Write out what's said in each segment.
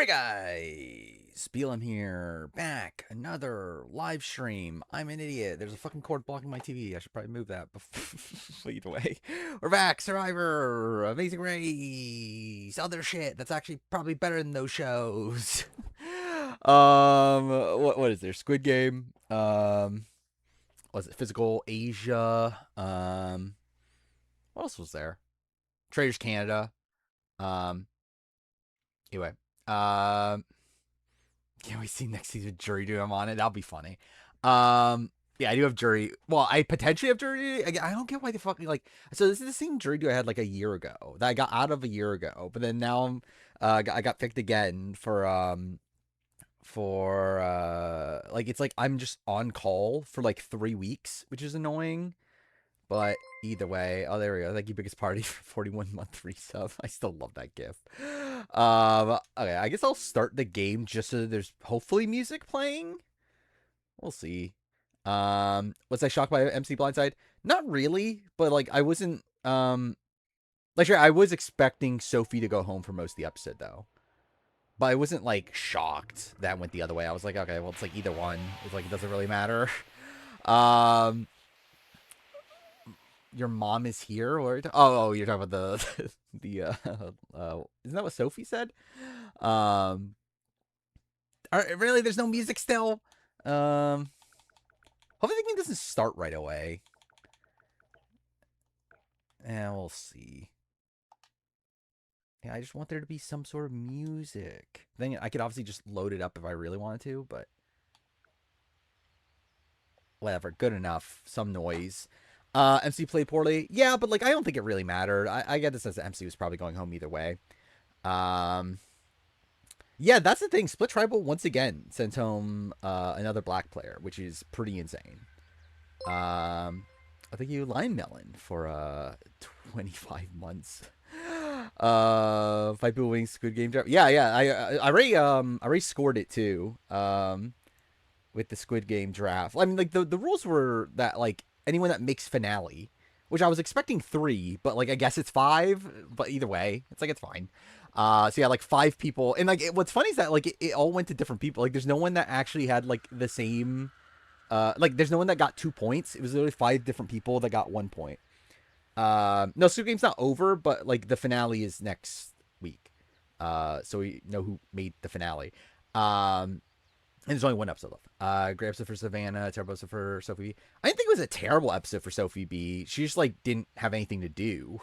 Alright guys, Spielem here, back, another live stream. I'm an idiot. There's a fucking cord blocking my TV. I should probably move that. But either way, we're back. Survivor, Amazing Race, other shit that's actually probably better than those shows. what is there? Squid Game. Was it Physical Asia? What else was there? Traders Canada. Um, anyway, um. Can't we see next season jury duty? I'm on it. That'll be funny. Yeah, I do have jury. Well, I potentially have jury duty. I don't get why the fuck like. So this is the same jury duty I had like a year ago that I got out of a year ago, but then now I got picked again for like it's like I'm just on call for like 3 weeks, which is annoying. But either way, oh there we go. Thank you, biggest party for 41-month resub. I still love that gif. Okay, I guess I'll start the game just so there's hopefully music playing. We'll see. Was I shocked by MC Blindside? Not really, but like I wasn't like sure I was expecting Sophie to go home for most of the episode though. But I wasn't like shocked that went the other way. I was like, okay, well it's like either one. It's like it doesn't really matter. um Your mom is here, or you're talking about the the isn't that what Sophie said? Um, really, there's no music still. Hopefully the game doesn't start right away. Yeah, we'll see. Yeah, I just want there to be some sort of music. Then I could obviously just load it up if I really wanted to, but whatever, good enough. Some noise. MC played poorly. Yeah, but like I don't think it really mattered. I get the sense that MC was probably going home either way. Yeah, that's the thing. Split Tribal once again sent home another black player, which is pretty insane. I think you Lime Melon for 25 months. Five People Wings Squid Game draft. Yeah, yeah. I already scored it too. With the Squid Game draft. I mean, like the rules were that like anyone that makes finale, which I was expecting 3, but like I guess it's 5. But either way, it's like it's fine. So yeah, like 5 people, and like what's funny is that like it all went to different people. Like there's no one that actually had like the same. Like there's no one that got 2 points. It was literally 5 different people that got 1 point. No, Squid Game's not over, but like the finale is next week. So we know who made the finale. And there's only 1 episode left. Great episode for Savannah, terrible episode for Sophie B. I didn't think it was a terrible episode for Sophie B. She just like didn't have anything to do.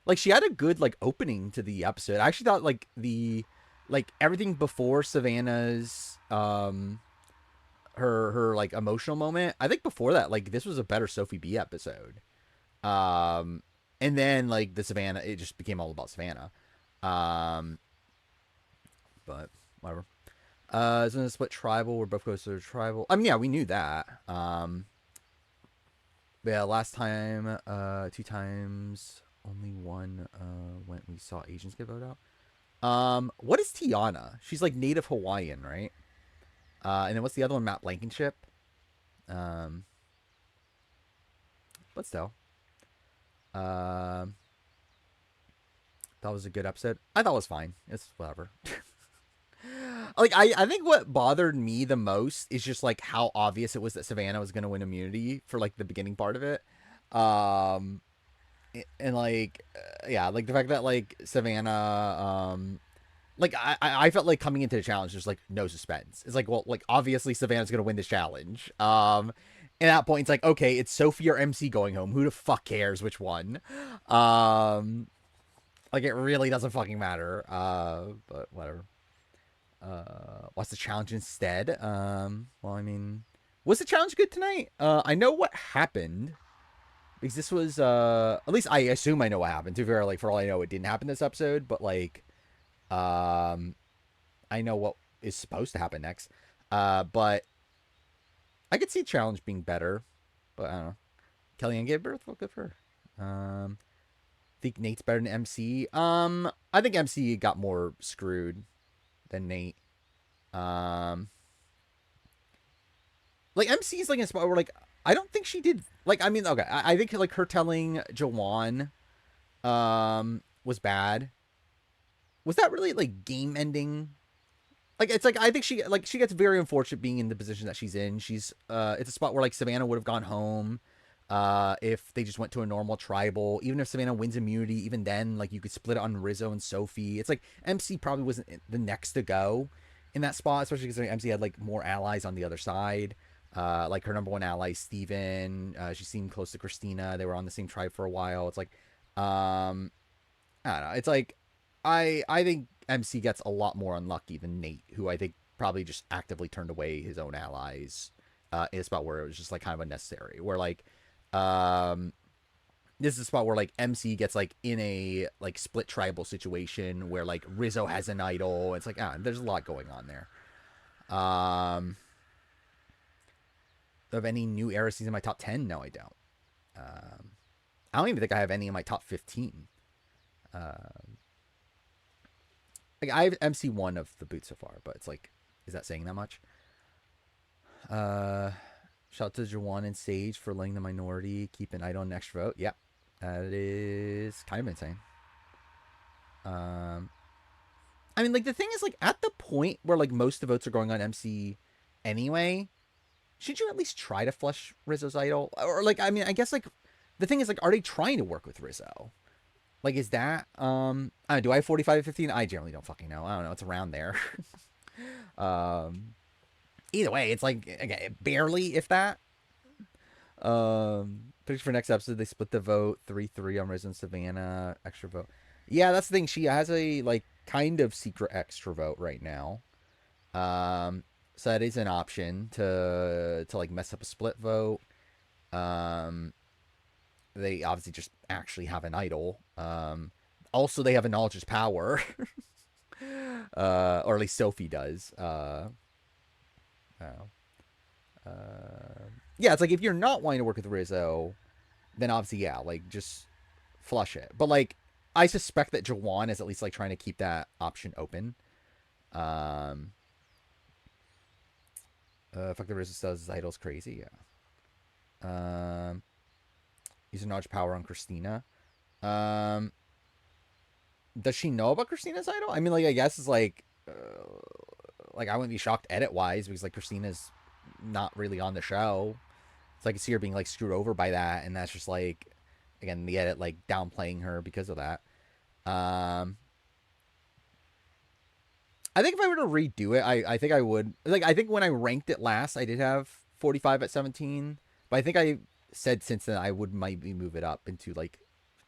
Like she had a good like opening to the episode. I actually thought like everything before Savannah's her like emotional moment. I think before that, like this was a better Sophie B episode. Um and then like the Savannah, it just became all about Savannah. Um but whatever. It's in a split tribal. We're both close to tribal. I mean, yeah, we knew that. But yeah, last time, 2 times, only 1 when we saw Asians get voted out. What is Tiana? She's like native Hawaiian, right? And then what's the other one? Matt Blankenship. Um, but still, that was a good episode. I thought it was fine. It's whatever. Like I think what bothered me the most is just like how obvious it was that Savannah was gonna win immunity for like the beginning part of it. Um and like yeah, like the fact that like Savannah like I felt like coming into the challenge there's like no suspense. It's like, well, like obviously Savannah's gonna win this challenge. And at that point it's like, okay, it's Sophie or MC going home. Who the fuck cares which one? Like it really doesn't fucking matter. But whatever. What's the challenge instead? Well, I mean, was the challenge good tonight? I know what happened because this was at least I assume I know what happened. To be fair, like for all I know, it didn't happen this episode, but like I know what is supposed to happen next. But I could see challenge being better, but I don't know. Kellyanne gave birth. Well, good for her. Think Nate's better than MC. I think MC got more screwed than Nate. Like MC's like in a spot where like I don't think she did like I mean okay I think like her telling Jawan was bad. Was that really like game ending? like it's like I think she gets very unfortunate being in the position that she's in. She's it's a spot where like Savannah would have gone home if they just went to a normal tribal. Even if Savannah wins immunity, even then like you could split it on Rizzo and Sophie. It's like MC probably wasn't the next to go in that spot, especially because MC had like more allies on the other side. Like her number one ally, Steven. She seemed close to Christina. They were on the same tribe for a while. It's like, I don't know. It's like, I think MC gets a lot more unlucky than Nate, who I think probably just actively turned away his own allies. In a spot where it was just like kind of unnecessary. Where like, um, this is a spot where like MC gets like in a like split tribal situation where like Rizzo has an idol. It's like there's a lot going on there. Of any new era season in my top 10? No, I don't. I don't even think I have any in my top 15. Like I have MC one of the boots so far, but it's like, is that saying that much? Shout out to Jawan and Sage for letting the minority keep an idol in next vote. Yep, that is kind of insane. I mean, like the thing is, like at the point where like most of the votes are going on MC anyway, should you at least try to flush Rizzo's idol? Or like, I mean, I guess like the thing is like, are they trying to work with Rizzo? Like, is that I don't know, do I have 45 to 15? I generally don't fucking know. I don't know. It's around there. Either way, it's like okay, barely if that. Picture for next episode, they split the vote 3-3 on Rizzo and Savannah. Extra vote. Yeah, that's the thing. She has a like kind of secret extra vote right now. So that is an option to like mess up a split vote. They obviously just actually have an idol. Also they have a knowledge is power. Or at least Sophie does. Yeah, it's like if you're not wanting to work with Rizzo, then obviously yeah, like just flush it. But like I suspect that Jawan is at least like trying to keep that option open. Fuck the Rizzo does his idol's crazy, yeah. Using knowledge power on Christina. Does she know about Christina's idol? I mean, like I guess it's like I wouldn't be shocked edit wise because like Christina's not really on the show. So I can see her being like screwed over by that, and that's just like again the edit like downplaying her because of that. I think if I were to redo it, I think I would. Like I think when I ranked it last, I did have 45 at 17, but I think I said since then I would maybe move it up into like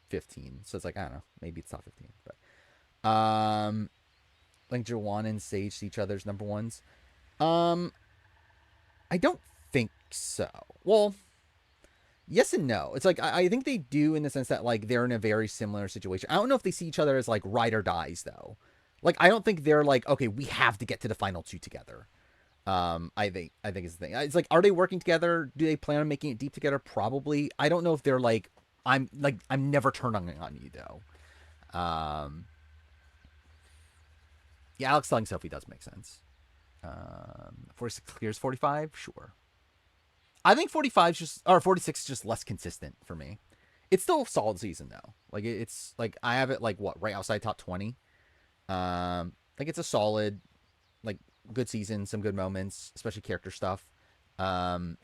15. So it's like I don't know, maybe it's not 15, but like Jawan and Sage see each other's number ones. I don't think so. Well, yes and no. It's like I think they do in the sense that like they're in a very similar situation. I don't know if they see each other as like ride or dies though. Like I don't think they're like okay, we have to get to the final two together. I think is the thing. It's like are they working together? Do they plan on making it deep together? Probably. I don't know if they're like I'm never turning on you though. Yeah, Alex telling Sophie does make sense. 46 clears 45, sure. I think 45 is just or 46 is just less consistent for me. It's still a solid season though. Like it's like I have it like what right outside top 20. Like it's a solid, like good season, some good moments, especially character stuff. But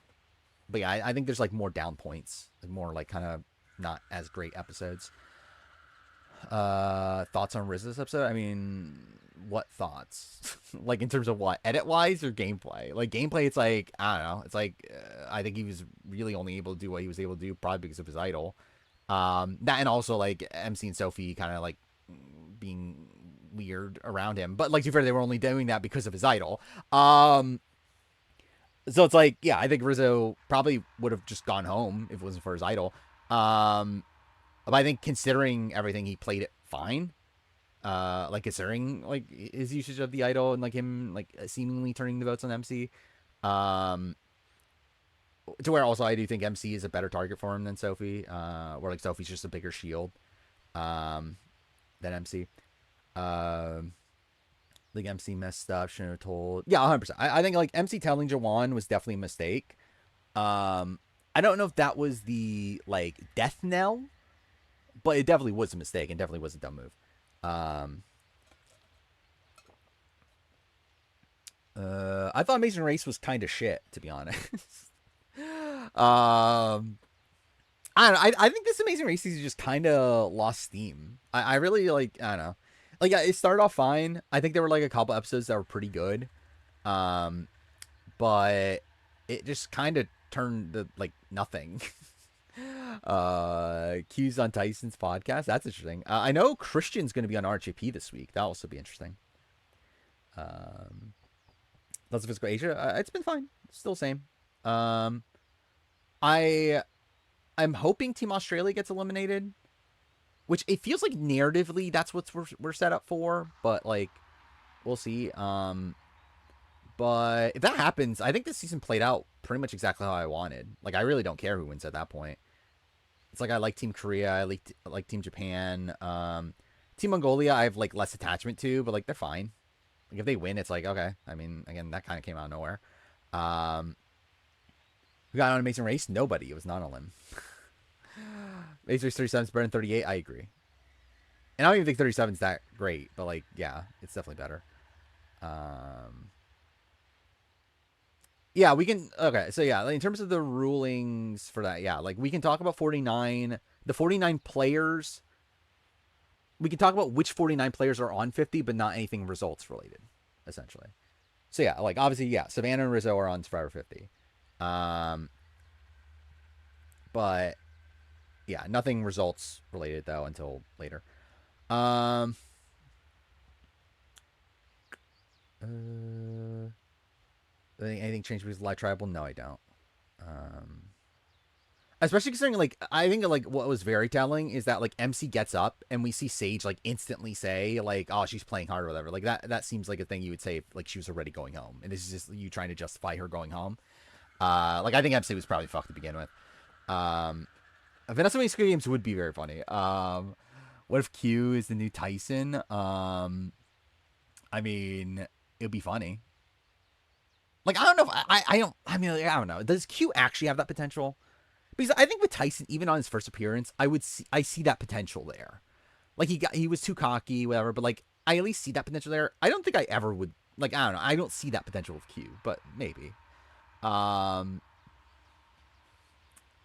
yeah, I think there's like more down points, like more like kind of not as great episodes. Thoughts on Rizzo's episode? I mean, what thoughts? Like in terms of what edit wise or gameplay? Like gameplay, it's like I don't know. It's like I think he was really only able to do what he was able to do, probably because of his idol. That and also like MC and Sophie kind of like being weird around him. But like to be fair, they were only doing that because of his idol. So it's like yeah, I think Rizzo probably would have just gone home if it wasn't for his idol. But I think considering everything, he played it fine. Like considering like his usage of the idol and like him like seemingly turning the votes on MC. To where also I do think MC is a better target for him than Sophie. Where like Sophie's just a bigger shield than MC. Like MC messed up, shouldn't have told. Yeah, 100%. I think like MC telling Jawan was definitely a mistake. I don't know if that was the like death knell, but it definitely was a mistake and definitely was a dumb move. I thought Amazing Race was kind of shit, to be honest. um, I don't know. I think this Amazing Race season just kind of lost steam. I really like. I don't know. Like it started off fine. I think there were like a couple episodes that were pretty good. Um, but it just kind of turned to like nothing. Q's on Tyson's podcast. That's interesting. I know Christian's going to be on RHAP this week. That'll also be interesting. Um, Lots of Physical Asia. It's been fine. Still the same. Um, I I'm hoping Team Australia gets eliminated, which it feels like narratively that's what we're set up for. But like, we'll see. But if that happens, I think this season played out pretty much exactly how I wanted. Like, I really don't care who wins at that point. It's like I like Team Korea, I like Team Japan, Team Mongolia. I have like less attachment to, but like they're fine. Like if they win, it's like okay. I mean, again, that kind of came out of nowhere. Um, who got on Amazing Race? Nobody. It was not on limb. Amazing Race 37 is better than 38. I agree. And I don't even think 37 is that great, but like yeah, it's definitely better. Um, yeah, we can. Okay, so yeah, in terms of the rulings for that, yeah, like we can talk about 49, the 49 players. We can talk about which 49 players are on 50, but not anything results related, essentially. So yeah, like obviously, yeah, Savannah and Rizzo are on Survivor 50. Um, but yeah, nothing results related though until later. Um, uh, anything changed with Live Tribal? No, I don't. Um, Especially considering like I think like what was very telling is that like MC gets up and we see Sage like instantly say like oh she's playing hard or whatever, like that seems like a thing you would say if like she was already going home and this is just you trying to justify her going home. Like I think MC was probably fucked to begin with. um Vanessa winning Squid Games would be very funny. What if Q is the new Tyson? I mean it would be funny. Like I don't know if I don't, I mean like, I don't know, does Q actually have that potential? Because I think with Tyson, even on his first appearance, I see that potential there. Like he was too cocky, whatever. But like I at least see that potential there. I don't think I ever would like. I don't know. I don't see that potential with Q, but maybe. Um,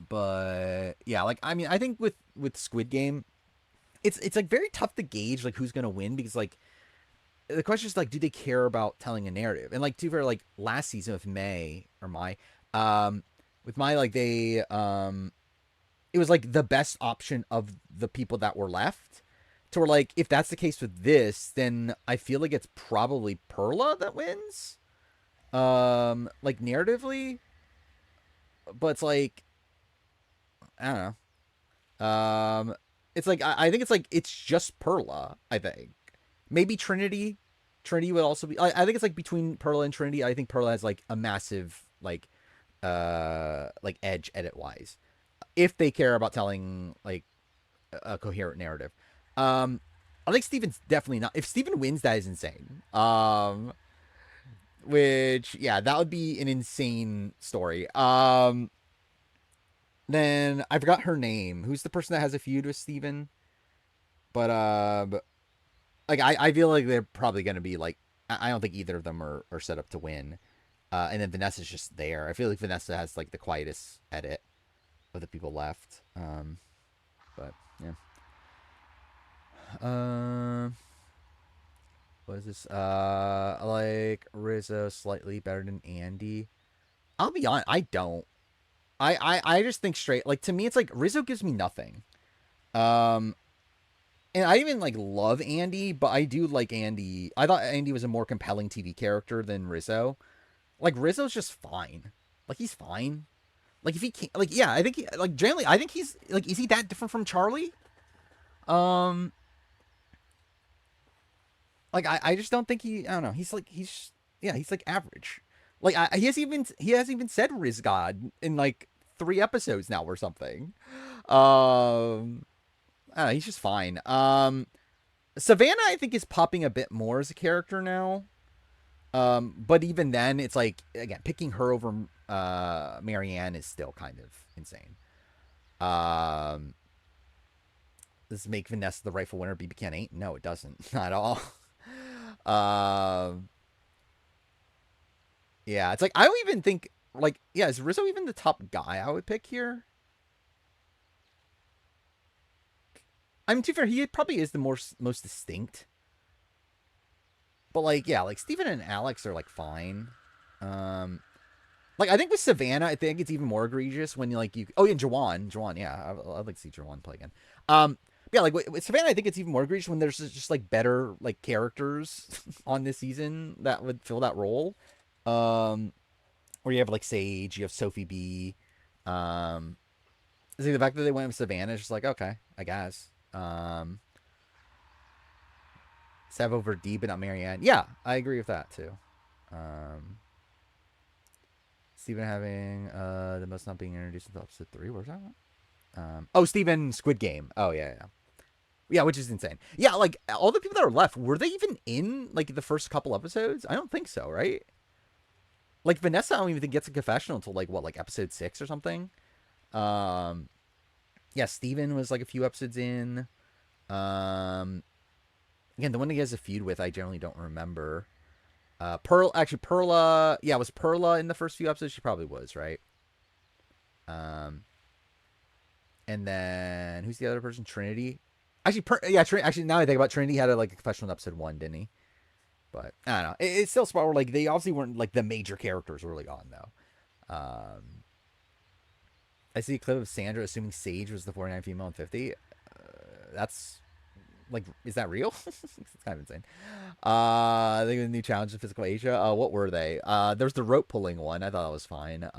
but yeah, like I mean, I think with Squid Game, it's like very tough to gauge like who's gonna win because like the question is like, do they care about telling a narrative? And like to for like last season with May or Mai, um, with Mai like they it was like the best option of the people that were left. To where like if that's the case with this, then I feel like it's probably Perla that wins. Like narratively, but it's like I don't know. It's like I think it's like it's just Perla. I think maybe Trinity. Trinity would also be. I think it's like between Perla and Trinity. I think Perla has like a massive like edge edit wise if they care about telling like a coherent narrative. I think Steven's definitely not. If Steven wins, that is insane. Which yeah, that would be an insane story. Then I forgot her name. Who's the person that has a feud with Steven? But like I feel like they're probably gonna be like I don't think either of them are set up to win. And then Vanessa's just there. I feel like Vanessa has like the quietest edit of the people left. But yeah. What is this? I like Rizzo slightly better than Andy. I'll be honest, I don't. I just think straight. Like to me, it's like Rizzo gives me nothing. Um, and I even like love Andy, but I do like Andy. I thought Andy was a more compelling TV character than Rizzo. Like Rizzo's just fine. Like he's fine. Like if he can't, like yeah, I think like generally, I think he's like, is he that different from Charlie? Um, like I just don't think he. I don't know. He's like yeah, he's like average. Like he hasn't even said Riz God in like 3 episodes now or something. I don't know, he's just fine. Savannah I think is popping a bit more as a character now. But even then, it's like again picking her over Marianne is still kind of insane. Um, does this make Vanessa the rightful winner of BB Can 8? No, it doesn't. Not at all. Um, Yeah, it's like I don't even think like yeah, is Rizzo even the top guy I would pick here? I mean, to be fair, he probably is the most distinct. But like, yeah, like Steven and Alex are like fine. Um, like I think with Savannah, I think it's even more egregious when like you. Oh yeah, Jawan, yeah, I'd like to see Jawan play again. Yeah, like with Savannah, I think it's even more egregious when there's just like better like characters on this season that would fill that role. Um, where you have like Sage, you have Sophie B. Um, see the fact that they went with Savannah is just like okay, I guess. Sav over D, but not Marianne. Yeah, I agree with that too. Um, Steven having the most not being introduced until episode 3. Where's that? Oh, Steven Squid Game. Oh yeah, yeah, yeah, which is insane. Yeah, like all the people that are left, were they even in like the first couple episodes? I don't think so, right? Like Vanessa, I don't even think gets a confessional until like what, like episode 6 or something. Um, yeah, Steven was like a few episodes in. Um, again, the one he has a feud with, I generally don't remember. Perla, yeah, was Perla in the first few episodes? She probably was, right? Um, and then who's the other person? Trinity. Actually, actually, now I think about Trinity had like a confessional in episode 1, didn't he? But I don't know. It's still a spot where like they obviously weren't like the major characters early on though. I see a clip of Sandra assuming Sage was the 49 female and 50. That's like, is that real? It's kind of insane. I think the new challenge in Physical Asia. What were they? There's the rope pulling one. I thought that was fine.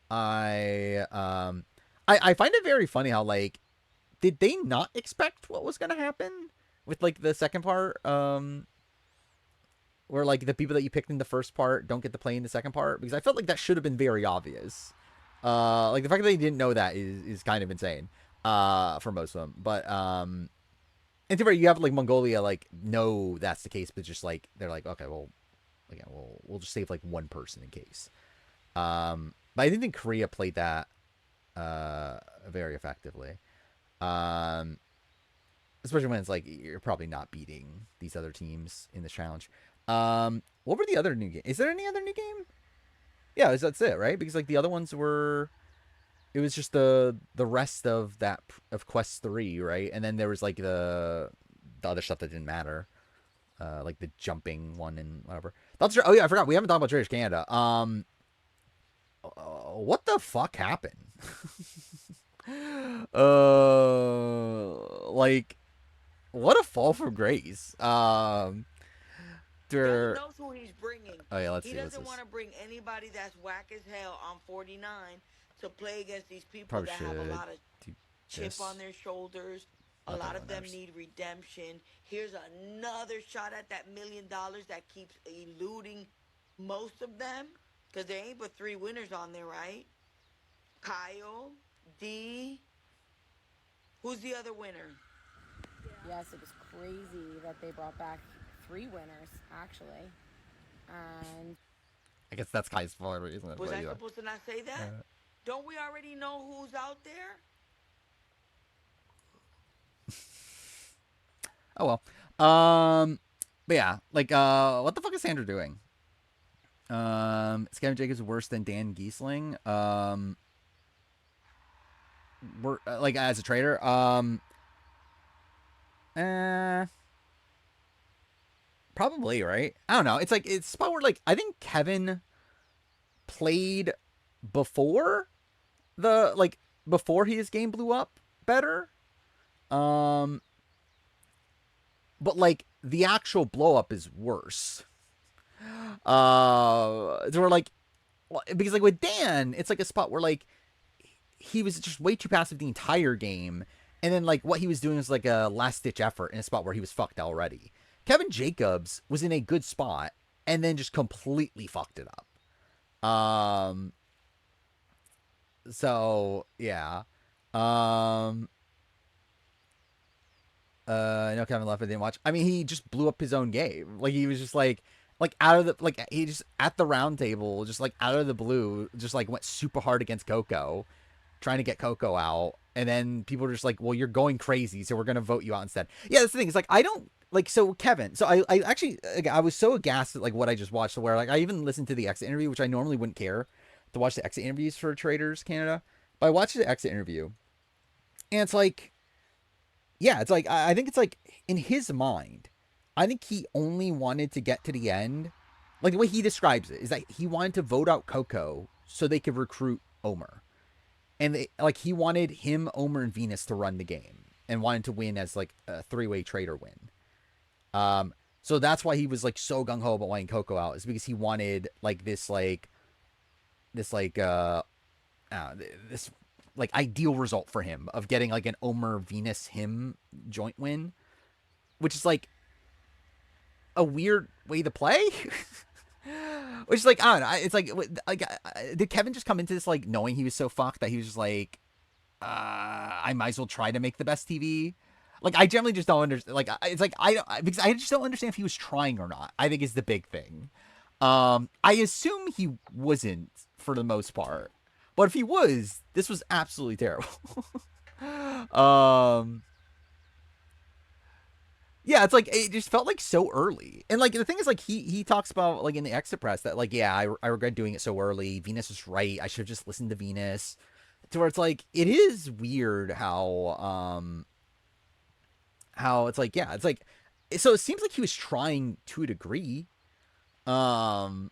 I I find it very funny how like did they not expect what was gonna happen with like the second part? Where like the people that you picked in the first part don't get to play in the second part, because I felt like that should have been very obvious. Like the fact that they didn't know that is kind of insane. For most of them, but and to where you have like Mongolia like know that's the case, but just like they're like okay, well, again, we'll just save like one person in case. But I didn't think Korea played that very effectively. Um, especially when it's like you're probably not beating these other teams in the challenge. What were the other new games? Is there any other new game? Yeah, that's it, right? Because like the other ones were, it was just the rest of that of Quest 3, right? And then there was like the other stuff that didn't matter, like the jumping one and whatever. That's oh yeah, I forgot we haven't talked about Trader's Canada. What the fuck happened? Like what a fall from grace. He Der... knows who he's bringing. Oh yeah, let's He see. What's doesn't this? want to bring anybody that's whack as hell on 49 to play against these people Probably that have a should lot of do chip on this. their shoulders. A Not that lot of one them matters. need redemption. Here's another shot at that $1 million that keeps eluding most of them. Because there ain't but 3 winners on there, right? Kyle, D. Who's the other winner? Yes, it was crazy that they brought back 3 winners, actually. And I guess that's Kai's fault, isn't it? Was But I yeah. supposed to not say that? Don't we already know who's out there? Oh well. But yeah, like what the fuck is Sandra doing? Scam Jacobs worse than Dan Giesling. We're like as a trader. Eh, probably right. I don't know. It's like it's a spot where like I think Kevin played before the like before his game blew up better. Um, but like the actual blow up is worse. So we're like, because like with Dan, it's like a spot where like he was just way too passive the entire game, and then like what he was doing was like a last ditch effort in a spot where he was fucked already. Kevin Jacobs was in a good spot and then just completely fucked it up. So yeah. Um, I know Kevin left. I didn't watch. I mean, he just blew up his own game. Like he was just like out of the like he just at the round table, just like out of the blue, just like went super hard against Coco, trying to get Coco out, and then people are just like, "Well, you're going crazy, so we're gonna vote you out instead." Yeah, that's the thing. It's like I don't. like, so Kevin, so I actually, like, I was so aghast at like what I just watched, where like I even listened to the exit interview, which I normally wouldn't care to watch the exit interviews for Traders Canada, but I watched the exit interview, and it's like, yeah, it's like I think it's like in his mind, I think he only wanted to get to the end, like the way he describes it is that he wanted to vote out Coco so they could recruit Omer, and like he wanted him, Omer, and Venus to run the game and wanted to win as like a three-way trader win. So that's why he was like so gung ho about wanting Coco out, is because he wanted like this like this like ideal result for him of getting like an Omer Venus him joint win, which is like a weird way to play. Which is like, I don't know. It's like did Kevin just come into this like knowing he was so fucked that he was just like, I might as well try to make the best TV. Like, I generally just don't understand. Like, it's like I don't, because I just don't understand if he was trying or not. I think is the big thing. I assume he wasn't for the most part, but if he was, this was absolutely terrible. um, yeah, it's like it just felt like so early, and like the thing is, like he talks about like in the exit press that like, yeah, I regret doing it so early. Venus is right. I should have just listened to Venus. To where it's like it is weird how it's like, yeah, it's like, so it seems like he was trying to a degree, um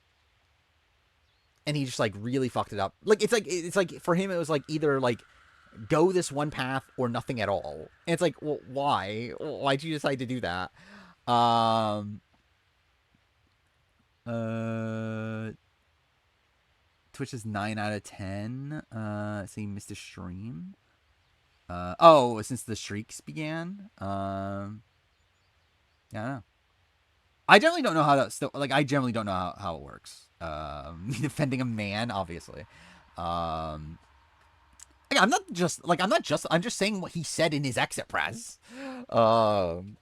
and he just like really fucked it up. Like it's like for him it was like either like go this one path or nothing at all, and it's like, well, why'd you decide to do that? um uh Twitch is 9 out of 10. Saying Mr. Stream. Oh, since the streaks began. Yeah, I don't know. I generally don't know how that still, like, I generally don't know how it works. Defending a man, obviously. Um like, I'm just saying what he said in his exit press. Um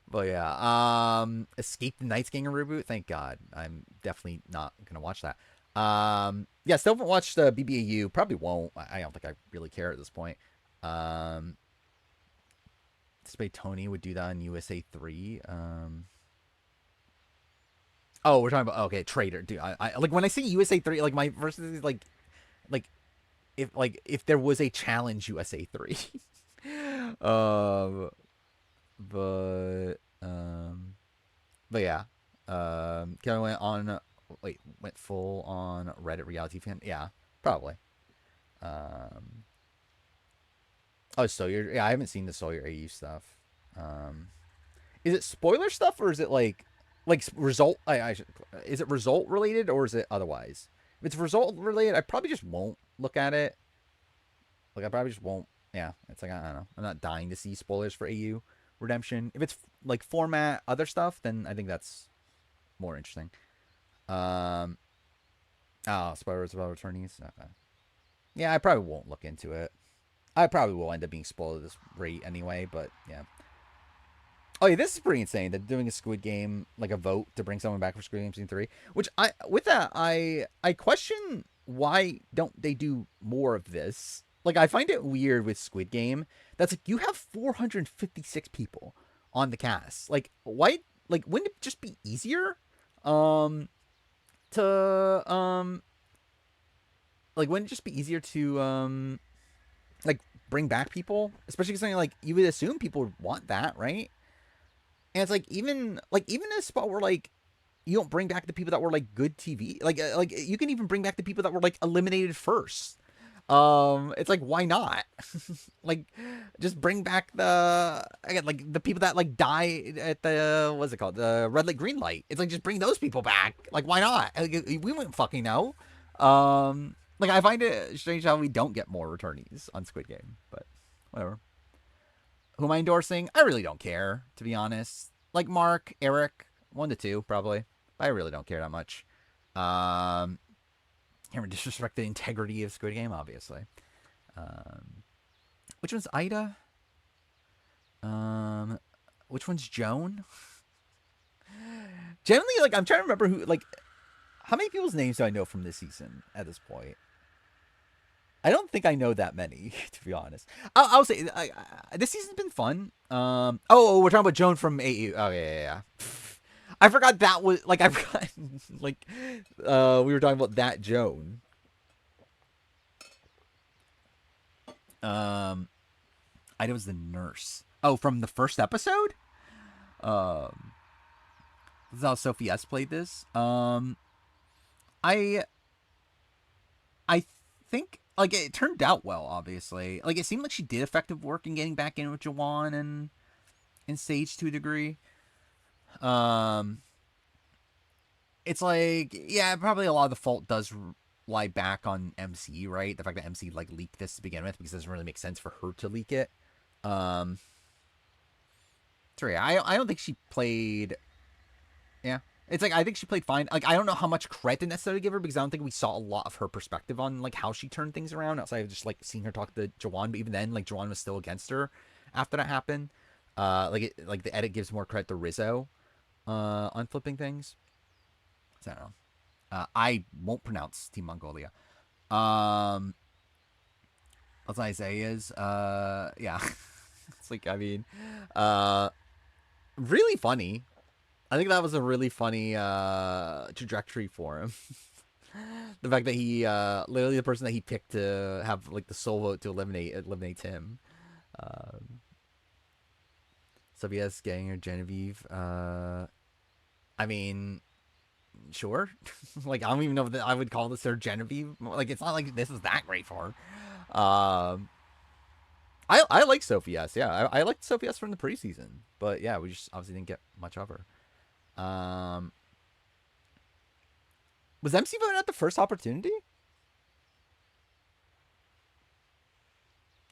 but yeah, Escape the Night Ganger reboot. Thank God. I'm definitely not gonna watch that. Yeah, still haven't watched BBAU. Probably won't. I don't think I really care at this point. Um, Anticipate Tony would do that on USA 3. Oh, we're talking about, okay, Trader. Dude, I like when I say USA 3, like my first thing is like if there was a challenge USA 3. um, but but yeah. Kevin went full on Reddit reality fan. Yeah, probably. Um, oh, Sawyer. Yeah, I haven't seen the Sawyer AU stuff. Um, is it spoiler stuff or is it like result? Is it result related or is it otherwise? If it's result related, I probably just won't look at it. Like, I probably just won't. Yeah, it's like, I don't know. I'm not dying to see spoilers for AU Redemption. If it's like format other stuff, then I think that's more interesting. Um, spoilers about returnees. Okay. Yeah, I probably won't look into it. I probably will end up being spoiled at this rate anyway, but yeah. Oh yeah, this is pretty insane. They're doing a Squid Game, like a vote to bring someone back for Squid Game Season 3. Which I question why don't they do more of this? Like, I find it weird with Squid Game. That's like, you have 456 people on the cast. Like, why, like, wouldn't it just be easier? To like, wouldn't it just be easier to like bring back people, especially because something like, you would assume people would want that, right? And it's like, even in a spot where like you don't bring back the people that were like good TV, like you can even bring back the people that were like eliminated first. It's like, why not? Like, just bring back the, again, like the people that like die at the, what's it called, the red light green light. It's like, just bring those people back. Like, why not? Like, we wouldn't fucking know. Like, I find it strange how we don't get more returnees on Squid Game, but whatever. Who am I endorsing? I really don't care, to be honest. Like, Mark, Eric, 1 to 2 probably. I really don't care that much. Can't disrespect the integrity of Squid Game, obviously. Which one's Ida? Which one's Joan? Generally, like, I'm trying to remember who, like, how many people's names do I know from this season at this point? I don't think I know that many, to be honest. I'll say this season's been fun. We're talking about Joan from AU. Oh yeah. I forgot that was like I forgot like we were talking about that Joan. I know it was the nurse. Oh, from the first episode. This is how Sophie S played this. I think like it turned out well. Obviously, like it seemed like she did effective work in getting back in with Jawan and Sage to a degree. It's like probably a lot of the fault does lie back on MC, right? The fact that MC like leaked this to begin with because it doesn't really make sense for her to leak it. Sorry, I don't think she played. Yeah, it's like I think she played fine. Like I don't know how much credit necessarily to give her because I don't think we saw a lot of her perspective on like how she turned things around outside of just like seeing her talk to Jawan. But even then, like Jawan was still against her after that happened. Like the edit gives more credit to Rizzo on flipping things. So I don't know. I won't pronounce Team Mongolia. That's Isaiah's. Yeah. It's like I mean, really funny. I think that was a really funny trajectory for him. The fact that he literally the person that he picked to have like the sole vote to eliminate him. So yes, getting her Genevieve. I mean, sure. Like I don't even know if I would call this her Genevieve. Like it's not like this is that great for her. I like Sophie S. Yeah, I liked Sophie S. from the preseason, but yeah, we just obviously didn't get much of her. Was MC voted at the first opportunity?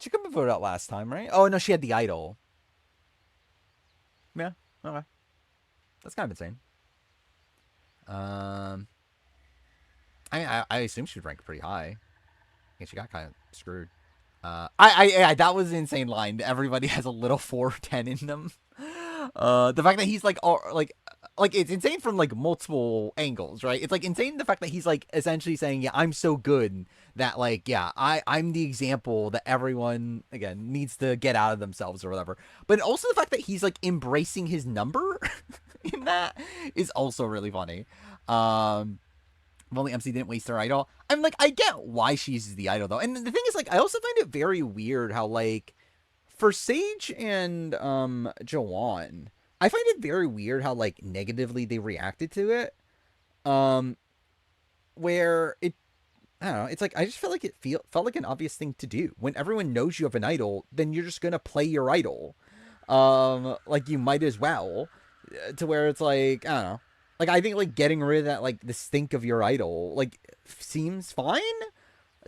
She couldn't have voted out last time, right? Oh no, she had the idol. Yeah, okay, that's kind of insane. I mean, I assume she would rank pretty high. And she got kind of screwed. That was an insane line. Everybody has a little 410 in them. The fact that he's like it's insane from like multiple angles, right? It's like insane the fact that he's like essentially saying, yeah, I'm so good that like, yeah, I'm the example that everyone again needs to get out of themselves or whatever. But also the fact that he's like embracing his number in that is also really funny. If only MC didn't waste her idol. I'm like, I get why she's the idol though. And the thing is, like, I also find it very weird how, like, for Sage and Jawan, I find it very weird how, like, negatively they reacted to it. Where it I don't know, it's like I just felt like felt like an obvious thing to do. When everyone knows you have an idol, then you're just gonna play your idol. Like you might as well. To where it's like, I don't know. Like I think like getting rid of that like the stink of your idol like seems fine.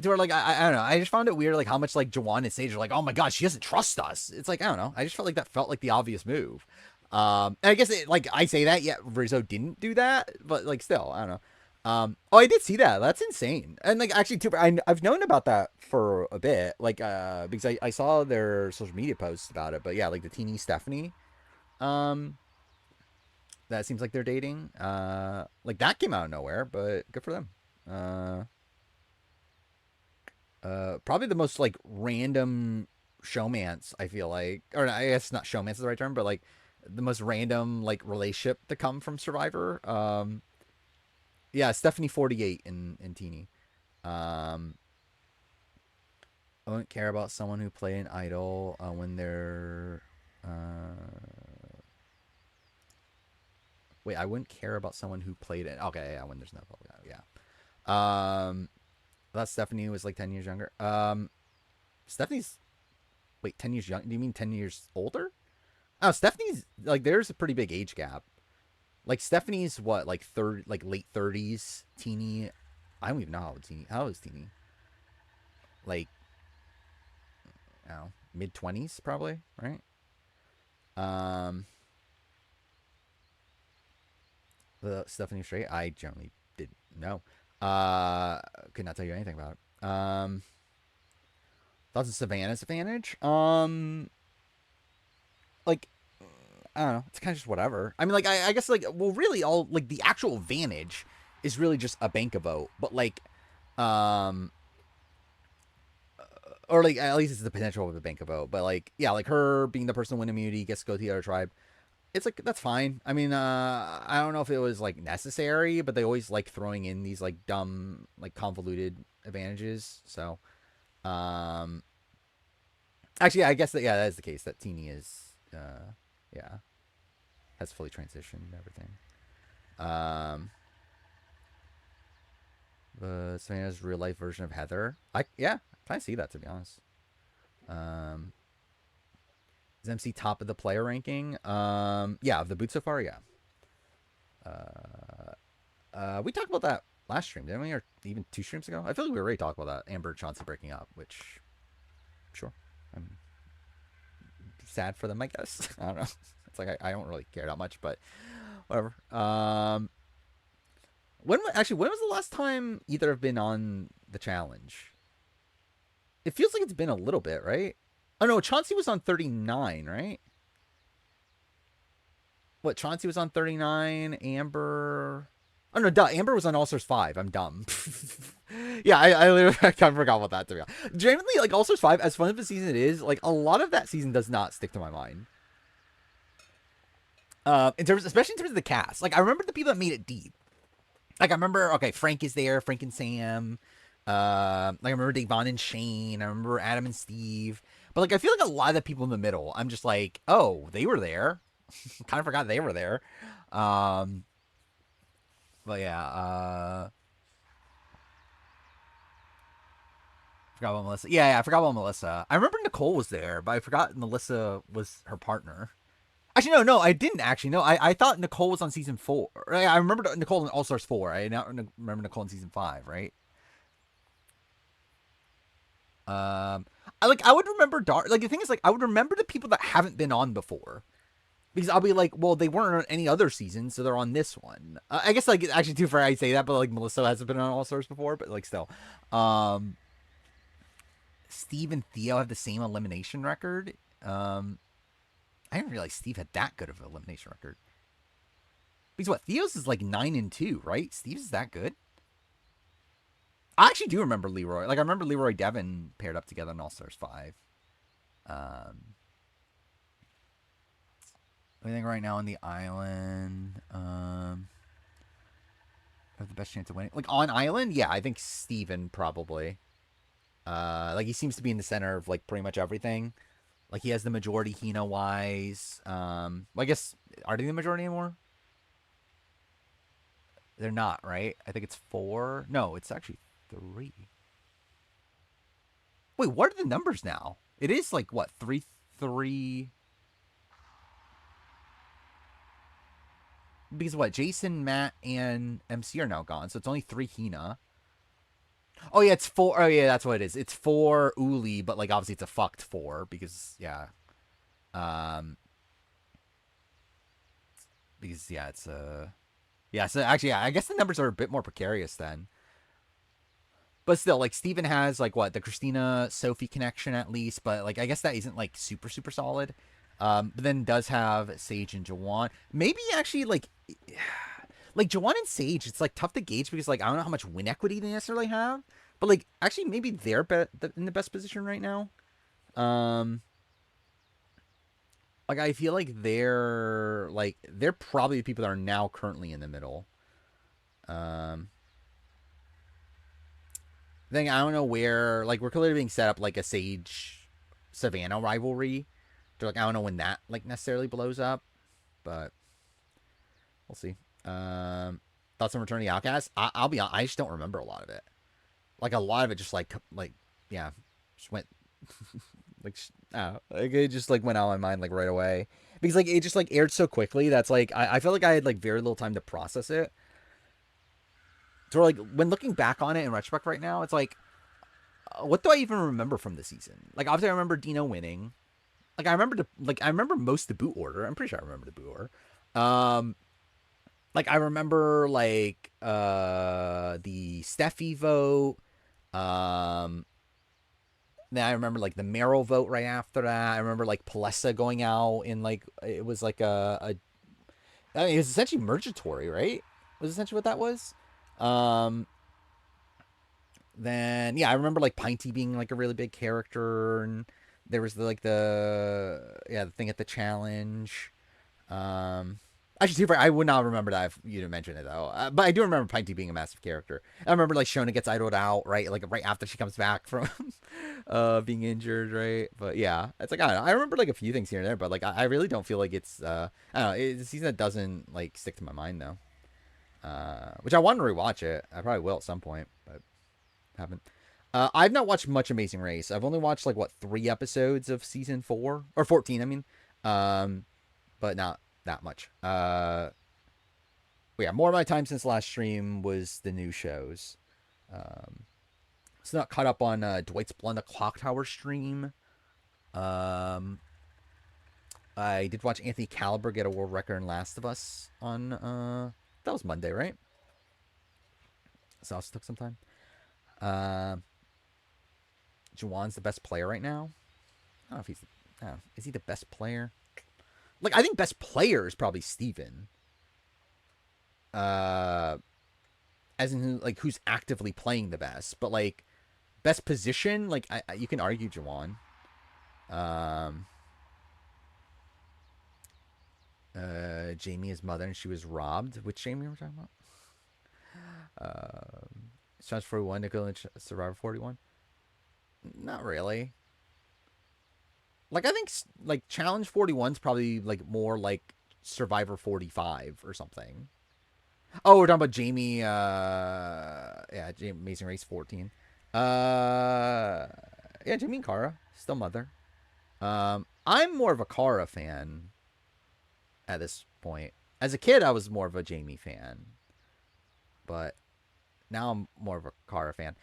To where like I don't know. I just found it weird like how much like Jawan and Sage are like, oh my god, she doesn't trust us. It's like I don't know. I just felt like that felt like the obvious move. And I guess it, like I say that yet Rizzo didn't do that, but like still I don't know. I did see that. That's insane. And like actually too, I've known about that for a bit. Like because I saw their social media posts about it. But yeah, like the teeny Stephanie. That seems like they're dating. Like that came out of nowhere, but good for them. Probably the most like random showmance I feel like, or I guess not showmance is the right term, but like the most random like relationship to come from Survivor. Yeah, Stephanie 48 in Teeny. I wouldn't care about someone who play an idol when they're. Wait, I wouldn't care about someone who played it. Okay, yeah, when there's no public. Yeah. That Stephanie was like 10 years younger. Stephanie's. Wait, 10 years young? Do you mean 10 years older? Oh, Stephanie's like there's a pretty big age gap. Like Stephanie's what, like like late 30s, Teeny. I don't even know how old is Teeny. Like, I don't know, mid 20s probably, right? The Stephanie Strait, I generally didn't know. Could not tell you anything about it. Thoughts of Savannah's advantage? Like, I don't know. It's kind of just whatever. I mean, like, I guess, like, well, really, all, like, the actual advantage is really just a bank vote. But, like, or like at least it's the potential of a bank vote. But like, yeah, like her being the person to win immunity gets to go to the other tribe. It's like that's fine. I mean, I don't know if it was like necessary, but they always like throwing in these like dumb, like convoluted advantages. So, um, actually, I guess that yeah, that is the case. That Teeny is, yeah, has fully transitioned and everything. Savannah's real life version of Heather. Yeah, kind of see that to be honest. Is MC top of the player ranking? Yeah, of the boot so far, yeah. We talked about that last stream, didn't we? Or even 2 streams ago? I feel like we already talked about that. Amber and Chauncey breaking up, which, sure. I'm sad for them, I guess. I don't know. It's like I don't really care that much, but whatever. When was the last time either have been on the challenge? It feels like it's been a little bit, right? Oh no, Chauncey was on 39, right? What, Chauncey was on 39, Amber. Oh no, duh. Amber was on All Stars 5. I'm dumb. Yeah, I literally I kind of forgot about that to be honest. Genuinely, like All Stars 5, as fun of a season it is, like a lot of that season does not stick to my mind. Especially in terms of the cast. Like I remember the people that made it deep. Like I remember, okay, Frank is there, Frank and Sam. Like I remember Davon and Shane. I remember Adam and Steve. But like I feel like a lot of the people in the middle, I'm just like, oh, they were there. Kind of forgot they were there. But yeah, forgot about Melissa. Yeah, I forgot about Melissa. I remember Nicole was there, but I forgot Melissa was her partner. Actually, no, I didn't actually. No, I thought Nicole was on season 4. I remember Nicole in All Stars 4. I now remember Nicole in season 5, right? I would remember Dark. Like the thing is, like I would remember the people that haven't been on before, because I'll be like, well, they weren't on any other season, so they're on this one. I guess like actually too far I say that, but like Melissa hasn't been on All Stars before, but like still, Steve and Theo have the same elimination record. I didn't realize Steve had that good of an elimination record. Because what, Theo's is like 9-2, right? Steve's is that good? I actually do remember Leroy. Like I remember Leroy Devin paired up together in All Stars 5. I think right now on the island, have the best chance of winning. Like on island, yeah, I think Steven probably. Like he seems to be in the center of like pretty much everything. Like he has the majority Hina wise. Well, I guess are they the majority anymore? They're not, right? I think it's 4. No, it's actually 3. Wait, what are the numbers now? It is like what 3-3. Because what, Jason, Matt, and MC are now gone, so it's only 3 Hina. Oh yeah, it's 4. Oh yeah, that's what it is. It's 4 Uli, but like obviously it's a fucked 4 because yeah, because yeah, it's yeah. So actually, yeah, I guess the numbers are a bit more precarious then. But still, like Steven has like what the Christina Sophie connection at least, but like I guess that isn't like super super solid. But then does have Sage and Jawan. Maybe actually like Jawan and Sage, it's like tough to gauge because like I don't know how much win equity they necessarily have, but like actually maybe they're in the best position right now. Like I feel like they're probably the people that are now currently in the middle. Thing I don't know where like we're clearly being set up like a Sage Savannah rivalry. So like I don't know when that like necessarily blows up, but we'll see. Thoughts on Return of the Outcast? I'll be honest, I just don't remember a lot of it. Like a lot of it just like yeah, just went like it just like went out of my mind like right away because like it just like aired so quickly that's like I felt like I had like very little time to process it. So like when looking back on it in retrospect right now, it's like what do I even remember from the season? Like obviously I remember Dino winning. Like I remember most of the boot order. I'm pretty sure I remember the boot order. Like I remember like the Steffi vote. Then I remember like the Meryl vote right after that. I remember like Palessa going out in like it was like I mean, it was essentially mergatory, right? Was essentially what that was. Then yeah, I remember like Pinty being like a really big character, and there was the thing at the challenge. Actually, too far, I would not remember that if you didn't mention it though. But I do remember Pinty being a massive character. I remember like Shona gets idled out, right? Like right after she comes back from being injured, right? But yeah, it's like I don't know. I remember like a few things here and there, but like I really don't feel like it's I don't know. It's a season that doesn't like stick to my mind though. Which I want to rewatch it. I probably will at some point, but haven't. I've not watched much Amazing Race. I've only watched like what 3 episodes of season 4 or 14. I mean, but not that much. Yeah, more of my time since last stream was the new shows. It's not caught up on Dwight's Blood Clock Tower stream. I did watch Anthony Caliber get a world record in Last of Us on that was Monday, right? So it also took some time. Juwan's the best player right now. I don't know if he's. Is he the best player? Like I think best player is probably Steven. As in like who's actively playing the best, but like best position, like you can argue Juwan. Jamie is mother and she was robbed. Which Jamie we're talking about? Challenge 41 to go in Survivor 41. Not really. Like I think like Challenge 41 is probably like more like Survivor 45 or something. Oh, we're talking about Jamie. Yeah, Amazing Race 14. Yeah, Jamie and Kara still mother. I'm more of a Kara fan at this point. As a kid, I was more of a Jamie fan, but now I'm more of a Kara fan.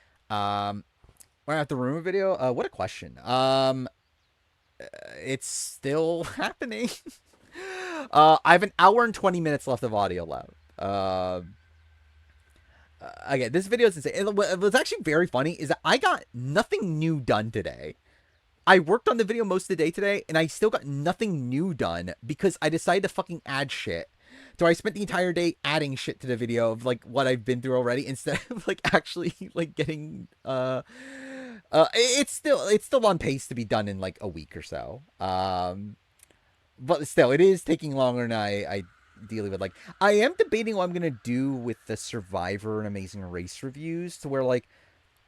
We're at the rumor video. What a question. It's still happening. I have an hour and 20 minutes left of audio left. Again, this video is insane. What's actually very funny is that I got nothing new done today. I worked on the video most of the day today, and I still got nothing new done because I decided to fucking add shit. So I spent the entire day adding shit to the video of like what I've been through already instead of like actually like getting it's still on pace to be done in like a week or so. But still, it is taking longer than I ideally would like. I am debating what I'm gonna do with the Survivor and Amazing Race reviews, to where like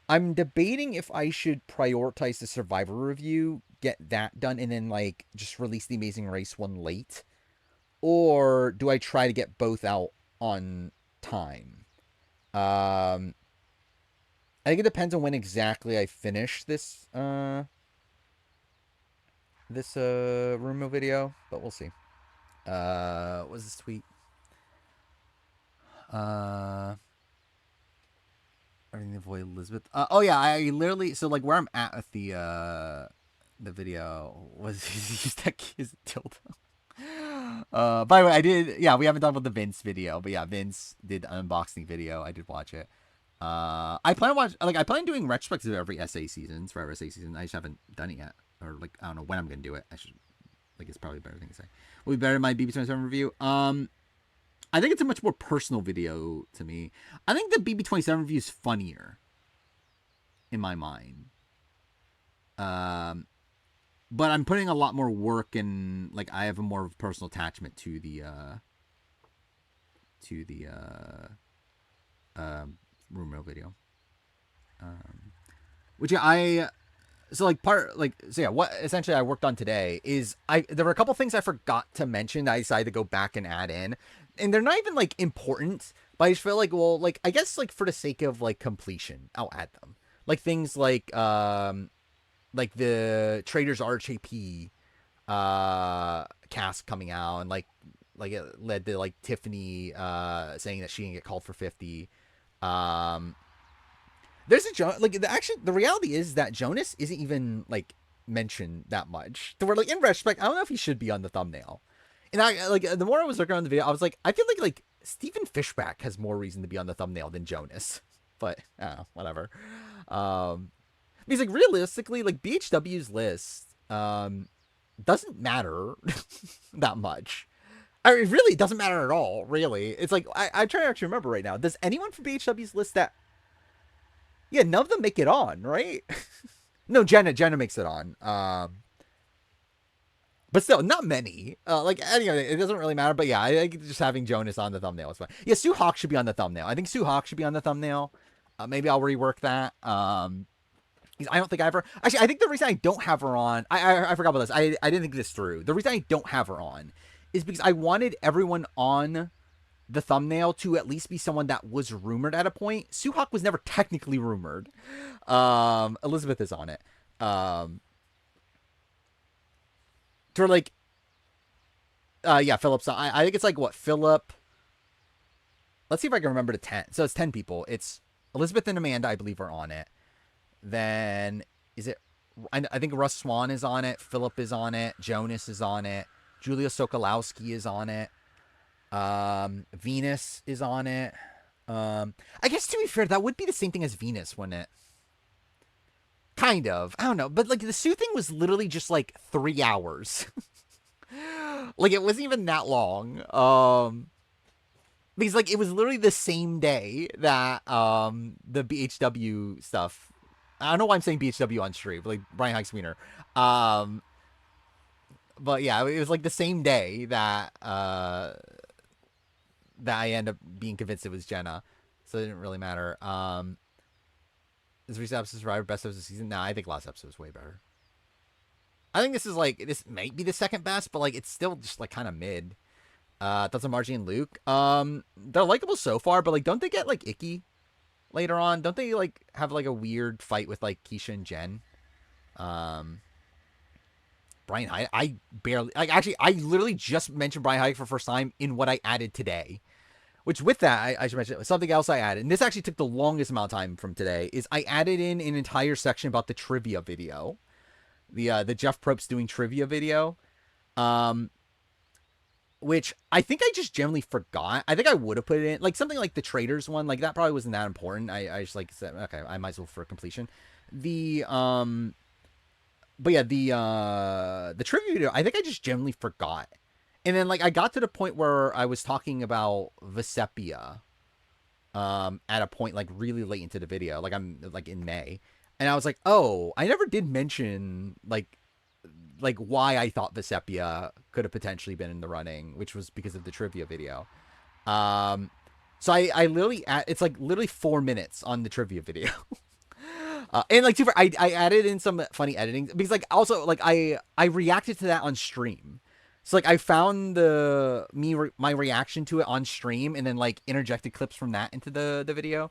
I'm debating if I should prioritize the Survivor review, get that done, and then like just release the Amazing Race one late, or do I try to get both out on time? I think it depends on when exactly I finish this Rumo video, but we'll see. What was this tweet? Everything to avoid Elizabeth. Oh yeah, I literally, so like where I'm at with the video was he used that kid's dildo. By the way, I did, yeah, we haven't talked about the Vince video, but yeah, Vince did an unboxing video. I did watch it. I plan on doing retrospectives of every SA season, for every SA season. I just haven't done it yet, or like I don't know when I'm gonna do it. I should, like, it's probably a better thing to say. Will be better than my BB27 review. I think it's a much more personal video to me. I think the BB27 review is funnier in my mind. But I'm putting a lot more work and like I have a more personal attachment to the room rail video. Which I so like part like so yeah, what essentially I worked on today is there were a couple things I forgot to mention that I decided to go back and add in. And they're not even like important, but I just feel like, well, like I guess like for the sake of like completion, I'll add them. Like things like the Traders RHAP cast coming out, and like it led to like Tiffany saying that she didn't get called for 50. There's the reality is that Jonas isn't even like mentioned that much. So we're like, in retrospect, I don't know if he should be on the thumbnail. And I like the more I was looking on the video, I was like, I feel like Stephen Fishback has more reason to be on the thumbnail than Jonas. But I don't know, whatever. Because like realistically, like BHW's list doesn't matter that much. I mean, it really doesn't matter at all, really. It's like I try to actually remember right now. Does anyone from BHW's list that Yeah, none of them make it on, right? No, Jenna makes it on. But still, not many. Like, anyway, it doesn't really matter. But yeah, I think just having Jonas on the thumbnail is fine. Yeah, Sue Hawk should be on the thumbnail. I think Sue Hawk should be on the thumbnail. Maybe I'll rework that. I don't think I ever. Actually, I think the reason I don't have her on, I forgot about this. I didn't think this through. The reason I don't have her on is because I wanted everyone on the thumbnail to at least be someone that was rumored at a point. Sue Hawk was never technically rumored. Elizabeth is on it. To like, yeah, Philip's. I think it's like what Philip. Let's see if I can remember the 10. So it's 10 people. It's Elizabeth and Amanda, I believe, are on it. Then is it? I think Russ Swan is on it. Philip is on it. Jonas is on it. Julia Sokolowski is on it. Venus is on it. I guess to be fair, that would be the same thing as Venus, wouldn't it? Kind of. I don't know. But like the Sue thing was literally just like 3 hours. Like it wasn't even that long. Because like it was literally the same day that the BHW stuff. I don't know why I'm saying BHW on stream, but like Brian Hikes Wiener. But yeah, it was like the same day that that I end up being convinced it was Jenna. So it didn't really matter. Is recent episode Survivor best episode of the season? Nah, I think last episode was way better. I think this might be the second best, but like it's still just like kind of mid. Thoughts on Margie and Luke. They're likable so far, but like don't they get like icky later on? Don't they like have like a weird fight with like Keisha and Jen? Brian Hyde, I barely like actually I literally just mentioned Brian Hyde for the first time in what I added today. Which with that, I should mention something else I added, and this actually took the longest amount of time from today, is I added in an entire section about the trivia video. The Jeff Probst doing trivia video. Which I think I just generally forgot. I think I would have put it in. Like something like the Traders one, like that probably wasn't that important. I just like said, okay, I might as well for completion. But yeah, the trivia video, I think I just generally forgot. And then like I got to the point where I was talking about Vesepia at a point like really late into the video. Like I'm like in May. And I was like, oh, I never did mention like why I thought Vesepia could have potentially been in the running, which was because of the trivia video. So I literally it's like literally 4 minutes on the trivia video. And like I added in some funny editing because like also like I reacted to that on stream. So like I found my reaction to it on stream and then like interjected clips from that into the video.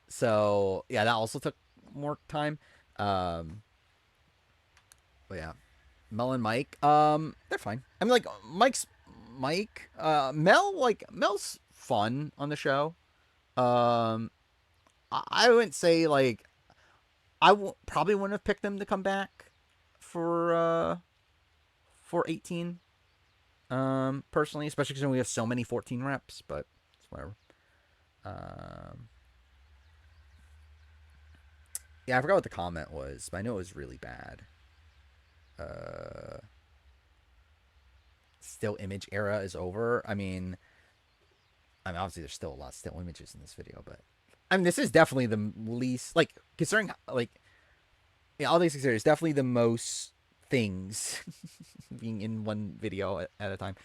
So yeah, that also took more time. But yeah, Mel and Mike, they're fine. I mean like Mel's fun on the show. I wouldn't say like probably wouldn't have picked them to come back for 18 personally, especially because we have so many 14 reps, but it's whatever. Yeah, I forgot what the comment was, but I know it was really bad. Still image era is over. I mean obviously there's still a lot of still images in this video, but I mean this is definitely the least like considering like yeah, all these things, definitely the most things being in one video at a time.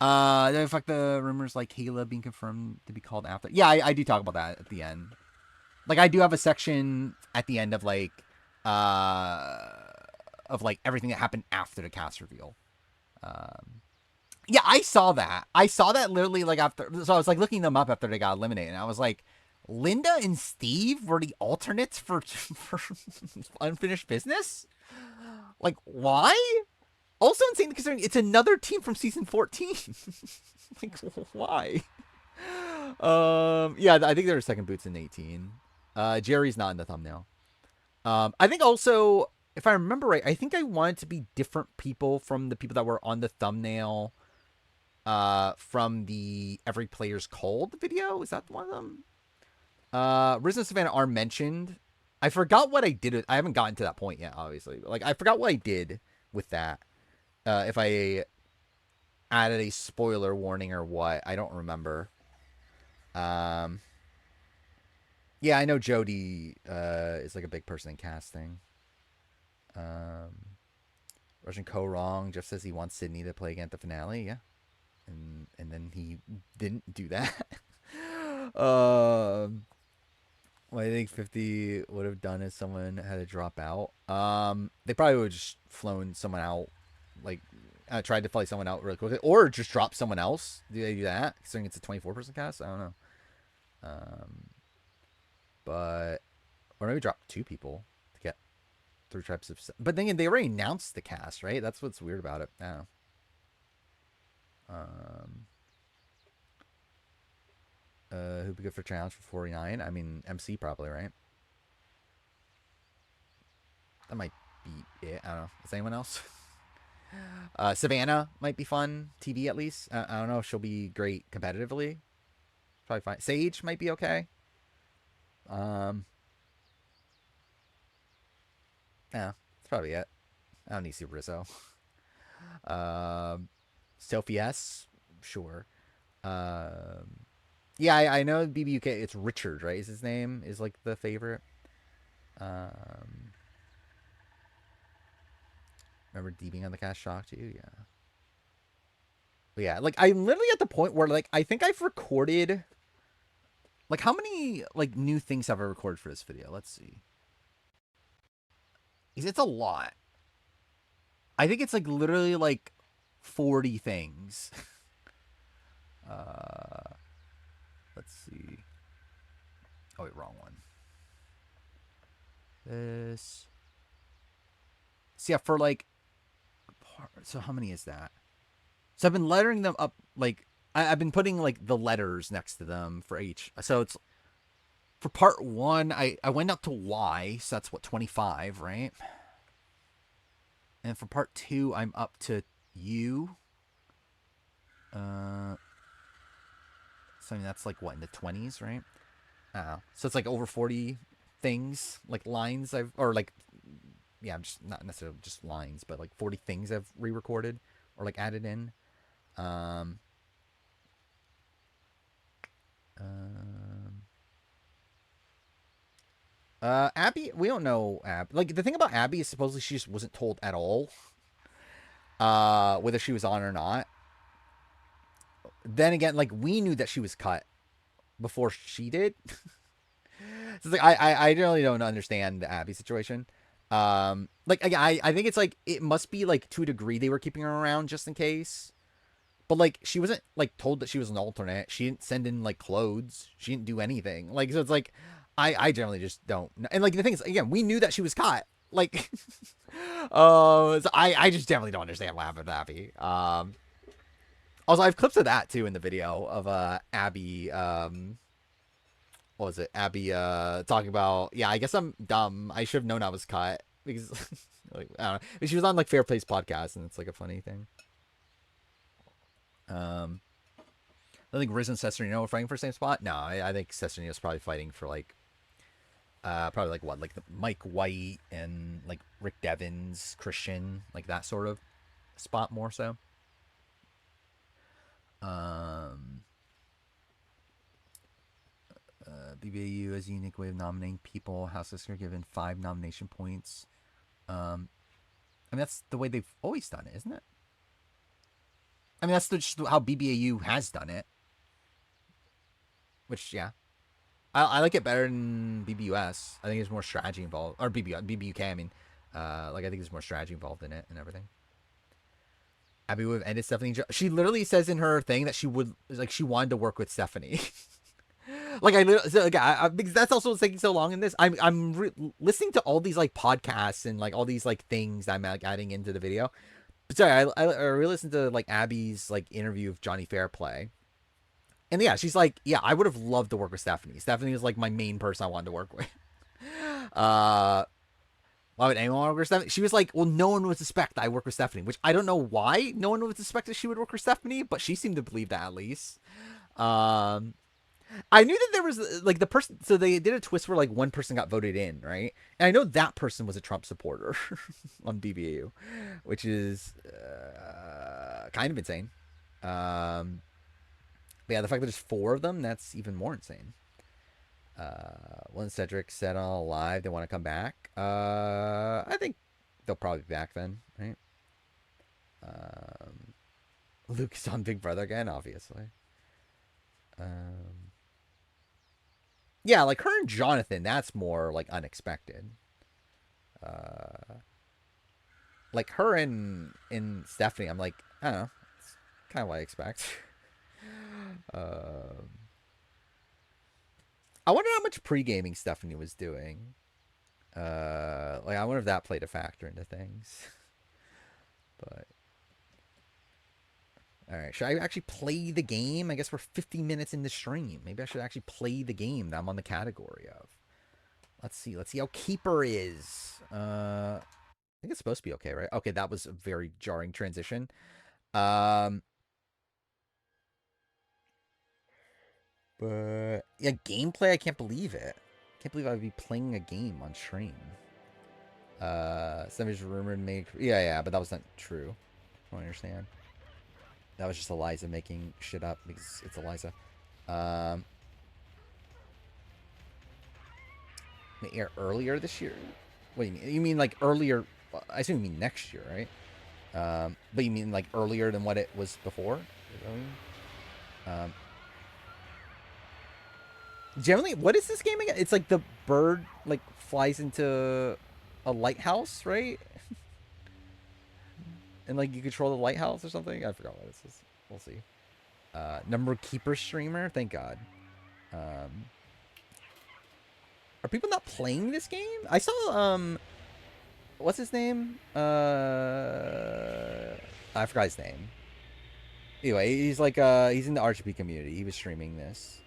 In fact, the rumors like Kayla being confirmed to be called after. Yeah, I do talk about that at the end. Like I do have a section at the end of like everything that happened after the cast reveal. Yeah, I saw that. I saw that literally like after. So I was like looking them up after they got eliminated, and I was like, Linda and Steve were the alternates for Unfinished Business? Like, why? Also insane considering it's another team from season 14. Like, why? Yeah, I think there are second boots in 18. Jerry's not in the thumbnail. I think also, if I remember right, I think I wanted to be different people from the people that were on the thumbnail from the Every Player's Cold video. Is that one of them? Risen Savannah are mentioned. I forgot what I did. I haven't gotten to that point yet, obviously. Like, I forgot what I did with that. If I added a spoiler warning or what, I don't remember. Yeah, I know Jody is like a big person in casting. Um, Russian Co wrong. Jeff says he wants Sydney to play again at the finale. Yeah, and then he didn't do that. um, what I think 50 would have done is someone had to drop out. They probably would have just flown someone out, like tried to fly someone out really quickly, or just drop someone else. Do they do that? Considering it's a 24-person cast, I don't know. Um, but or maybe drop two people to get three types of. But then again, they already announced the cast, right? That's what's weird about it now. Who'd be good for challenge for 49? I mean, MC probably, right? That might be it. I don't know. Is anyone else? Savannah might be fun. TV at least. I don't know if she'll be great competitively. Probably fine. Sage might be okay. Yeah, that's probably it. I don't need to see Rizzo. Sophie S, sure. Yeah, I know BBUK. It's Richard, right? Is his name is like the favorite. Remember D being on the cast shocked you? Yeah. But yeah, like I'm literally at the point where like I think I've recorded. Like how many like new things have I recorded for this video? Let's see. It's a lot. I think it's like literally like 40 things. uh, let's see. Oh wait, wrong one. This. So yeah, for like. So how many is that? So I've been lettering them up like I've been putting like the letters next to them for each. So it's for part one. I went up to Y, so that's what 25, right? And for part two, I'm up to U. So I mean that's like what in the 20s, right? So it's like over 40 things, like lines I've or like yeah, I'm just not necessarily just lines, but like 40 things I've re-recorded or like added in. Um, Abby, we don't know Abby. Like the thing about Abby is supposedly she just wasn't told at all, whether she was on or not. Then again, like we knew that she was cut before she did. So it's like I really don't understand the Abby situation. Like again, I think it's like it must be like to a degree they were keeping her around just in case. But like she wasn't like told that she was an alternate. She didn't send in like clothes. She didn't do anything. Like so it's like I generally just don't. And like the thing is again, we knew that she was caught. Like so I just definitely don't understand what happened to Abby. Also I have clips of that too in the video of Abby what was it? Abby talking about yeah, I guess I'm dumb. I should have known I was cut because like I don't know. She was on like Fair Place podcast and it's like a funny thing. I think Riz and Cesternino were fighting for the same spot. No, I think Cesternino's probably fighting for like, probably like what, like the Mike White and like Rick Devens, Christian, like that sort of spot more so. BBAU has a unique way of nominating people. House Listener given 5 nomination points. I mean that's the way they've always done it, isn't it? I mean that's just how BBAU has done it. Which yeah, I like it better than BBUS. I think there's more strategy involved, or BBUK. I mean, like I think there's more strategy involved in it and everything. Abby would have ended Stephanie. She literally says in her thing that she would like she wanted to work with Stephanie. Like because that's also what's taking so long in this. I'm listening to all these like podcasts and like all these like things I'm like adding into the video. But sorry, I re-listened to like Abby's like interview of Johnny Fairplay. And yeah, she's like, yeah, I would have loved to work with Stephanie. Stephanie was like my main person I wanted to work with. Why would anyone want to work with Stephanie? She was like, well, no one would suspect that I work with Stephanie, which I don't know why no one would suspect that she would work with Stephanie, but she seemed to believe that at least. I knew that there was like the person, so they did a twist where like one person got voted in, right? And I know that person was a Trump supporter on BBU, which is kind of insane. But yeah, the fact that there's 4 of them, that's even more insane. When Cedric said on live they want to come back, I think they'll probably be back then, right? Luke is on Big Brother again, obviously. Yeah, like her and Jonathan, that's more like unexpected. Like her and Stephanie, I'm like, I don't know, it's kind of what I expect. um, I wonder how much pre-gaming Stephanie was doing. Like I wonder if that played a factor into things. But all right, should I actually play the game? I guess we're 50 minutes in the stream. Maybe I should actually play the game that I'm on the category of. Let's see. Let's see how Keeper is. I think it's supposed to be okay, right? Okay, that was a very jarring transition. But yeah, gameplay. I can't believe it. I can't believe I would be playing a game on stream. Somebody's rumored made. Yeah, but that was not true. I don't understand. That was just Eliza making shit up because it's Eliza. Air earlier this year? What do you mean? You mean like earlier? I assume you mean next year, right? But you mean like earlier than what it was before? Generally, what is this game again? It's like the bird like flies into a lighthouse, right? And like you control the lighthouse or something. I forgot what this is. We'll see. Number keeper streamer. Thank God. Are people not playing this game? I saw what's his name? I forgot his name. Anyway, he's like he's in the RGB community. He was streaming this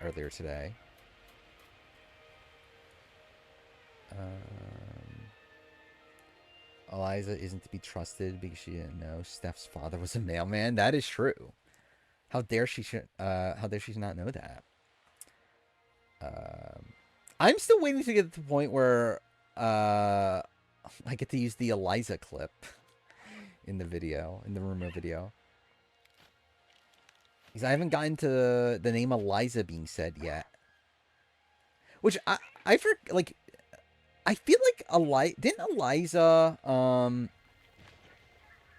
earlier today. Eliza isn't to be trusted because she didn't know Steph's father was a mailman. That is true. How dare she not know that? I'm still waiting to get to the point where I get to use the Eliza clip in the video, in the rumor video. Because I haven't gotten to the name Eliza being said yet. Which I like, I feel like didn't Eliza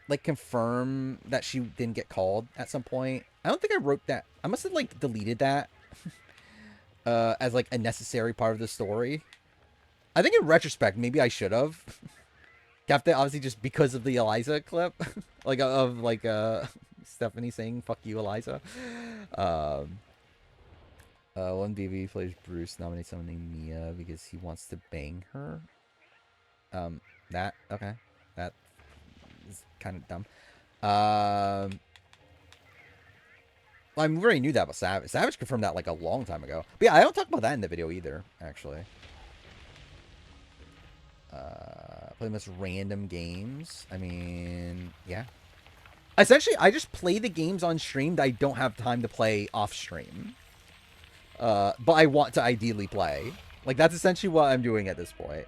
like confirm that she didn't get called at some point? I don't think I wrote that. I must have like deleted that as like a necessary part of the story. I think in retrospect, maybe I should have kept it, obviously just because of the Eliza clip, like of like Stephanie saying "fuck you, Eliza." One BB plays Bruce nominates someone named Mia because he wants to bang her. That okay, that is kind of dumb. I mean, we already knew that about Savage. Savage confirmed that like a long time ago. But yeah, I don't talk about that in the video either, actually. Play the most random games. I mean, yeah. Essentially, I just play the games on stream that I don't have time to play off stream. But I want to ideally play. Like, that's essentially what I'm doing at this point.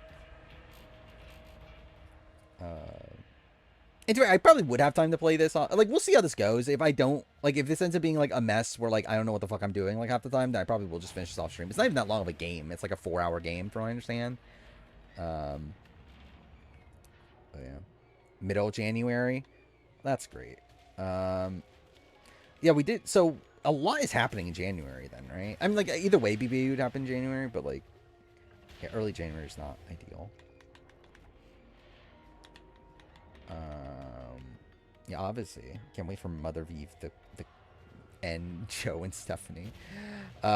Anyway, I probably would have time to play this. Like, we'll see how this goes. If I don't, like, if this ends up being, like, a mess where, like, I don't know what the fuck I'm doing, like, half the time, then I probably will just finish this off stream. It's not even that long of a game. It's, like, a 4-hour game, from what I understand. But, yeah. Middle January. That's great. Yeah, we did. So, a lot is happening in January, then, right? I mean, like, either way, BBA would happen in January, but, like, yeah, early January is not ideal. Yeah, obviously. Can't wait for Mother Vive to end Joe and Stephanie. Do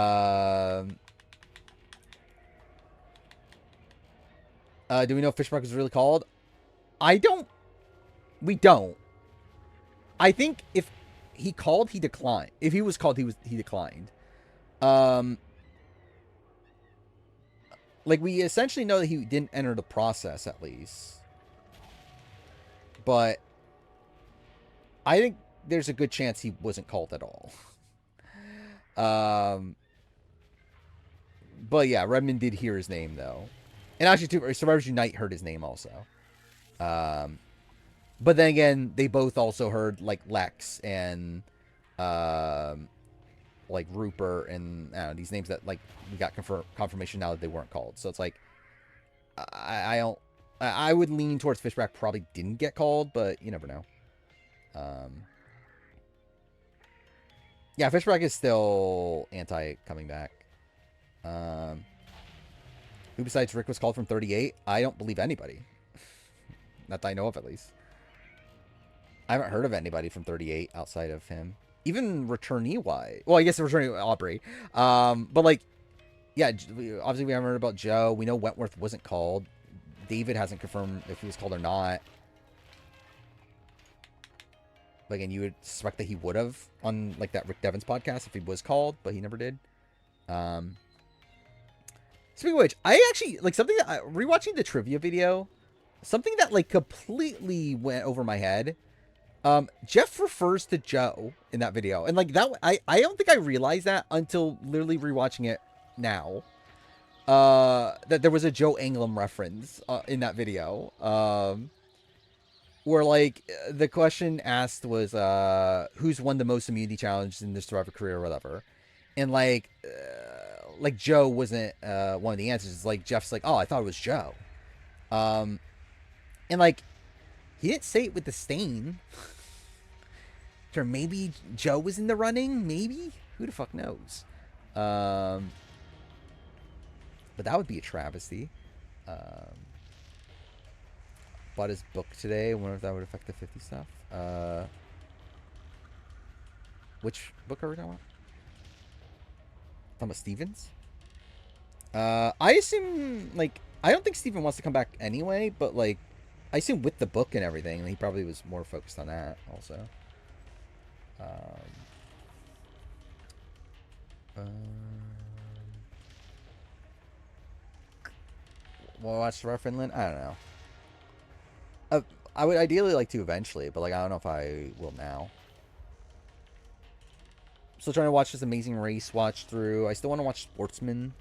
we know if Fishmark is really called? We don't. I think if he called, he declined. If he was called, he declined. Like, we essentially know that he didn't enter the process, at least. But I think there's a good chance he wasn't called at all. But yeah, Redmond did hear his name, though. And actually, too, Survivors Unite heard his name also. But then again, they both also heard, like, Lex and, like Rupert and these names that like we got confirmation now that they weren't called. So it's like I don't. I would lean towards Fishback probably didn't get called, but you never know. Yeah, Fishback is still anti coming back. Who besides Rick was called from 38? I don't believe anybody. Not that I know of, at least. I haven't heard of anybody from 38 outside of him. Even returnee wise. Well, I guess returnee Aubrey. But like, yeah, obviously we haven't heard about Joe. We know Wentworth wasn't called. David hasn't confirmed if he was called or not. Like, and you would suspect that he would have on like that Rick Devens podcast if he was called, but he never did. Speaking of which, I actually like something that rewatching the trivia video, something that like completely went over my head. Jeff refers to Joe in that video, and like that, I don't think I realized that until literally rewatching it now. That there was a Joe Anglim reference in that video. Where like the question asked was who's won the most immunity challenges in their Survivor career or whatever, and like Joe wasn't one of the answers. It's like Jeff's like, oh, I thought it was Joe, and like he didn't say it with disdain. Or maybe Joe was in the running. Maybe, who the fuck knows? But that would be a travesty. Bought his book today. I wonder if that would affect the 50 stuff. Which book are we talking about? Talking about Stevens? I assume, like, I don't think Steven wants to come back anyway, but, like, I assume with the book and everything, he probably was more focused on that also. We'll watch Survivor Finland? I don't know. I would ideally like to eventually, but like I don't know if I will now. Still trying to watch this Amazing Race watch through. I still want to watch Sportsman,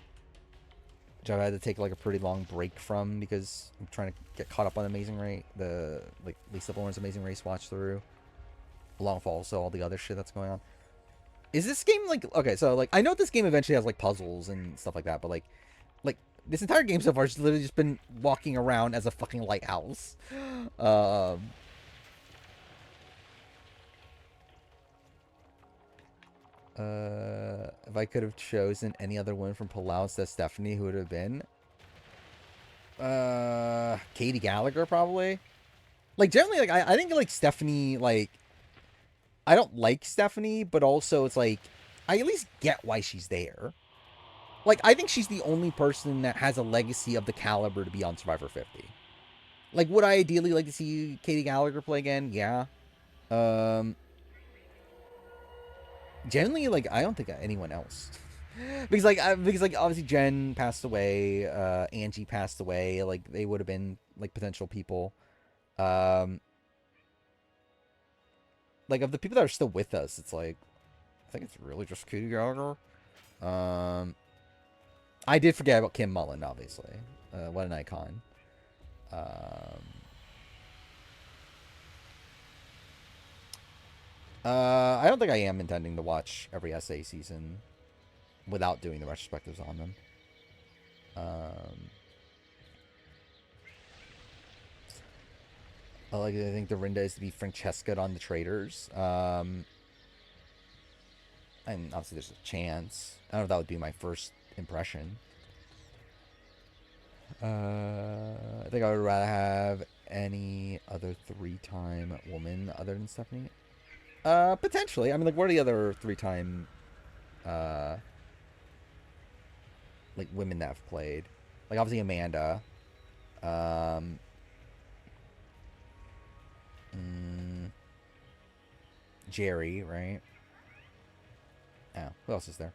which I've had to take like a pretty long break from because I'm trying to get caught up on Amazing Race, the like Lisa Bourne's Amazing Race watch through, along with also all the other shit that's going on. Is this game like okay? So like I know this game eventually has like puzzles and stuff like that, but like this entire game so far has literally just been walking around as a fucking lighthouse. If I could have chosen any other woman from Palau instead of Stephanie, who would it have been? Katie Gallagher, probably. Like, generally, like, I think, like, Stephanie, like, I don't like Stephanie, but also it's like, I at least get why she's there. Like, I think she's the only person that has a legacy of the caliber to be on Survivor 50. Like, would I ideally like to see Katie Gallagher play again? Yeah. Generally, like, I don't think anyone else. because obviously Jen passed away, Angie passed away, like, they would have been, like, potential people. Like, of the people that are still with us, it's like, I think it's really just Katie Gallagher. I did forget about Kim Mullen, obviously. What an icon. I don't think I am intending to watch every SA season without doing the retrospectives on them. I think Dorinda is to be Francesca on the Traitors. And obviously there's a chance. I don't know if that would be my first impression. I think I would rather have any other 3-time woman other than Stephanie. Potentially. I mean, like, what are the other 3-time, like, women that have played? Like, obviously Amanda. Jerry, right? Oh, who else is there?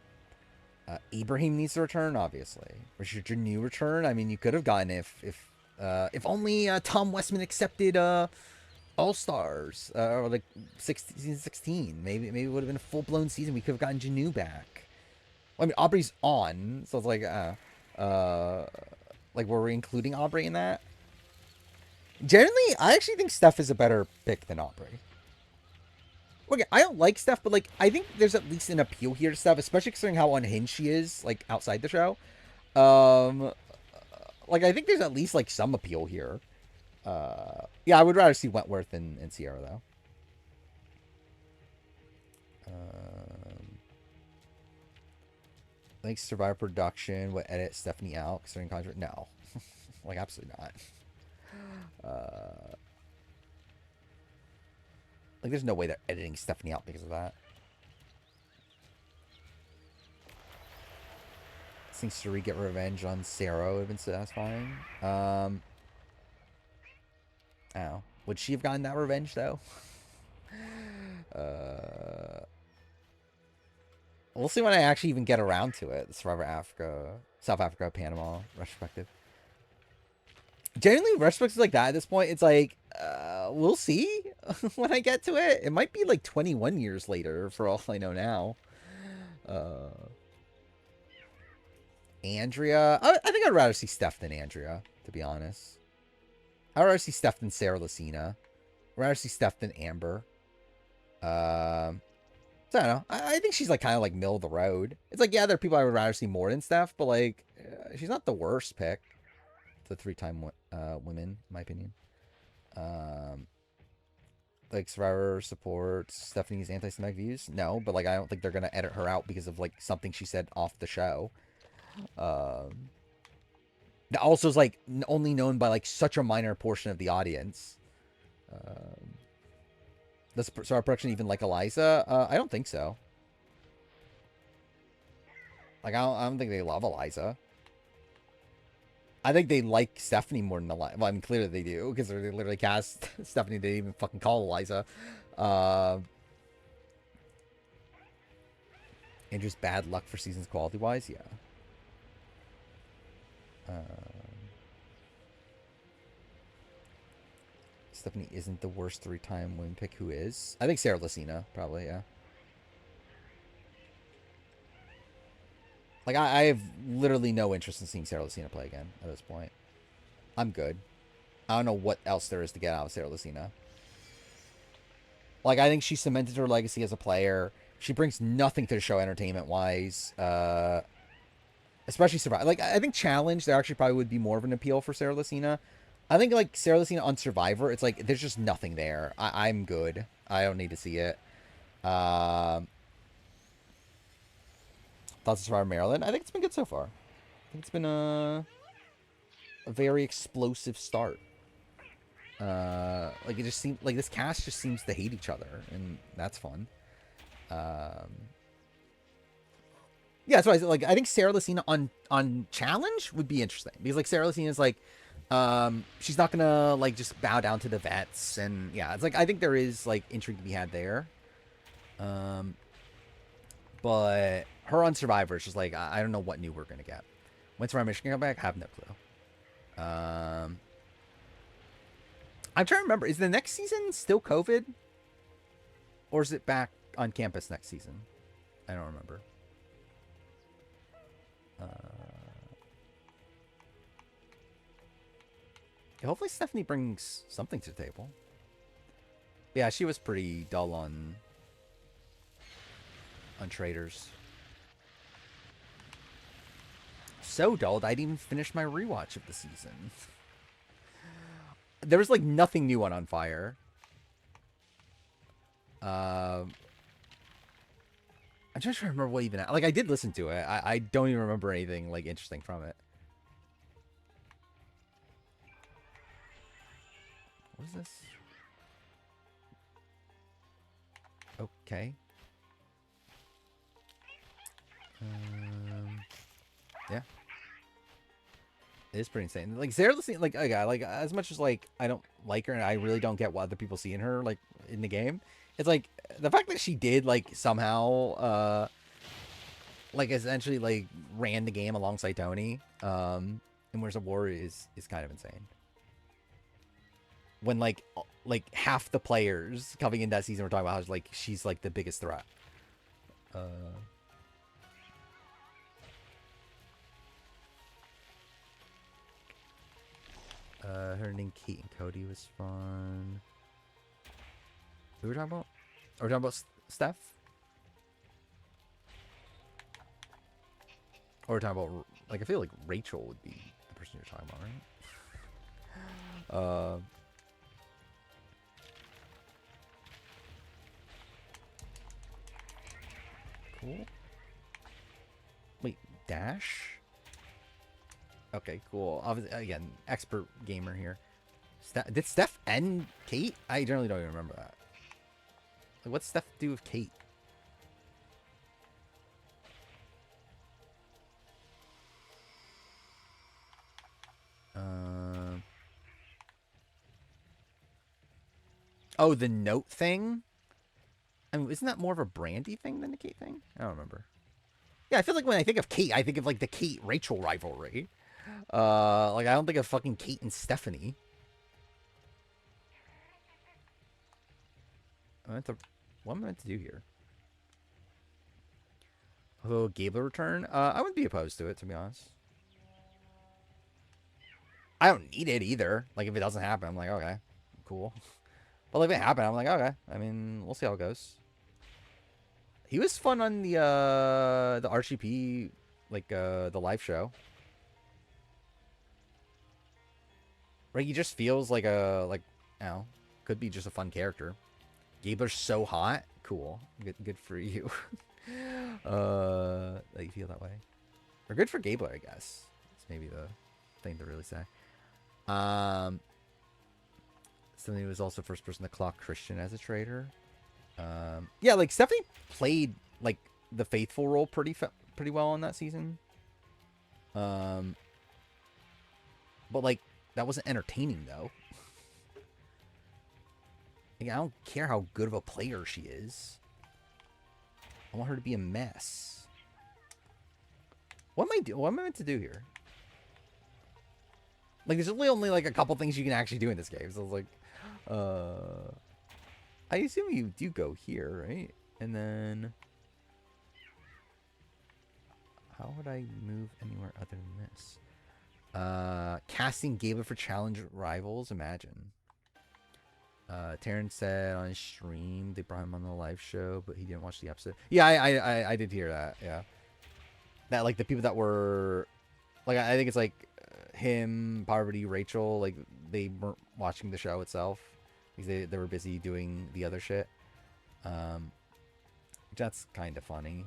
Ibrahim needs to return, obviously. Richard Janu return. I mean, you could have gotten if only Tom Westman accepted All Stars or like season 16. Maybe it would have been a full blown season. We could have gotten Janu back. Well, I mean, Aubrey's on, so it's like were we including Aubrey in that? Generally, I actually think Steph is a better pick than Aubrey. Okay, I don't like Steph, but like I think there's at least an appeal here to Steph, especially considering how unhinged she is, like outside the show. Um, like I think there's at least like some appeal here. Yeah, I would rather see Wentworth and Sierra though. I think Survivor production would edit Stephanie out considering contract. No, like absolutely not. Like there's no way they're editing Stephanie out because of that. I think Suri get revenge on Sarah would have been satisfying. I don't know. Would she have gotten that revenge though? We'll see when I actually even get around to it. The Survivor Africa, South Africa, Panama retrospective. Genuinely, retrospectives like that at this point, it's like, we'll see when I get to it. It might be like 21 years later for all I know now. Andrea. I think I'd rather see Steph than Andrea, to be honest. I'd rather see Steph than Sarah Lucina. I'd rather see Steph than Amber. So I don't know. I think she's like kind of like middle of the road. It's like, yeah, there are people I would rather see more than Steph, but like, she's not the worst pick. The 3-time women, in my opinion. Like Survivor supports Stephanie's anti-Semitic views. No, but like I don't think they're gonna edit her out because of like something she said off the show. That also is like only known by like such a minor portion of the audience. Does Survivor production even like Eliza? I don't think so. Like I don't think they love Eliza. I think they like Stephanie more than Eliza. Well, I mean, clearly they do because they literally cast Stephanie. They didn't even fucking call Eliza. Andrew's bad luck for seasons quality wise, yeah. Stephanie isn't the worst 3-time women pick. Who is? I think Sarah Lucina, probably, yeah. Like, I have literally no interest in seeing Sarah Lucina play again at this point. I'm good. I don't know what else there is to get out of Sarah Lucina. Like, I think she cemented her legacy as a player. She brings nothing to the show entertainment-wise. Especially Survivor. Like, I think Challenge, there actually probably would be more of an appeal for Sarah Lucina. I think, like, Sarah Lucina on Survivor, it's like, there's just nothing there. I'm good. I don't need to see it. Thoughts of Survivor Maryland? I think it's been good so far. I think it's been a very explosive start. Like, it just seems, like, this cast just seems to hate each other, and that's fun. Yeah, that's why I said, like, I think Sarah Lucina on Challenge would be interesting because like Sarah Lucina is like, she's not gonna like just bow down to the vets, and yeah, it's like I think there is like intrigue to be had there. But her on Survivor is just like I don't know what new we're gonna get. When Survivor Michigan come back, I have no clue. I'm trying to remember. Is the next season still COVID, or is it back on campus next season? I don't remember. Hopefully Stephanie brings something to the table. Yeah, she was pretty dull on Traitors. So dull that I didn't even finish my rewatch of the season. There was like nothing new on Fire. I'm just trying to remember what even like I did listen to it. I don't even remember anything like interesting from it. What is this? Okay. Yeah. It is pretty insane. Like Sarah Lucina, like a guy, like as much as like I don't like her and I really don't get what other people see in her like in the game. It's like the fact that she did like somehow like essentially like ran the game alongside Tony and Where's a War is kind of insane. When like half the players coming in that season were talking about how like she's like the biggest threat. Her name Kate and Cody was fun. Who were we talking about? Are we talking about Steph? Or we're talking about, like, I feel like Rachel would be the person you're talking about, right? Cool. Wait, dash? Okay, cool. Obviously, again, expert gamer here. Did Steph end Kate? I generally don't even remember that. Like, what's Steph do with Kate? Oh, the note thing? I mean, isn't that more of a Brandy thing than a Kate thing? I don't remember. Yeah, I feel like when I think of Kate, I think of like the Kate Rachel rivalry. Like I don't think of fucking Kate and Stephanie. What am I meant to do here? Oh, Gabler return? I wouldn't be opposed to it, to be honest. I don't need it either. Like if it doesn't happen, I'm like, okay, cool. But like if it happened, I'm like, okay. I mean, we'll see how it goes. He was fun on the RCP, like the live show. Right, he just feels like I don't know, could be just a fun character. Gabler's so hot. Cool. Good for you. That you feel that way. Or good for Gabler, I guess. It's maybe the thing to really say. Somebody was also first person to clock Christian as a traitor. Yeah, like Stephanie played like the faithful role pretty well in that season. But like that wasn't entertaining though. Like, I don't care how good of a player she is. I want her to be a mess. What am I meant to do here? Like, there's really only like a couple things you can actually do in this game. So it's like, I assume you do go here, right? And then, how would I move anywhere other than this? Casting Gabler for challenge rivals. Imagine. Terrence said on his stream they brought him on the live show, but he didn't watch the episode. Yeah, I did hear that. Yeah, that like the people that were, like I think it's like him, Parvati, Rachel, like they weren't watching the show itself because they were busy doing the other shit. That's kind of funny.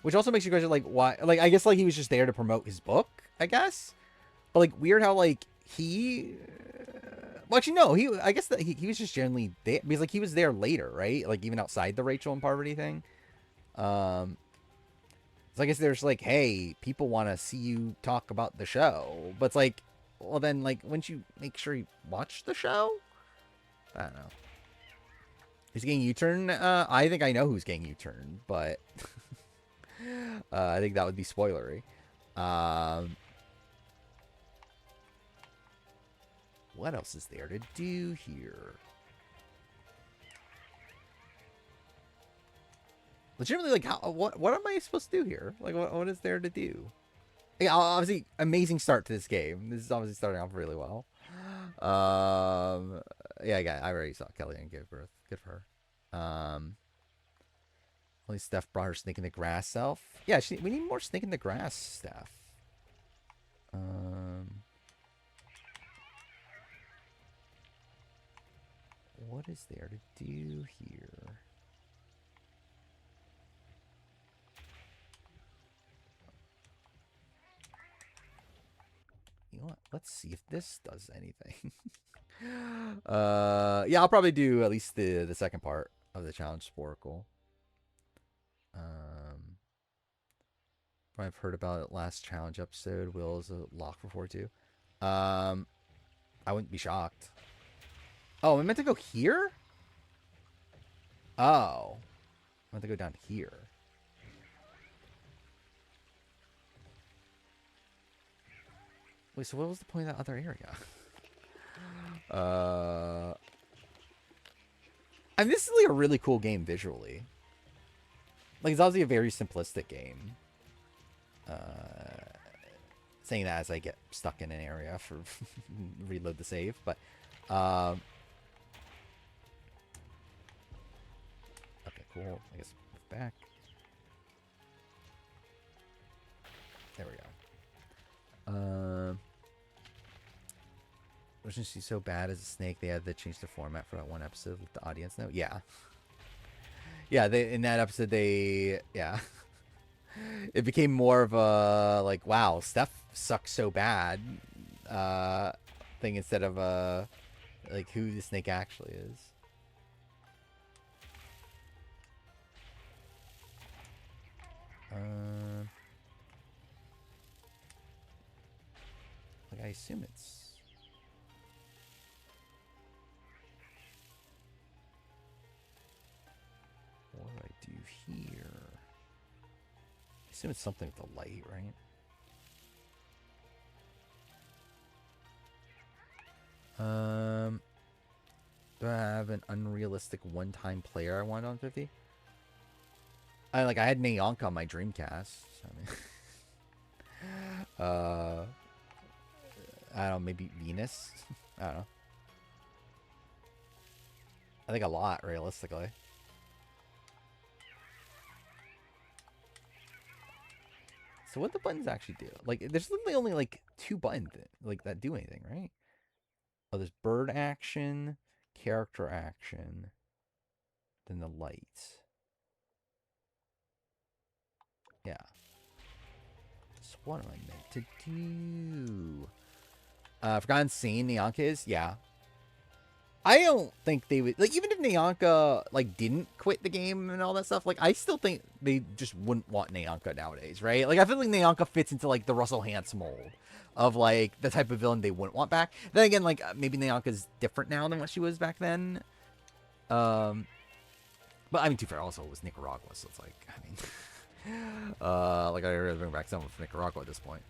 Which also makes you question like why, like I guess like he was just there to promote his book, I guess. But like weird how like he. Well, actually, no. I guess that he was just generally there because like he was there later, right? Like even outside the Rachel and Parvati thing. So I guess there's like, hey, people want to see you talk about the show, but it's like, well then, like, wouldn't you make sure you watch the show? I don't know. Who's getting U-turn? I think I know who's getting U-turn, but I think that would be spoilery. What else is there to do here? Legitimately, like, what am I supposed to do here? Like, what is there to do? Yeah, obviously, amazing start to this game. This is obviously starting off really well. Yeah, I already saw Kelly and give birth. Good for her. Only Steph brought her snake in the grass self. Yeah, we need more snake in the grass stuff. What is there to do here? You know what? Let's see if this does anything. Yeah, I'll probably do at least the second part of the challenge Sporkle. I've heard about it last challenge episode. Will is a lock for 4-2. I wouldn't be shocked. Oh, I meant to go here? Oh. I meant to go down here. Wait, so what was the point of that other area? I mean, this is like a really cool game visually. Like, it's obviously a very simplistic game. Saying that as I get stuck in an area for reload the save, but cool. I guess back. There we go. Wasn't she so bad as a snake? They had to change the format for that one episode with the audience know. Yeah. Yeah, they in that episode yeah. It became more of a like, wow, Steph sucks so bad thing instead of like who the snake actually is. Like I assume it's. What do I do here? I assume it's something with the light, right? Do I have an unrealistic one-time player I want on 50? I had Nayanka on my Dreamcast. I mean, I don't know, maybe Venus. I don't know. I think a lot, realistically. So what the buttons actually do? Like, there's literally only like 2 buttons that do anything, right? Oh, there's bird action, character action, then the light. Yeah. So what am I meant to do? Forgotten Scene, Nyanka is? Yeah. I don't think they would, like, even if Nyanka, like, didn't quit the game and all that stuff, like, I still think they just wouldn't want Nyanka nowadays, right? Like, I feel like Nyanka fits into, like, the Russell Hantz mold of, like, the type of villain they wouldn't want back. Then again, like, maybe Nyanka's different now than what she was back then. But, I mean, too fair, also, it was Nicaragua, so it's like, I mean, like, I gotta bring back someone from Nicaragua at this point.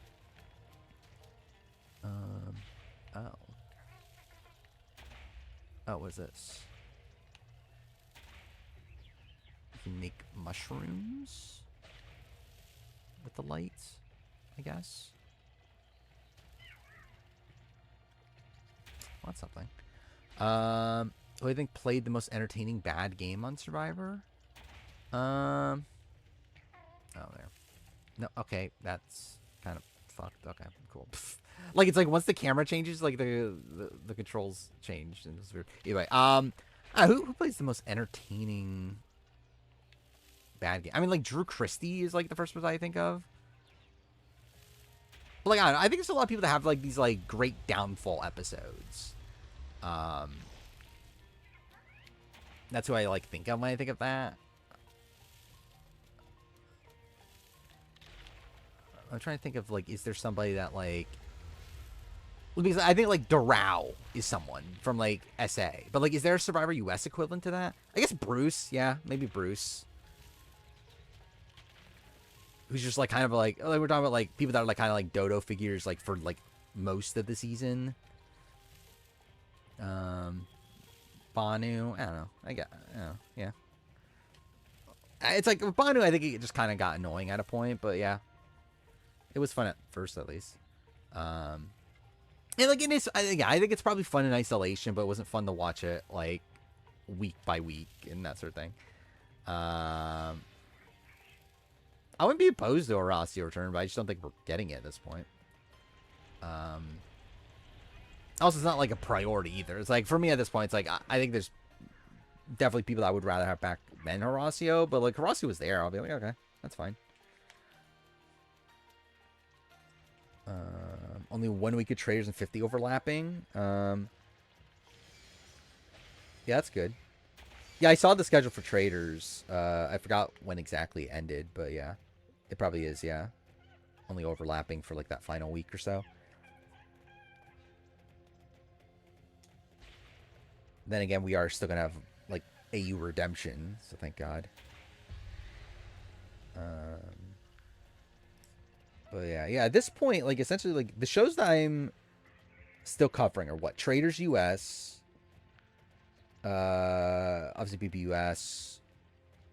Oh. Oh, what is this? You can make mushrooms with the lights, I guess. Well, that's something. Who do you think played the most entertaining bad game on Survivor? Oh, there. No, okay, that's kind of fucked. Okay, cool. Like, it's like once the camera changes, like the controls change, and it's weird. Anyway, who plays the most entertaining bad game? I mean, like Drew Christie is like the first person I think of. But like, I don't know, I think there's a lot of people that have like these like great downfall episodes. That's who I like think of when I think of that. I'm trying to think of like, is there somebody that like. Because I think, like, Doral is someone from, like, SA. But, like, is there a Survivor US equivalent to that? I guess Bruce. Yeah, maybe Bruce. Who's just, like, kind of, like we're talking about, like, people that are, like, kind of, like, dodo figures, like, for, like, most of the season. Banu. I don't know. Yeah. It's, like, with Banu, I think it just kind of got annoying at a point. But, yeah. It was fun at first, at least. And, like, I think it's probably fun in isolation, but it wasn't fun to watch it, like, week by week and that sort of thing. I wouldn't be opposed to a Horacio return, but I just don't think we're getting it at this point. Also, it's not, like, a priority either. It's, like, for me at this point, it's, like, I think there's definitely people that I would rather have back than Horacio, but, like, Horacio was there. I'll be like, okay, that's fine. Only 1 week of traders and 50 overlapping. Yeah, that's good. Yeah, I saw the schedule for traders. I forgot when exactly it ended, but yeah. It probably is, yeah. Only overlapping for like that final week or so. Then again, we are still going to have like AU redemption, so thank God. But yeah, at this point, like, essentially, like, the shows that I'm still covering are what? Traders US, obviously BB US,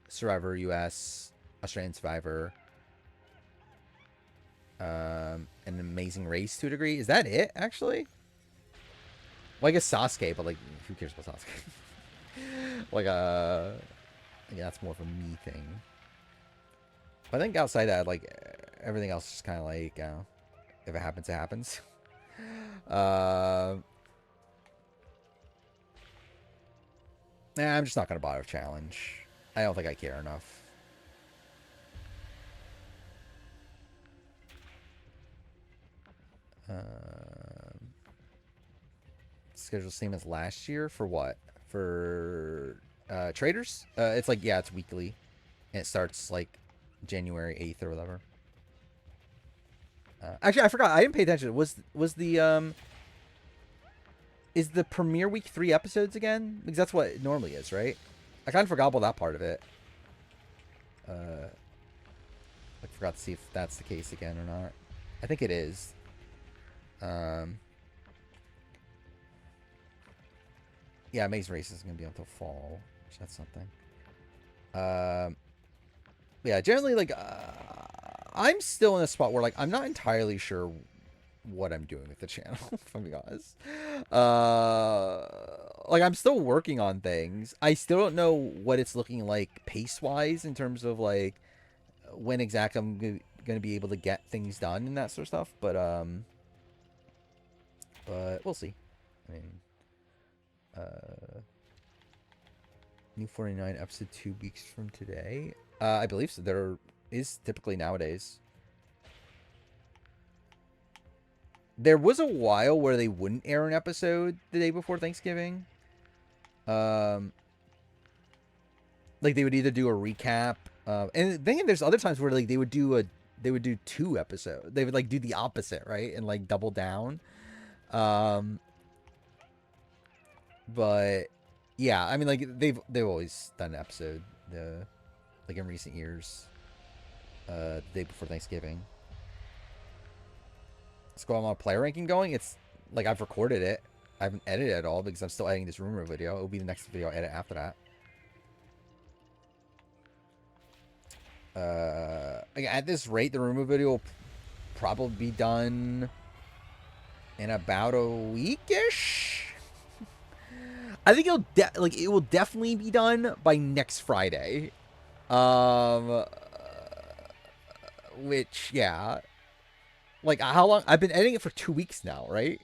Survivor US, Australian Survivor, An Amazing Race to a degree. Is that it, actually? Well, I guess Sasuke, but, like, who cares about Sasuke? Like, Yeah, that's more of a me thing. But I think outside that, like everything else is kind of like, if it happens, it happens. uh, I'm just not gonna bother with challenge. I don't think I care enough. Schedule same as last year for what? For traders? It's like, yeah, it's weekly, and it starts like January 8th or whatever. Actually, I forgot. I didn't pay attention. Was the is the premiere week 3 episodes again? Because that's what it normally is, right? I kind of forgot about that part of it. I forgot to see if that's the case again or not. I think it is. Yeah, Amazing Race isn't gonna be until fall, which that's something. Yeah, generally, like, I'm still in a spot where, like, I'm not entirely sure what I'm doing with the channel, if I'm being honest. Like, I'm still working on things. I still don't know what it's looking like pace-wise in terms of, like, when exactly I'm going to be able to get things done and that sort of stuff. But we'll see. I mean, New 49 episode 2 weeks from today. I believe so. There is typically nowadays. There was a while where they wouldn't air an episode the day before Thanksgiving. Like they would either do a recap, and then there's other times where like they would do 2 episodes. They would like do the opposite, right, and like double down. But yeah, I mean, like they've always done an episode, like in recent years, the day before Thanksgiving. Squad player ranking going. It's like I've recorded it. I haven't edited it at all because I'm still editing this rumor video. It'll be the next video I edit after that. At this rate, the rumor video will probably be done in about a week-ish. I think it will definitely be done by next Friday. Which, yeah. Like, how long? I've been editing it for 2 weeks now, right?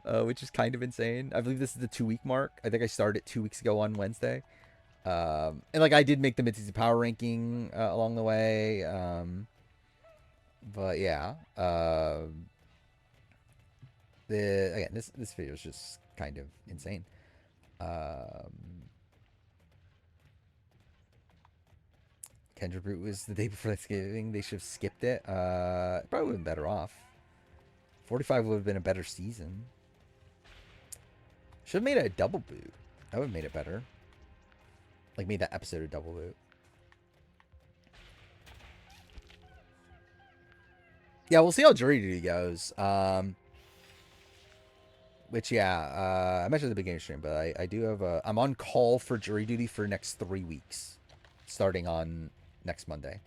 Which is kind of insane. I believe this is the 2-week mark. I think I started 2 weeks ago on Wednesday. And, like, I did make the mid-season power ranking along the way. But, yeah. Again, this video is just kind of insane. Kendra Brute was the day before Thanksgiving. They should have skipped it. Probably would have been better off. 45 would have been a better season. Should have made it a double boot. That would have made it better. Like, made that episode a double boot. Yeah, we'll see how jury duty goes. Which, yeah, I mentioned at the beginning of the stream, but I do have I'm on call for jury duty for next 3 weeks. Starting on next Monday.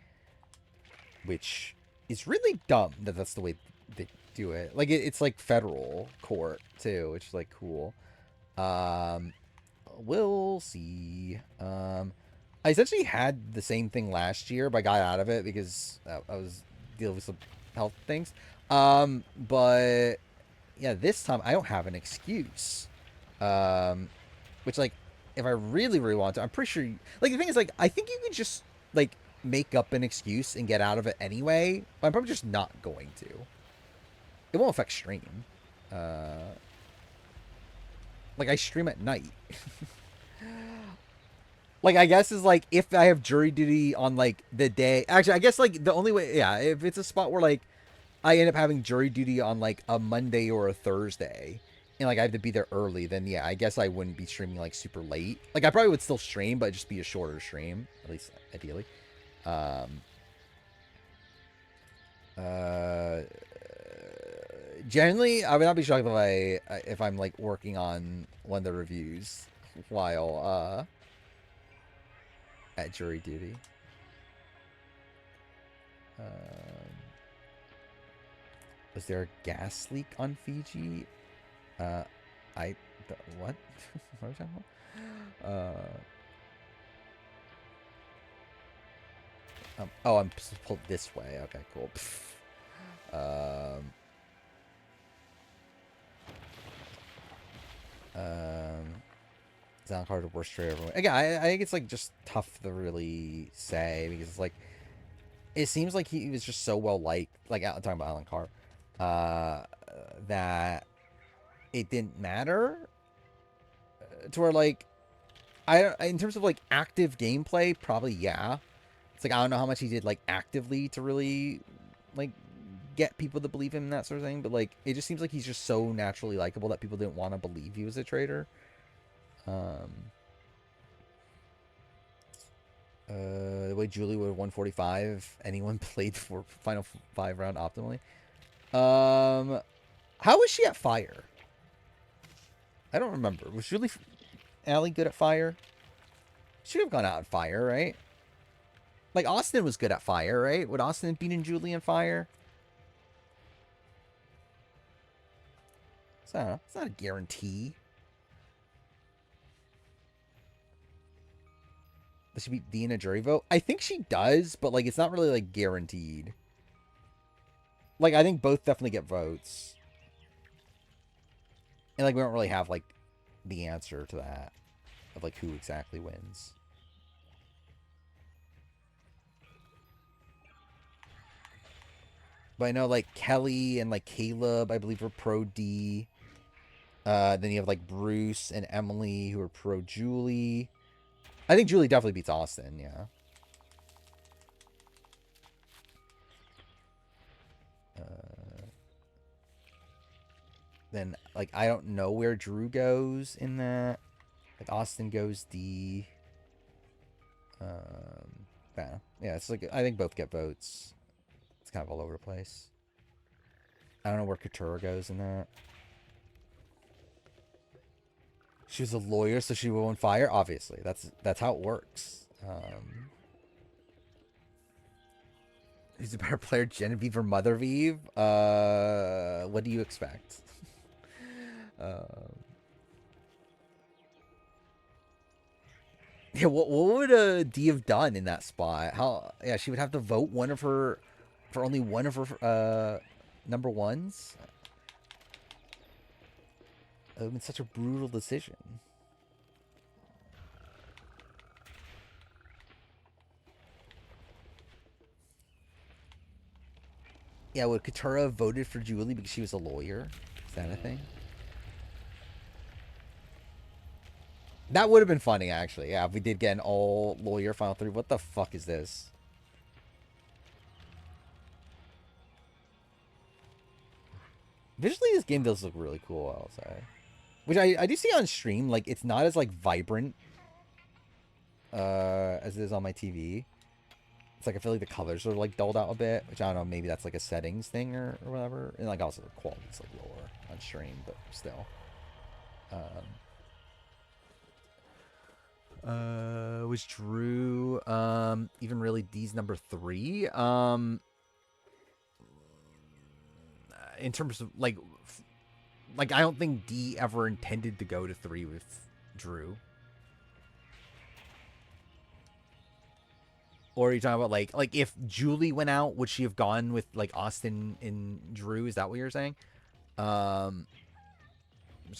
Which is really dumb that that's the way they do it. Like, it's like federal court, too, which is, like, cool. We'll see. I essentially had the same thing last year, but I got out of it because I was dealing with some health things. But yeah, this time I don't have an excuse. Which, like, if I really, really want to, I'm pretty sure. Like, the thing is, like, I think you can just like make up an excuse and get out of it anyway. But I'm probably just not going to. It won't affect stream. Like, I stream at night. Like, I guess is, like, if I have jury duty on, like, the day... Actually, I guess, like, the only way... Yeah, if it's a spot where, like, I end up having jury duty on, like, a Monday or a Thursday, and, like, I have to be there early, then, yeah, I guess I wouldn't be streaming, like, super late. Like, I probably would still stream, but it'd just be a shorter stream. At least, ideally. Generally, I would not be shocked if I'm, like, working on one of the reviews while, at jury duty. Was there a gas leak on Fiji? What? What was that? Oh, I'm supposed to pull it this way. Okay, cool. Um, Sound card worst trade ever. Again, I think it's like just tough to really say because it's like it seems like he was just so well liked. Like I'm talking about Alan Carr, that it didn't matter to where like in terms of like active gameplay, probably yeah. It's like I don't know how much he did like actively to really like get people to believe him and that sort of thing, but like it just seems like he's just so naturally likable that people didn't want to believe he was a traitor. The way Julie would 145 anyone played for final 5 round optimally. How was she at fire? I don't remember. Was Julie Allie good at fire? Should have gone out at fire, right? Like Austin was good at fire, right? Would Austin have beaten Julie in fire? So it's not a guarantee. Does she beat Dee in a jury vote? I think she does, but like it's not really like guaranteed. Like I think both definitely get votes. And like we don't really have like the answer to that of like who exactly wins. But I know like Kelly and like Caleb, I believe, are pro D. Then you have like Bruce and Emily who are pro Julie. I think Julie definitely beats Austin, yeah. Then like I don't know where Drew goes in that. Like Austin goes D. Yeah, it's like I think both get votes. It's kind of all over the place. I don't know where Couture goes in that. She was a lawyer, so she will on fire. Obviously, that's how it works. Who's a better player, Genevieve or Mothervieve? What do you expect? Yeah, what would Dee have done in that spot? How? Yeah, she would have to vote one of her for only one of her number ones. It would have been such a brutal decision. Yeah, would Katura have voted for Julie because she was a lawyer? Is that a thing? That would have been funny, actually. Yeah, if we did get an all lawyer final 3. What the fuck is this? Visually, this game does look really cool, I'll say. Which I do see on stream. Like, it's not as, like, vibrant as it is on my TV. It's like I feel like the colors are, like, dulled out a bit. Which, I don't know, maybe that's, like, a settings thing or whatever. And, like, also the quality's, like, lower on stream, but still. Was Drew even really D's number 3? In terms of like I don't think D ever intended to go to 3 with Drew. Or are you talking about like if Julie went out, would she have gone with like Austin and Drew? Is that what you're saying? It's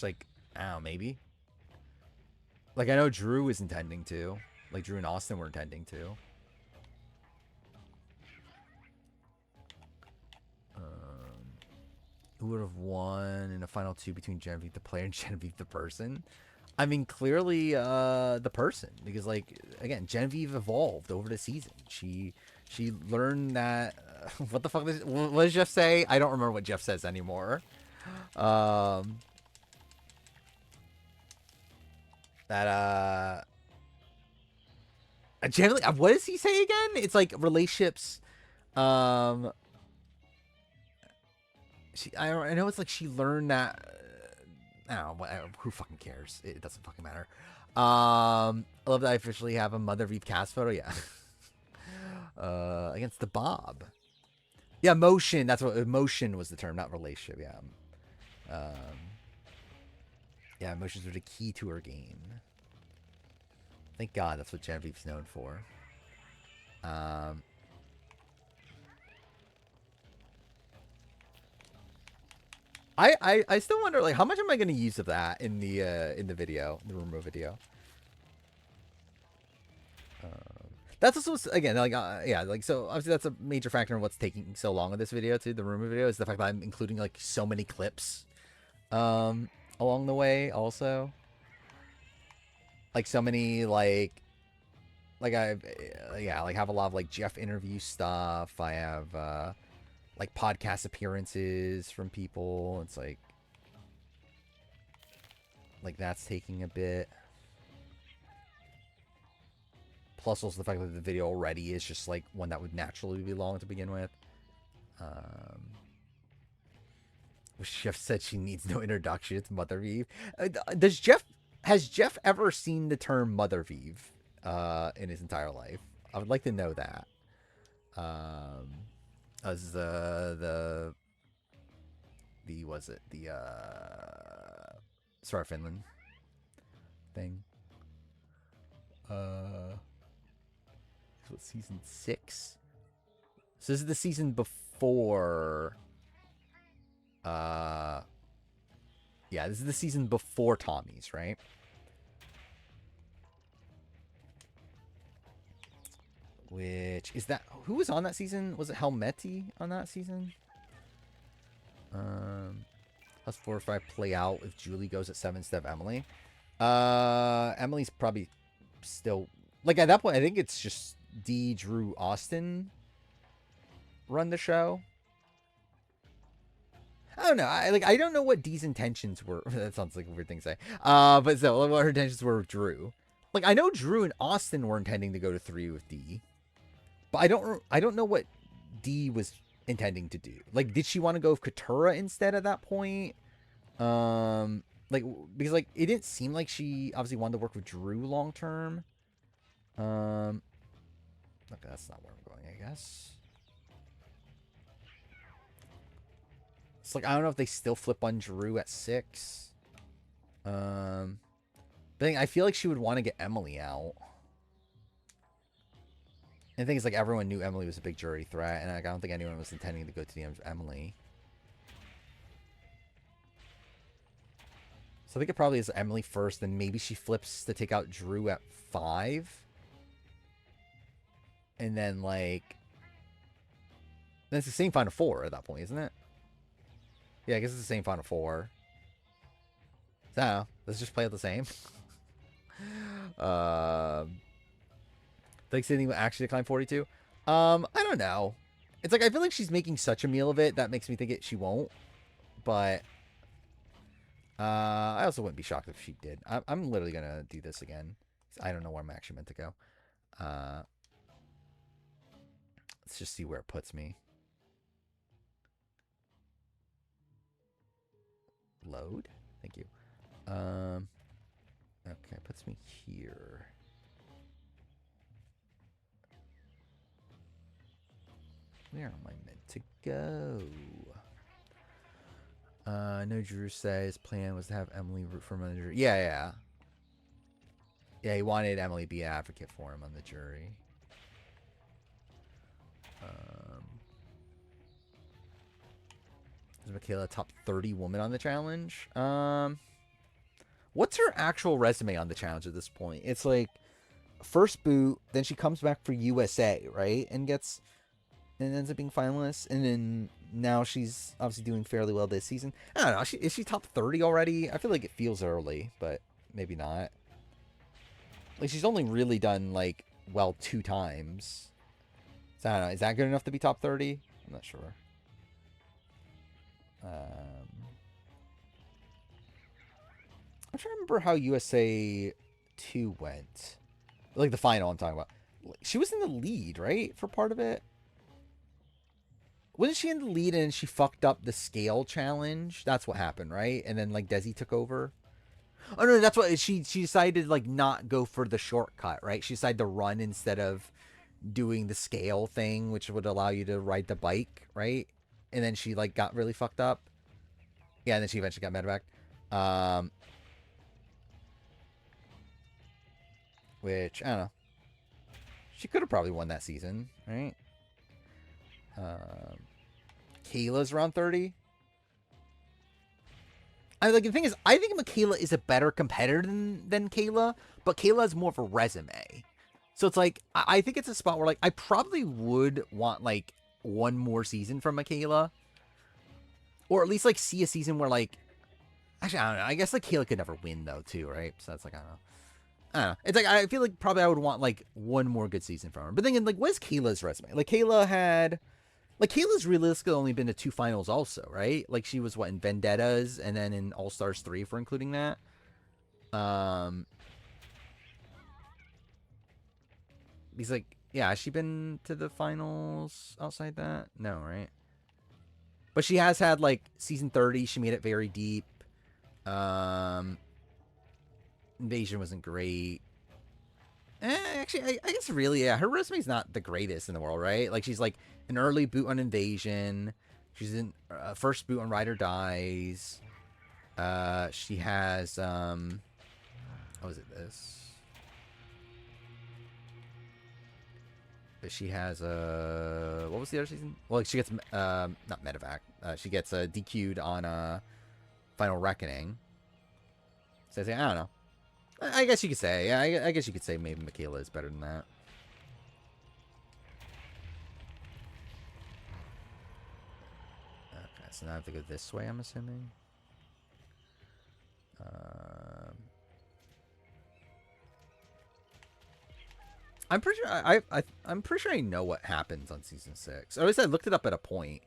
like I don't know, maybe. Like I know Drew was intending to. Like Drew and Austin were intending to. Who would have won in a final 2 between Genevieve the player and Genevieve the person? I mean, clearly the person, because like again, Genevieve evolved over the season. She learned that what the fuck what does Jeff say? I don't remember what Jeff says anymore. That generally, what does he say again? It's like relationships. I know it's like she learned that. I don't know. Who fucking cares? It doesn't fucking matter. I love that I officially have a Mother Reeve cast photo. Yeah. Against the Bob. Yeah, motion. That's what emotion was the term, not relationship. Yeah. Yeah, emotions are the key to her game. Thank God that's what Genevieve's known for. I still wonder like how much am I going to use of that in the video, the Rumor video. That's also again like yeah, like so obviously that's a major factor in what's taking so long in this video too. The Rumor video is the fact that I'm including like so many clips along the way also. Like so many like I yeah, like have a lot of like Jeff interview stuff. I have like podcast appearances from people. It's like that's taking a bit. Plus also the fact that the video already is just like one that would naturally be long to begin with. Jeff said she needs no introduction. It's Mother Vive. Has Jeff ever seen the term Mother Vive in his entire life? I would like to know that. As the was it the Star Finland thing? What, season 6? So this is the season before. Yeah, this is the season before Tommy's, right? Which is that? Who was on that season? Was it Helmeti on that season? Plus 4 or 5 play out if Julie goes at 7 instead of Emily. Emily's probably still like at that point. I think it's just D, Drew, Austin run the show. I don't know. I don't know what Dee's intentions were. That sounds like a weird thing to say. But so what her intentions were with Drew. Like I know Drew and Austin were intending to go to 3 with D, but I don't know what D was intending to do. Like, did she want to go with Katurah instead at that point? Like because like it didn't seem like she obviously wanted to work with Drew long term. Okay, that's not where I'm going, I guess. It's like I don't know if they still flip on Drew at 6. But I feel like she would want to get Emily out. And the thing is, like, everyone knew Emily was a big jury threat, and like, I don't think anyone was intending to go to the end of Emily. So I think it probably is Emily first, then maybe she flips to take out Drew at 5. And then, like... Then it's the same Final 4 at that point, isn't it? Yeah, I guess it's the same Final 4. So, I don't know. Let's just play it the same. Like Sydney will actually decline 42. I don't know. It's like I feel like she's making such a meal of it that makes me think she won't. But I also wouldn't be shocked if she did. I'm literally gonna do this again. I don't know where I'm actually meant to go. Let's just see where it puts me. Load. Thank you. Okay, it puts me here. Where am I meant to go? No, Drew says plan was to have Emily root for him on the jury. Yeah. Yeah, he wanted Emily to be an advocate for him on the jury. Is Michaela top 30 woman on the challenge? What's her actual resume on the challenge at this point? It's like first boot, then she comes back for USA, right? And ends up being finalist, and then now she's obviously doing fairly well this season. I don't know. Is she top 30 already? I feel like it feels early, but maybe not. Like she's only really done like well 2 times. So I don't know. Is that good enough to be top 30? I'm not sure. I'm trying to remember how USA 2 went. Like the final I'm talking about. She was in the lead, right? For part of it. Wasn't she in the lead and she fucked up the scale challenge? That's what happened, right? And then like Desi took over. Oh no, that's what she decided to like not go for the shortcut, right? She decided to run instead of doing the scale thing, which would allow you to ride the bike, right? And then she like got really fucked up. Yeah, and then she eventually got medevaced. Which I don't know. She could have probably won that season, right? Kayla's around 30. like the thing is, I think Michaela is a better competitor than Kayla, but Kayla has more of a resume. So it's like I think it's a spot where like I probably would want like one more season from Michaela, or at least like see a season where like actually I don't know. I guess like Kayla could never win though too, right? So that's like I don't know. I don't know. It's like I feel like probably I would want like one more good season from her. But then like, what's Kayla's resume? Like Kayla's realistically only been to 2 finals also, right? Like she was what in Vendettas and then in All Stars 3 for including that. Um, he's like, yeah, has she been to the finals outside that? No, right? But she has had like season 30. She made it very deep. Um, Invasion wasn't great. Actually, I guess really, yeah, her resume's not the greatest in the world, right? Like she's like an early boot on Invasion. She's in first boot on Ride or Dies. She has how is it this? She has what was the other season? Well, she gets not medevac. She gets DQ'd on Final Reckoning. So I don't know. I guess you could say, yeah. I guess you could say maybe Michaela is better than that. Okay, so now I have to go this way, I'm assuming. I'm pretty sure I'm pretty sure I know what happens on season 6. Or at least I looked it up at a point.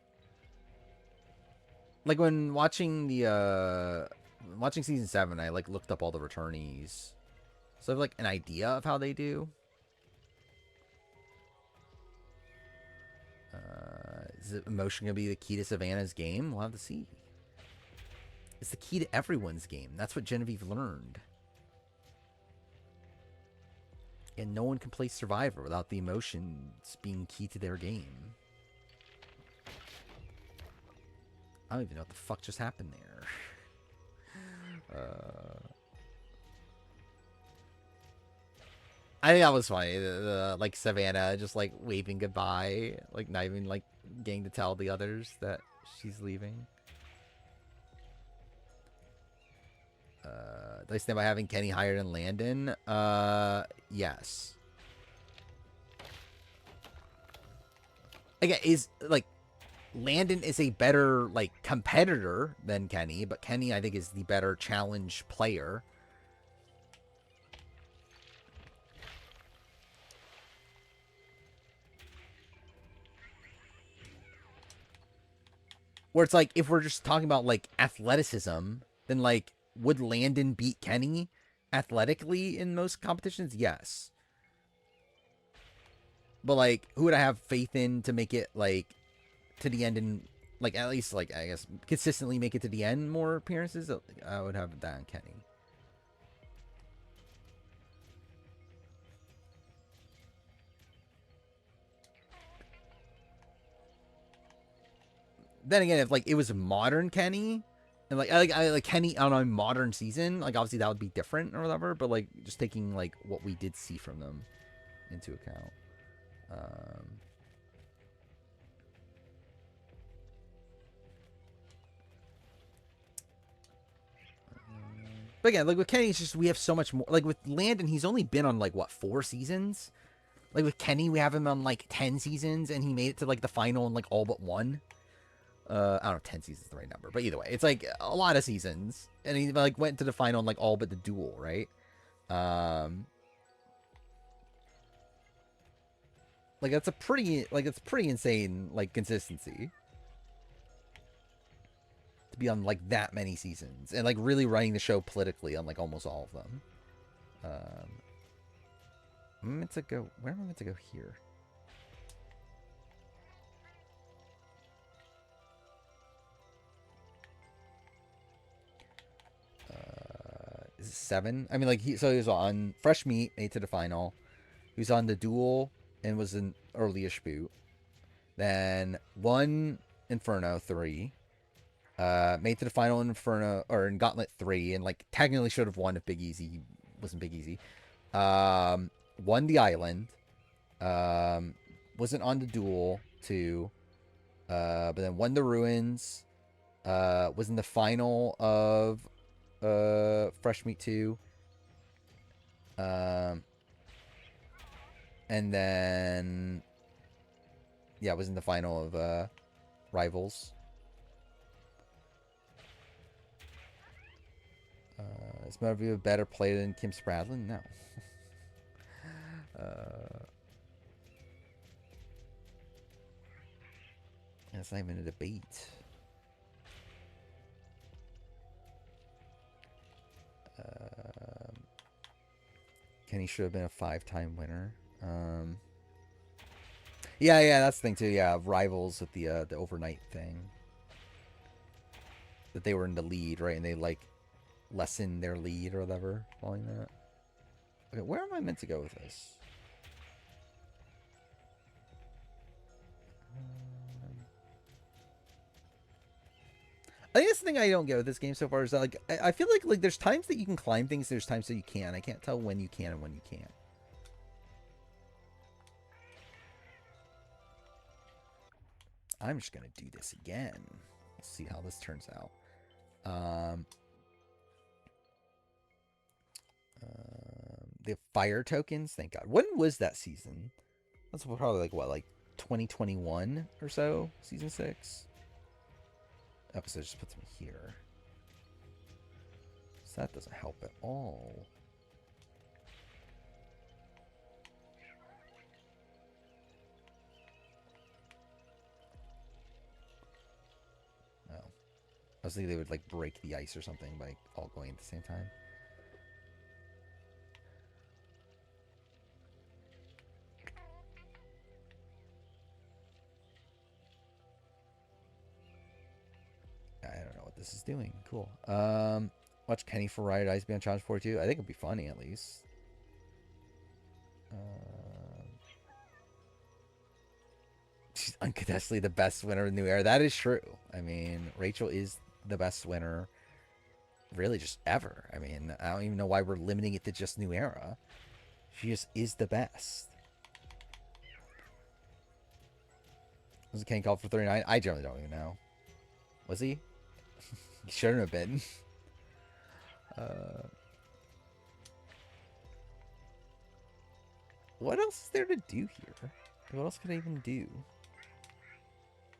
Like when watching the watching season 7, I like looked up all the returnees. So I have like an idea of how they do. Is emotion gonna be the key to Savannah's game? We'll have to see. It's the key to everyone's game. That's what Genevieve learned. And no one can play Survivor without the emotions being key to their game. I don't even know what the fuck just happened there. I think that was funny. Like Savannah just like waving goodbye, like not even like getting to tell the others that she's leaving. Do I stand by having Kenny higher than Landon? Yes. Again, is like Landon is a better like competitor than Kenny, but Kenny I think is the better challenge player. Where it's like if we're just talking about like athleticism, then like would Landon beat Kenny athletically in most competitions? Yes. But like who would I have faith in to make it like to the end and like at least like I guess consistently make it to the end more appearances? I would have that on Kenny. Then again, if like it was modern Kenny, and like I like Kenny on a modern season, like obviously that would be different or whatever. But like just taking like what we did see from them into account. But again, like with Kenny, it's just we have so much more. Like with Landon, he's only been on like what 4 seasons. Like with Kenny, we have him on like 10 seasons, and he made it to like the final in like all but 1. I don't know if 10 seasons is the right number, but either way, it's like a lot of seasons, and he like went to the final in like all but the duel, right? Like that's pretty insane like consistency to be on like that many seasons and like really running the show politically on like almost all of them. I'm meant to go. Where am I meant to go here? Is it 7? I mean, like he was on Fresh Meat, made to the final. He was on the Duel and was an early-ish boot. Then won Inferno 3. Made to the final in Inferno or in Gauntlet 3, and like technically should have won if Big Easy wasn't Big Easy. Won the Island. Wasn't on the Duel 2. But then won the Ruins. Was in the final of Fresh Meat 2. And then yeah, was in the final of Rivals. Is Maravilla a better player than Kim Spradlin? No. That's not even a debate. Kenny should have been a 5-time winner. Yeah, that's the thing too. Yeah, Rivals with the overnight thing. That they were in the lead, right? And they like lessen their lead or whatever following that. Okay, where am I meant to go with this? I think that's the thing I don't get with this game so far is that, like, I feel like there's times that you can climb things, there's times that you can't. I can't tell when you can and when you can't. I'm just gonna do this again. Let's see how this turns out. The fire tokens, thank God. When was that season? That's probably like what, like 2021 or so, season 6. Oh, because it just puts me here. So that doesn't help at all. Oh. I was thinking they would like break the ice or something by all going at the same time. I don't know what this is doing. Cool. Watch Kenny for Riot Ice be on Challenge 42. I think it'd be funny at least. She's uncontestedly the best winner of the New Era. That is true. I mean, Rachel is the best winner, really, just ever. I mean, I don't even know why we're limiting it to just New Era. She just is the best. Was Kenny called for 39? I generally don't even know. Was he? He shouldn't have been. What else is there to do here? What else could I even do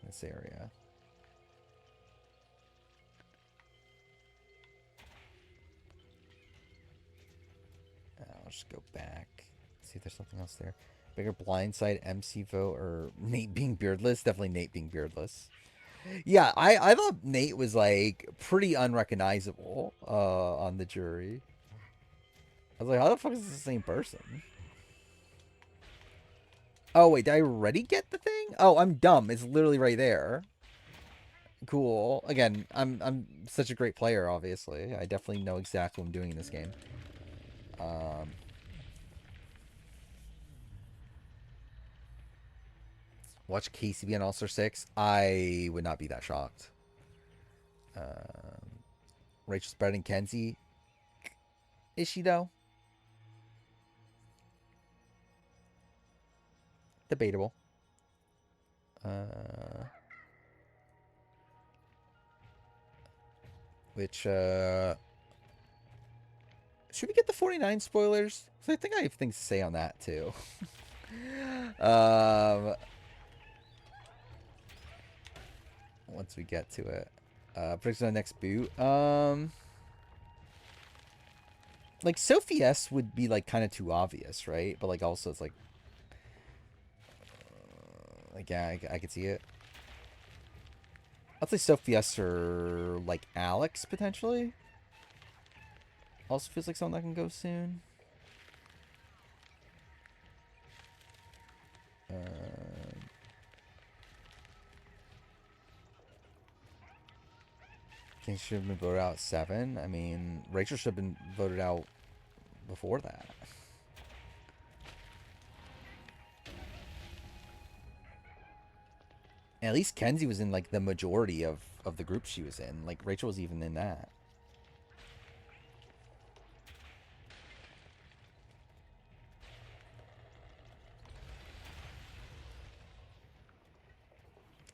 in this area? I'll just go back. See if there's something else there. Bigger blindside MC vote or Nate being beardless? Definitely Nate being beardless. Yeah, I thought Nate was like pretty unrecognizable on the jury. I was like, how the fuck is this the same person? Oh wait, did I already get the thing? Oh, I'm dumb. It's literally right there. Cool. Again, I'm such a great player, obviously. I definitely know exactly what I'm doing in this game. Watch KCB on All-Star 6. I would not be that shocked. Rachel's better than Kenzie. Is she, though? Debatable. Should we get the 49 spoilers? So I think I have things to say on that, too. Once we get to it. Prediction on next boot. Like, Sophie S would be, like, kind of too obvious, right? But, like, also it's like... yeah, I could see it. I'd say Sophie S or, like, Alex, potentially. Also feels like something that can go soon. Think she should have been voted out at 7. I mean, Rachel should have been voted out before that. And at least Kenzie was in, like, the majority of the group she was in. Like, Rachel was even in that.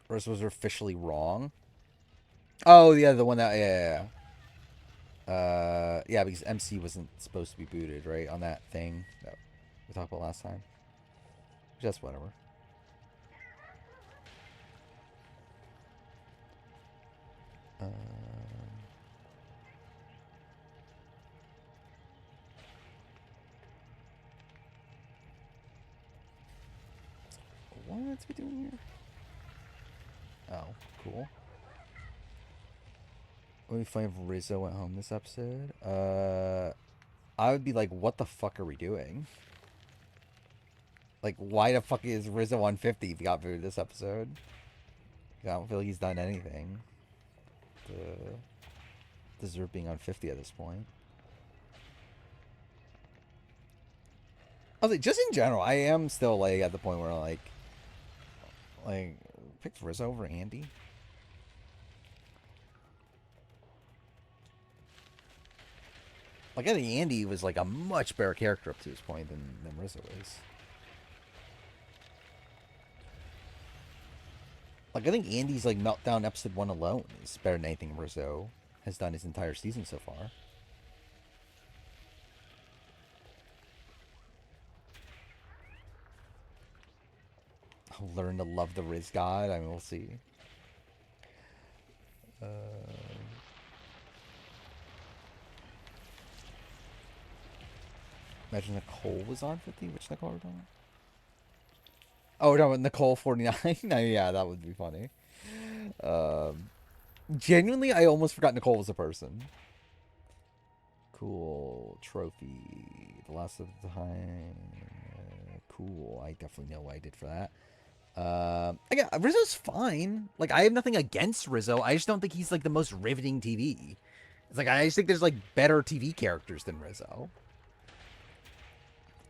Rose was officially wrong. Oh, yeah, the one that, yeah, because MC wasn't supposed to be booted, right, on that thing that we talked about last time. Just whatever. What's we doing here? Oh, cool. What would be funny if Rizzo went home this episode? I would be like, what the fuck are we doing? Like, why the fuck is Rizzo on 50 if he got booted this episode? I don't feel like he's done anything to deserve being on 50 at this point. I was like, just in general, I am still like at the point where like picked Rizzo over Andy. Like, I think Andy was like a much better character up to this point than Rizzo is. Like, I think Andy's like meltdown episode 1 alone is better than anything Rizzo has done his entire season so far. I'll learn to love the Riz God. I mean, we'll see. Imagine Nicole was on 50. Which Nicole are we talking about? Oh, we're talking about Nicole 49. Yeah, that would be funny. Genuinely, I almost forgot Nicole was a person. Cool. Trophy. The last of the time. Cool. I definitely know what I did for that. Again, Rizzo's fine. Like, I have nothing against Rizzo. I just don't think he's like the most riveting TV. It's like, I just think there's like better TV characters than Rizzo.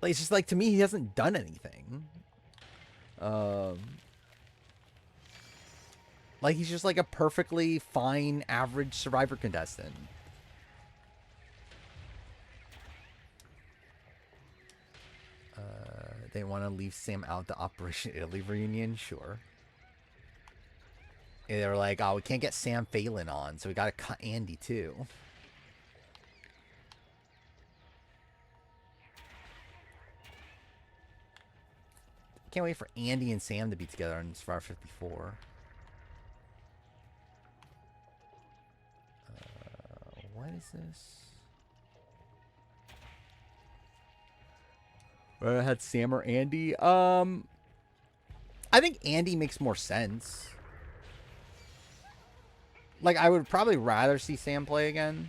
Like, it's just like, to me, he hasn't done anything. Like, he's just like a perfectly fine, average Survivor contestant. They want to leave Sam out the Operation Italy reunion? Sure. And they were like, oh, we can't get Sam Phelan on, so we got to cut Andy too. Can't wait for Andy and Sam to be together on Survivor 54. What is this? I had Sam or Andy. I think Andy makes more sense. Like, I would probably rather see Sam play again.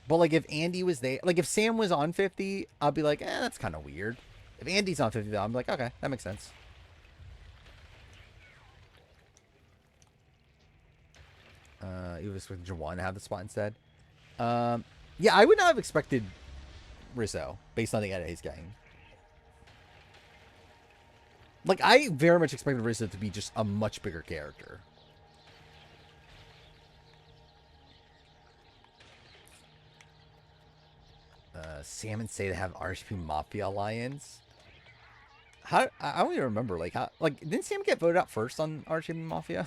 But, like, if Andy was there... Like, if Sam was on 50, I'd be like, that's kind of weird. If Andy's on 50, though, I'm like, okay, that makes sense. You was with Jawan to have the spot instead. Yeah, I would not have expected Rizzo based on the edit he's getting. Like, I very much expected Rizzo to be just a much bigger character. Sam and Say to have RHP Mafia Alliance. How I don't even remember. Like, how, like, didn't Sam get voted out first on RHP Mafia?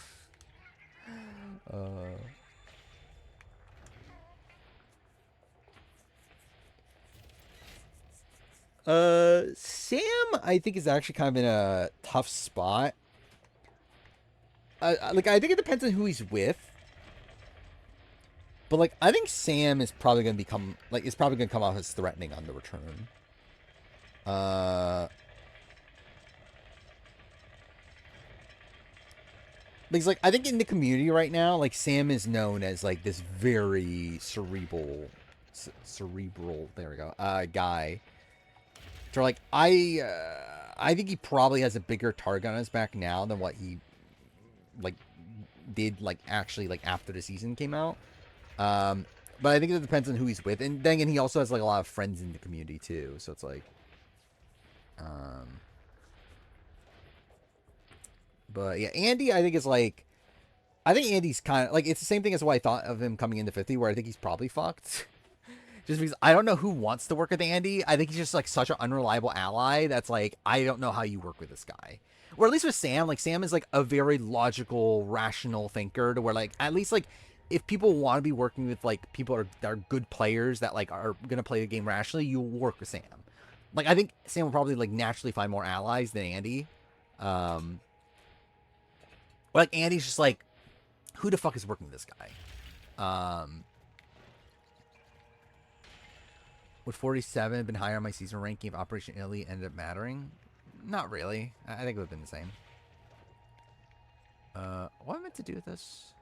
Sam, I think, is actually kind of in a tough spot. Like, I think it depends on who he's with. But, like, I think Sam is probably going to become, like, is probably going to come off as threatening on the return. Because, like, I think in the community right now, like, Sam is known as, like, this very cerebral, there we go, guy. So, like, I think he probably has a bigger target on his back now than what he, like, did, like, actually, like, after the season came out. But I think it depends on who he's with. And then again, he also has, like, a lot of friends in the community, too. So it's like, but, yeah, Andy, I think, is, like, I think Andy's kind of, like, it's the same thing as what I thought of him coming into 50, where I think he's probably fucked. Just because I don't know who wants to work with Andy. I think he's just like such an unreliable ally that's like, I don't know how you work with this guy. Or at least with Sam, like Sam is like a very logical, rational thinker to where like at least like if people want to be working with like people that are good players that like are gonna play the game rationally, you work with Sam. Like I think Sam will probably like naturally find more allies than Andy. But like Andy's just like, who the fuck is working with this guy? Would 47 have been higher on my season ranking if Operation Italy ended up mattering? Not really. I think it would have been the same. What am I meant to do with this?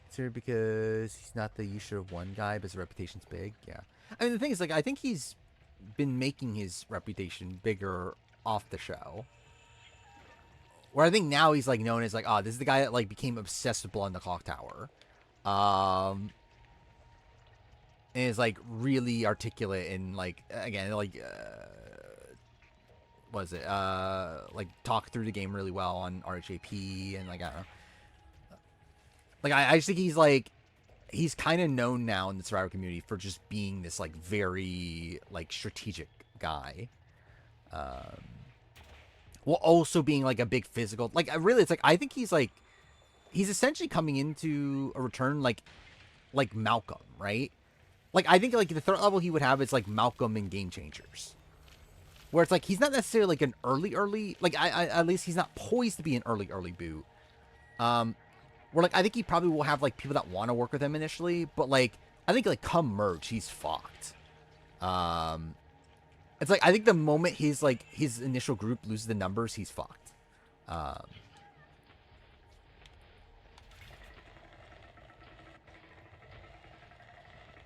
It's here because he's not the you should have won guy, but his reputation's big. Yeah. I mean, the thing is, like, I think he's been making his reputation bigger off the show. Where I think now he's like known as like, oh, this is the guy that like became obsessed with Blood in the Clock Tower. And is like really articulate and like again like what is it? Like talk through the game really well on RHAP and like I don't know. Like I just think he's like he's kind of known now in the Survivor community for just being this like very like strategic guy. While also being like a big physical, like really, it's like I think he's essentially coming into a return like Malcolm, right? Like I think like the third level he would have is like Malcolm in Game Changers, where it's like he's not necessarily like an early like I at least he's not poised to be an early boot. Where like I think he probably will have like people that want to work with him initially, but like I think like come merge he's fucked. It's like I think the moment his initial group loses the numbers, he's fucked. And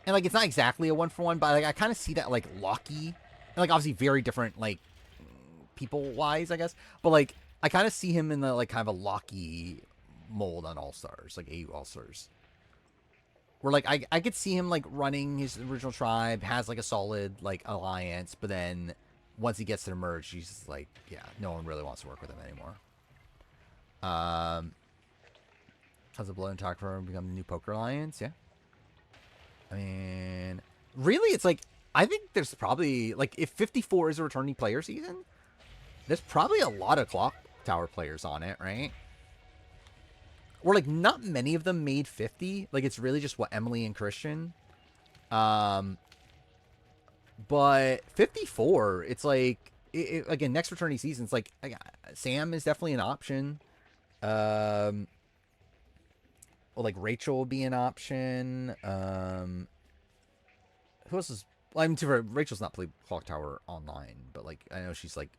like it's not exactly a 1-for-1, but like I kind of see that like Locky, and like obviously very different like people wise, I guess. But like I kind of see him in the like kind of a Locky mold on All Stars, like AU All Stars. Where like I could see him like running his original tribe, has like a solid like alliance, but then once he gets to the merge, he's just like, yeah, no one really wants to work with him anymore. Tons of blood and talk for him become the new poker alliance, yeah. I mean, really, it's like I think there's probably like if 54 is a returning player season, there's probably a lot of Clock Tower players on it, right? Or like not many of them made 50. Like it's really just what Emily and Christian. But 54, it's like again next returning season. It's like Sam is definitely an option. Well, like Rachel will be an option. Who else is? Well, I mean, Rachel's not played Clock Tower online, but like I know she's like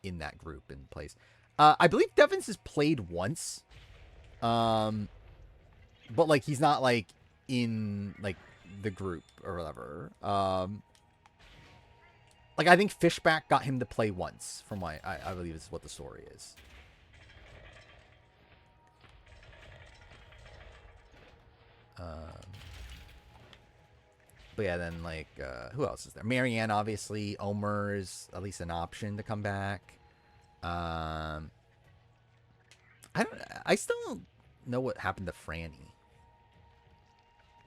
in that group and plays. I believe Devins has played once. But like he's not like in like the group or whatever. Like I think Fishback got him to play once, from what I believe is what the story is. But yeah, then like who else is there? Marianne, obviously. Omer is at least an option to come back. I still don't know what happened to Franny.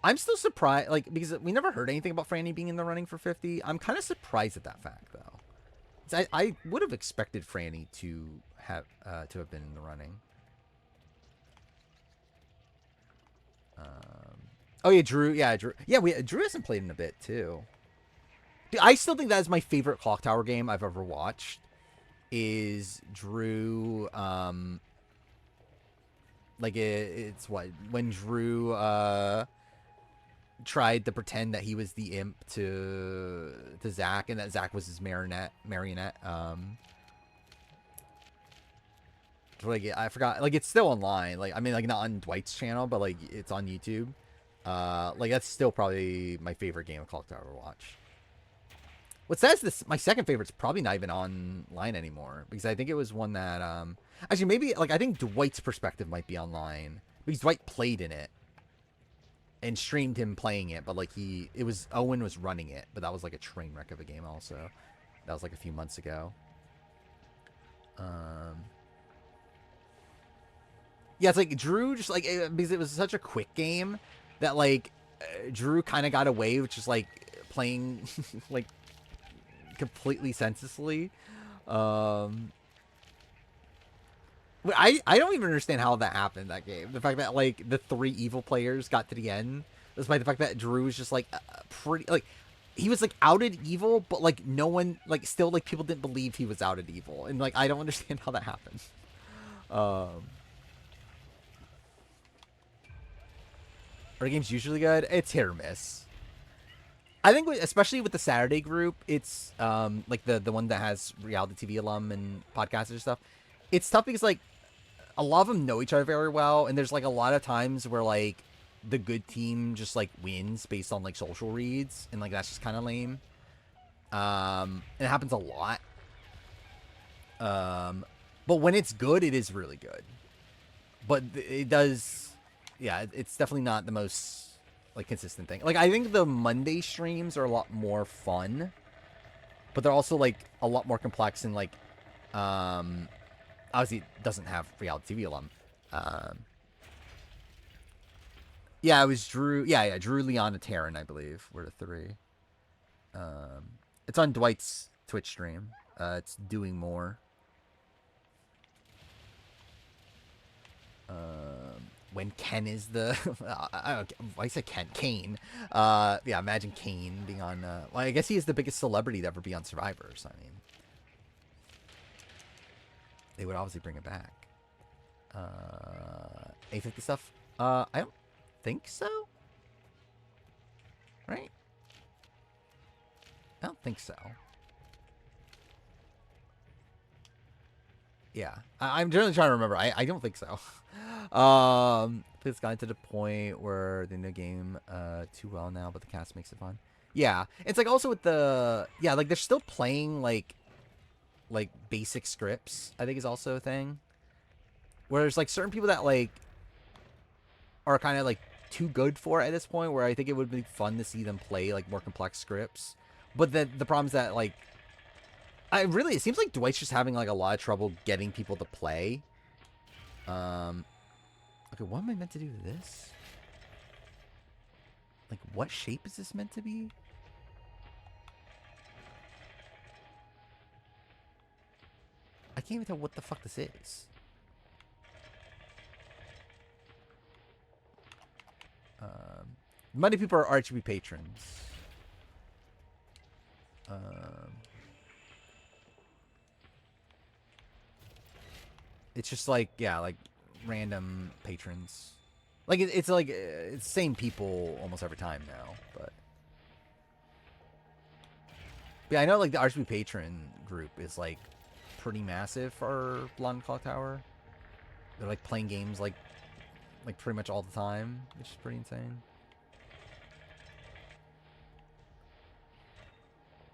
I'm still surprised, like, because we never heard anything about Franny being in the running for 50. I'm kind of surprised at that fact, though. I would have expected Franny to have been in the running. Oh yeah, Drew. Yeah, Drew. Yeah, Drew hasn't played in a bit too. Dude, I still think that is my favorite Clock Tower game I've ever watched. Is Drew? Like it's what when Drew tried to pretend that he was the imp to Zach, and that Zach was his marionette. Like I forgot. Like it's still online. Like I mean, like not on Dwight's channel, but like it's on YouTube. Like that's still probably my favorite game of Clock Tower to watch. What says this? My second favorite's probably not even online anymore because I think it was one that actually maybe like I think Dwight's perspective might be online because Dwight played in it and streamed him playing it, but like Owen was running it, but that was like a train wreck of a game also. That was like a few months ago. Yeah, it's like Drew just like because it was such a quick game that like Drew kind of got away with just like playing like completely senselessly. Um, I don't even understand how that happened that game. The fact that like the 3 evil players got to the end, despite the fact that Drew was just like pretty like he was like outed evil, but like no one like still like people didn't believe he was outed evil, and like I don't understand how that happened. Um, are the games usually good? It's hit or miss. I think especially with the Saturday group, it's like the one that has reality TV alum and podcasters and stuff. It's tough because like a lot of them know each other very well, and there's like a lot of times where like the good team just like wins based on like social reads, and like that's just kind of lame. And it happens a lot. But when it's good, it is really good. But it does, yeah, it's definitely not the most like consistent thing. Like I think the Monday streams are a lot more fun, but they're also like a lot more complex and like, obviously it doesn't have reality TV alum. Yeah, it was Drew. Yeah, Drew, Leon, and Taryn, I believe, were the 3. It's on Dwight's Twitch stream. It's doing more. When Ken is the, I said Ken, Kane. Yeah, imagine Kane being on. Well, I guess he is the biggest celebrity to ever be on Survivor. So I mean, they would obviously bring it back. A50 stuff. I don't think so. Right? I don't think so. Yeah, I'm generally trying to remember. I don't think so. It's gotten to the point where they know the game too well now, but the cast makes it fun. Yeah, it's like also with the like they're still playing like basic scripts. I think is also a thing. Where there's like certain people that like are kind of like too good for it at this point. Where I think it would be fun to see them play like more complex scripts. But the problem is that like it seems like Dwight's just having like a lot of trouble getting people to play. Okay, what am I meant to do with this? Like, what shape is this meant to be? I can't even tell what the fuck this is. Many people are RGB patrons. It's just like, yeah, like random patrons. Like it's like it's the same people almost every time now, but yeah, I know like the RGB patron group is like pretty massive for Blonde Clock Tower. They're like playing games like pretty much all the time, which is pretty insane.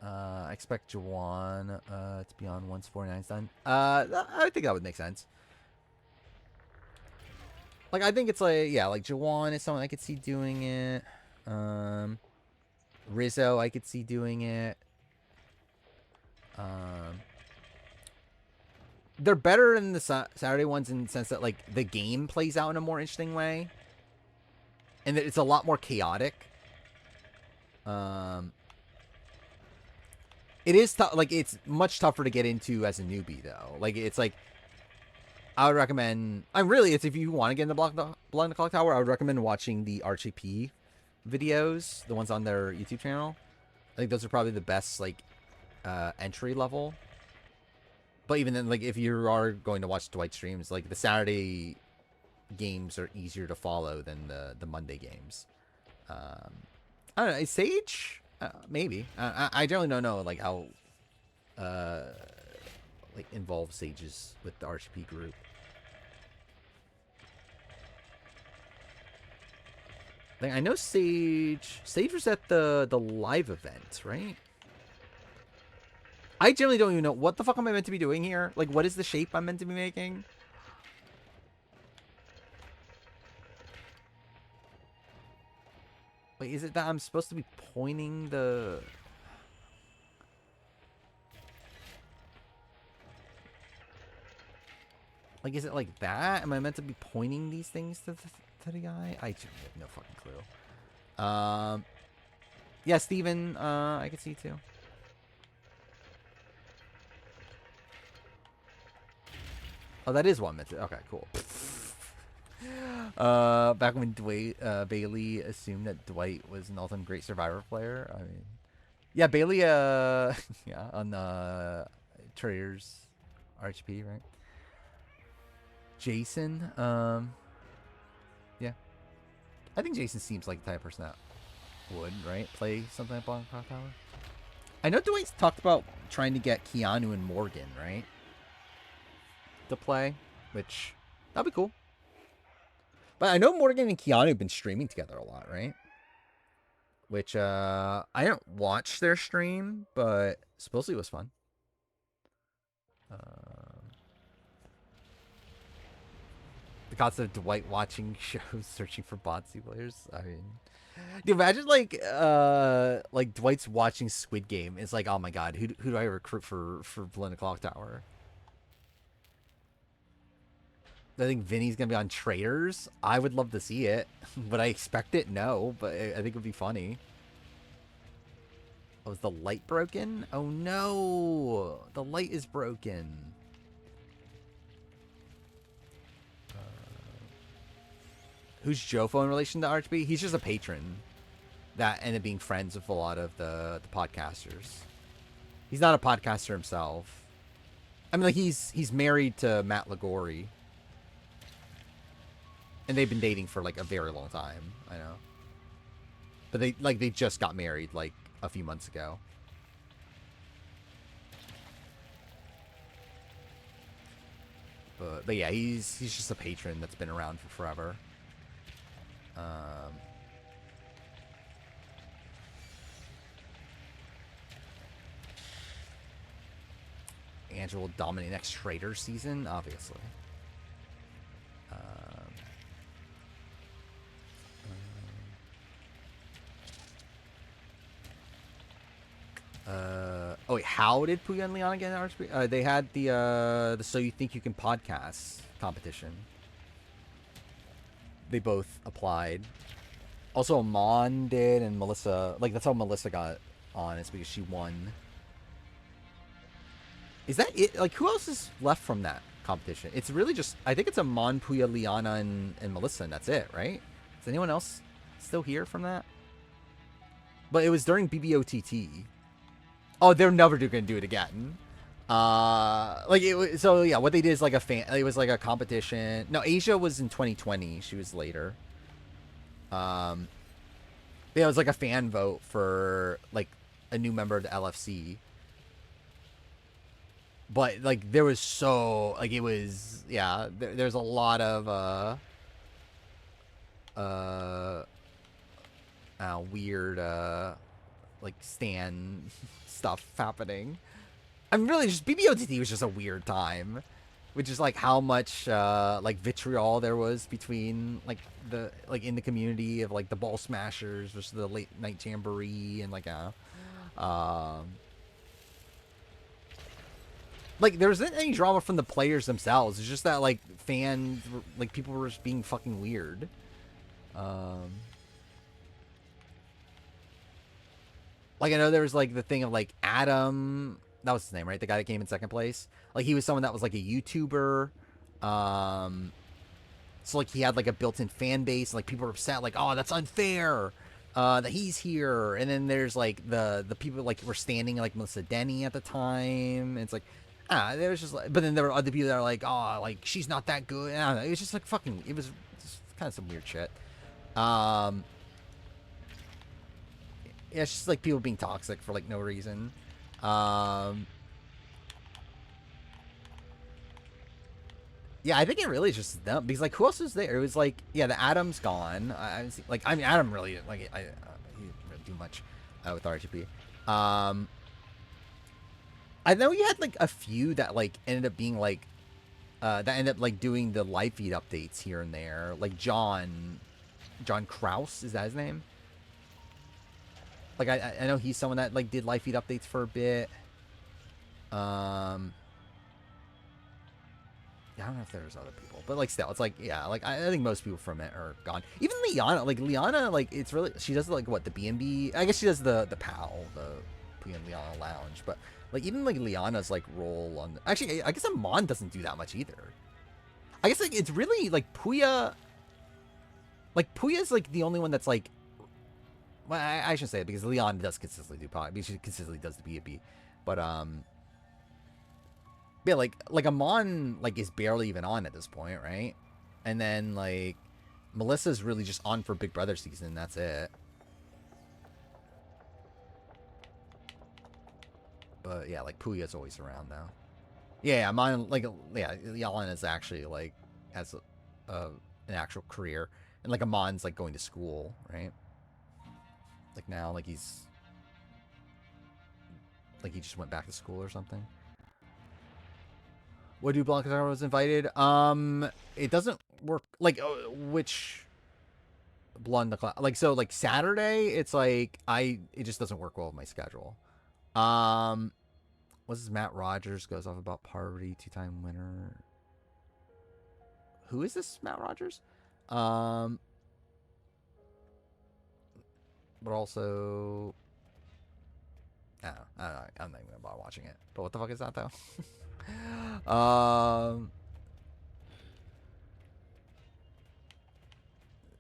I expect Jawan to be on once 49's done. I think that would make sense. Like, I think it's like, yeah, like Jawan is someone I could see doing it. Rizzo, I could see doing it. They're better in the Saturday ones in the sense that, like, the game plays out in a more interesting way. And that it's a lot more chaotic. It is tough. Like, it's much tougher to get into as a newbie, though. Like, it's like, I would recommend. It's if you want to get into Blind Clock Tower, I would recommend watching the RGP videos, the ones on their YouTube channel. I think those are probably the best, like, entry level. But even then, like, if you are going to watch Dwight streams, like, the Saturday games are easier to follow than the Monday games. I don't know. Is Sage? Maybe. I generally don't know, like, how like involved Sage is with the RGP group. Like, I know Sage was at the live event, right? I generally don't even know what the fuck am I meant to be doing here. Like, what is the shape I'm meant to be making? Wait, is it that I'm supposed to be pointing the... Like, is it like that? Am I meant to be pointing these things to the guy? I just have no fucking clue. Yeah, Steven, I can see too. Oh, that is one meant to. Okay, cool. Back when Bailey assumed that Dwight was an all-time great Survivor player. I mean, yeah, Bailey. Yeah, on Traders RHP, right? Jason. Yeah, I think Jason seems like the type of person that would, right, play something like Black Power. I know Dwight's talked about trying to get Keanu and Morgan, right, to play, which that'd be cool. But I know Morgan and Keanu have been streaming together a lot, right? Which I didn't watch their stream, but supposedly it was fun. The concept of Dwight watching shows, searching for Botsy players. I mean, dude, imagine like Dwight's watching Squid Game. It's like, oh my god, who do I recruit for Blend Clock Tower? I think Vinny's gonna be on Traders. I would love to see it. Would I expect it? No, but I think it would be funny. Oh, is the light broken? Oh no, the light is broken. Who's Jofo in relation to RHB? He's just a patron that ended up being friends with a lot of the podcasters. He's not a podcaster himself. I mean, like he's married to Matt Lagori. And they've been dating for like a very long time. I know. But they just got married like a few months ago. But yeah, he's just a patron that's been around for forever. Angela will dominate next Trader season, obviously. Oh wait, how did Puya and Liana get an RHP? They had the So You Think You Can podcast competition. They both applied. Also, Amon did, and Melissa. Like, that's how Melissa got on. It's because she won. Is that it? Like, who else is left from that competition? It's really just, I think it's Amon, Puya, Liana, and Melissa, and that's it, right? Is anyone else still here from that? But it was during BBOTT. Oh, they're never going to do it again. Like it was, so yeah, what they did is like it was like a competition. No, Asia was in 2020. She was later. Yeah, it was like a fan vote for like a new member of the LFC. But like there was like it was, yeah, there's a lot of weird like stan stuff happening. I mean, really, just BBOTT was just a weird time, which is like how much like vitriol there was between like in the community of like the Ball Smashers versus the Late Night Jamboree, and like there wasn't any drama from the players themselves. It's just that like fans, like people were just being fucking weird. Like I know there was like the thing of like Adam. That was his name, right? The guy that came in second place. Like he was someone that was like a YouTuber. So like he had like a built-in fan base. Like people were upset, like, oh, that's unfair. That he's here. And then there's like the people like were standing like Melissa Denny at the time. And it's like, there was just like, but then there were other people that are like, oh, like she's not that good. I don't know. It was just like fucking. It was just kind of some weird shit. Yeah, it's just like people being toxic for like no reason. Yeah, I think it really is just them because like who else is there? It was like, yeah, the Adam's gone. I mean Adam really like he didn't really do much with RGP. I know you had like a few that like ended up being like that ended up like doing the live feed updates here and there. Like John Kraus, is that his name? Like I know he's someone that like did live feed updates for a bit. I don't know if there's other people, but like still, it's like yeah, like I think most people from it are gone. Even Liana, like it's really she does like what the B&B. I guess she does the PAL, the Puya and Liana Lounge, but like even like Liana's like role on actually I guess Amon doesn't do that much either. I guess like it's really like Puya. Like Puya's like the only one that's like. Well, I shouldn't say it because Liana does consistently do PAL. I mean, she consistently does the B&B, but yeah, like Amon like is barely even on at this point, right? And then like Melissa's really just on for Big Brother season. That's it. But yeah, like Puya's always around though. Yeah, Amon like yeah, Yalan is actually like has an actual career, and like Amon's like going to school, right? Like now, like he just went back to school or something. What do Blanca was invited? It doesn't work. Like, which Blonde the Cloud? Like, so like Saturday, it's like it just doesn't work well with my schedule. What's this? Matt Rogers goes off about Parvati, 2-time winner. Who is this Matt Rogers? But also, I don't know. I'm not even gonna bother watching it. But what the fuck is that though?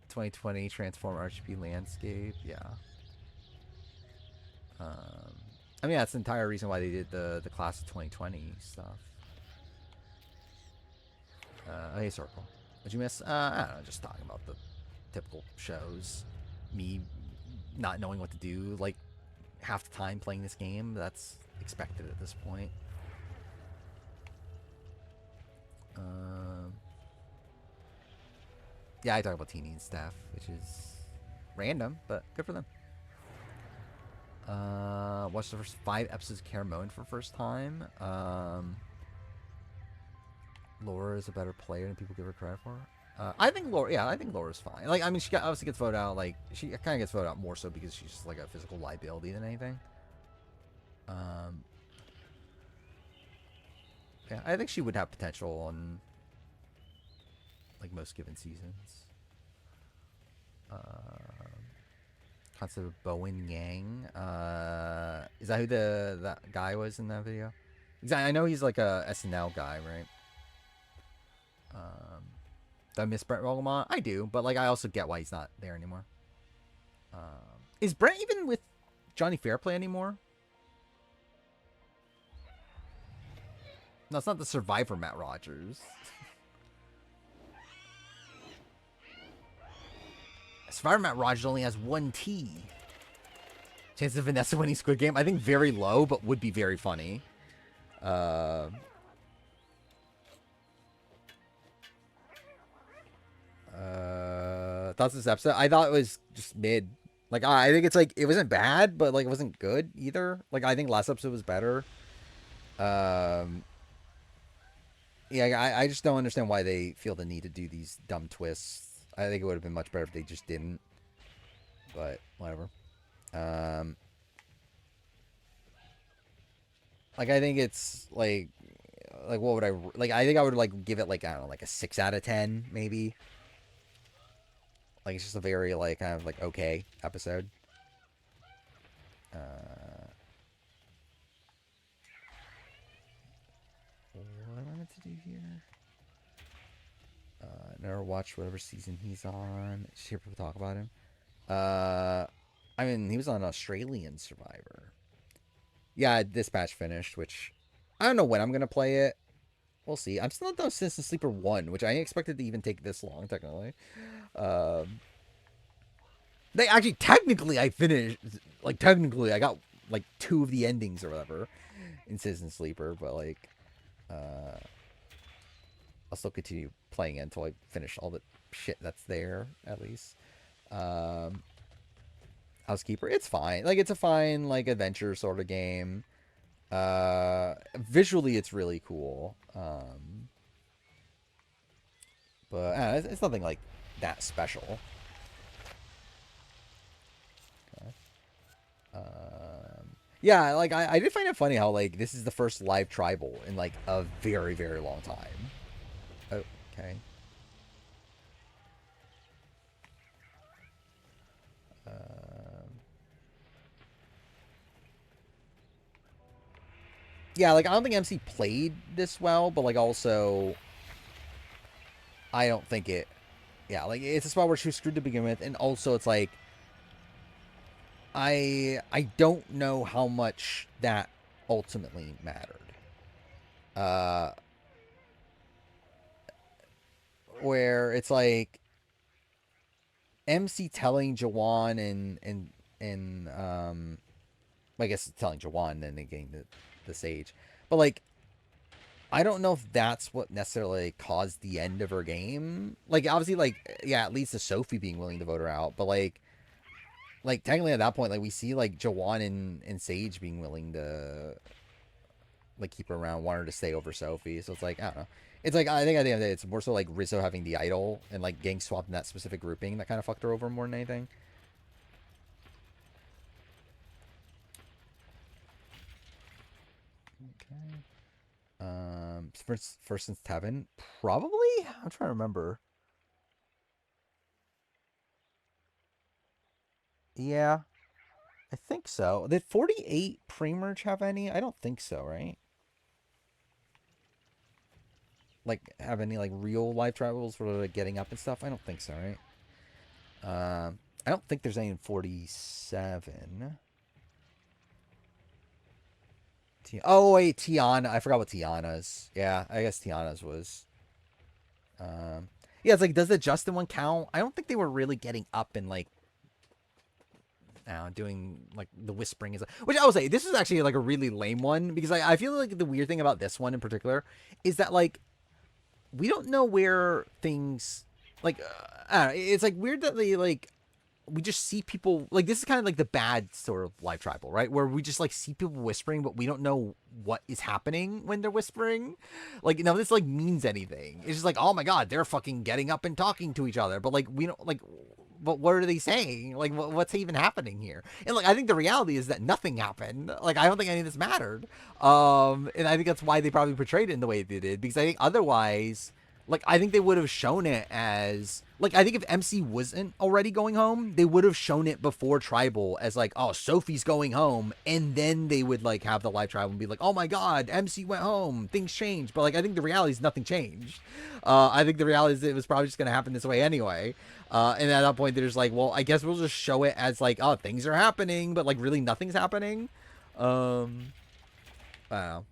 2020 Transform RGB landscape. Yeah. I mean, that's the entire reason why they did the class of 2020 stuff. Hey, Circle. What'd you miss? I don't know, just talking about the typical shows. Me not knowing what to do, like, half the time playing this game. That's expected at this point. Yeah, I talk about teeny and stuff, which is random, but good for them. Watched the first 5 episodes of Caramon for the first time. Laura is a better player than people give her credit for. I think Laura's fine. Like, I mean, she obviously gets voted out. Like, she kind of gets voted out more so because she's just like a physical liability than anything. Yeah, I think she would have potential on like most given seasons. Concept of Bowen Yang. Is that who that guy was in that video? Exactly. I know he's like a SNL guy, right? Do I miss Brent Rogemont? I do, but like I also get why he's not there anymore. Is Brent even with Johnny Fairplay anymore? No, it's not the Survivor Matt Rogers. Survivor Matt Rogers only has 1 T. Chance of Vanessa winning Squid Game? I think very low, but would be very funny. Thoughts of this episode? I thought it was just mid. Like, I think it's like, it wasn't bad, but like, it wasn't good either. Like, I think last episode was better. Yeah, I just don't understand why they feel the need to do these dumb twists. I think it would have been much better if they just didn't. But whatever. Like I think it's like what would I like? I think I would like give it like I don't know, like a 6 out of 10 maybe. Like it's just a very like kind of like okay episode. What am I meant to do here? Never watched whatever season he's on. Just hear people talk about him. I mean, he was on Australian Survivor. Yeah, Dispatch finished, which I don't know when I'm gonna play it. We'll see. I'm still not done Citizen Sleeper 1, which I ain't expected to even take this long, technically. They actually, technically, I finished. Like, technically, I got like 2 of the endings or whatever in Citizen Sleeper, but like, I'll still continue playing it until I finish all the shit that's there, at least. Housekeeper, it's fine. Like, it's a fine, like, adventure sort of game. Visually, it's really cool. But it's nothing, like, that special. Okay. Yeah, like, I did find it funny how, like, this is the first live tribal in, like, a very, very long time. Okay. Yeah, like I don't think MC played this well, but like also I don't think it. Yeah, like it's a spot where she was screwed to begin with, and also it's like I don't know how much that ultimately mattered. Uh, where it's like MC telling Jawan and I guess telling Jawan then getting the sage, but like I don't know if that's what necessarily caused the end of her game. Like obviously, like yeah, it leads to Sophie being willing to vote her out, but like technically at that point, like we see like Jawan and Sage being willing to like keep her around, want her to stay over Sophie. So it's like I don't know. It's like I think at the end of the day, it's more so like Rizzo having the idol and like getting swapped in that specific grouping that kind of fucked her over more than anything. Okay. First since Tevin, probably. I'm trying to remember. Yeah, I think so. Did 48 pre-merge have any? I don't think so, right? Like have any like real life travels for like getting up and stuff? I don't think so, right? I don't think there's any in 47. Oh wait, Tiana. I forgot what Tiana's. Yeah, I guess Tiana's was. Um, yeah, it's like, does the Justin one count? I don't think they were really getting up and like doing like the whispering is, which I will say this is actually like a really lame one because I feel like the weird thing about this one in particular is that like we don't know where things like I don't know, it's like weird that they like we just see people like this is kind of like the bad sort of live tribal, right? Where we just like see people whispering, but we don't know what is happening when they're whispering. Like none of this like means anything. It's just like, oh my god, they're fucking getting up and talking to each other, but like we don't like. But what are they saying? Like, what's even happening here? And like, I think the reality is that nothing happened. Like, I don't think any of this mattered. And I think that's why they probably portrayed it in the way they did because I think otherwise like I think they would have shown it as like I think if MC wasn't already going home, they would have shown it before Tribal as like, oh, Sophie's going home, and then they would like have the live Tribal and be like, oh my god, MC went home, things changed. But like I think the reality is nothing changed. I think the reality is it was probably just gonna happen this way anyway. And at that point they're just like, well, I guess we'll just show it as like, oh, things are happening, but like really nothing's happening. I don't know.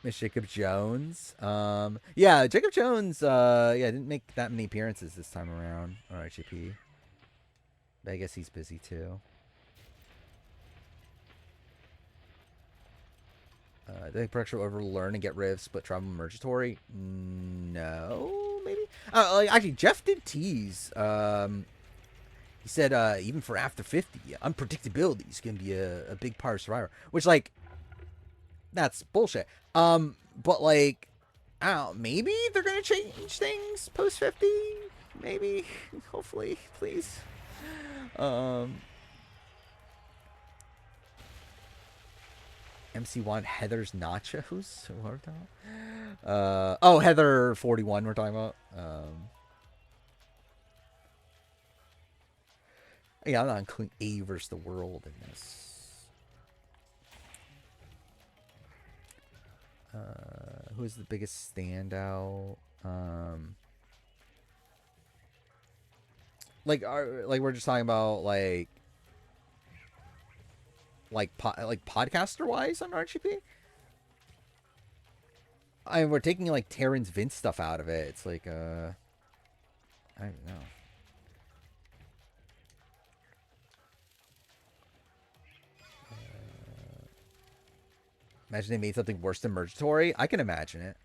Miss Jacob Jones. Yeah, Jacob Jones, yeah, didn't make that many appearances this time around on RGP. But I guess he's busy too. Did Pressure over learn and get rid of split travel emergatory? No, maybe. Like, actually, Jeff did tease. He said even for after 50, unpredictability is gonna be a big part of Survivor. Which like that's bullshit. But like, I don't know, maybe they're gonna change things post 50. Maybe, hopefully, please. MC want Heather's nachos. What are we talking about? Oh, Heather 41. We're talking about. Yeah, I'm not including A versus the world in this. Who's the biggest standout? Like we're just talking about like podcaster wise on RGP. I mean, we're taking like Terrence Vince stuff out of it. It's like I don't know. Imagine they made something worse than Mergatory. I can imagine it.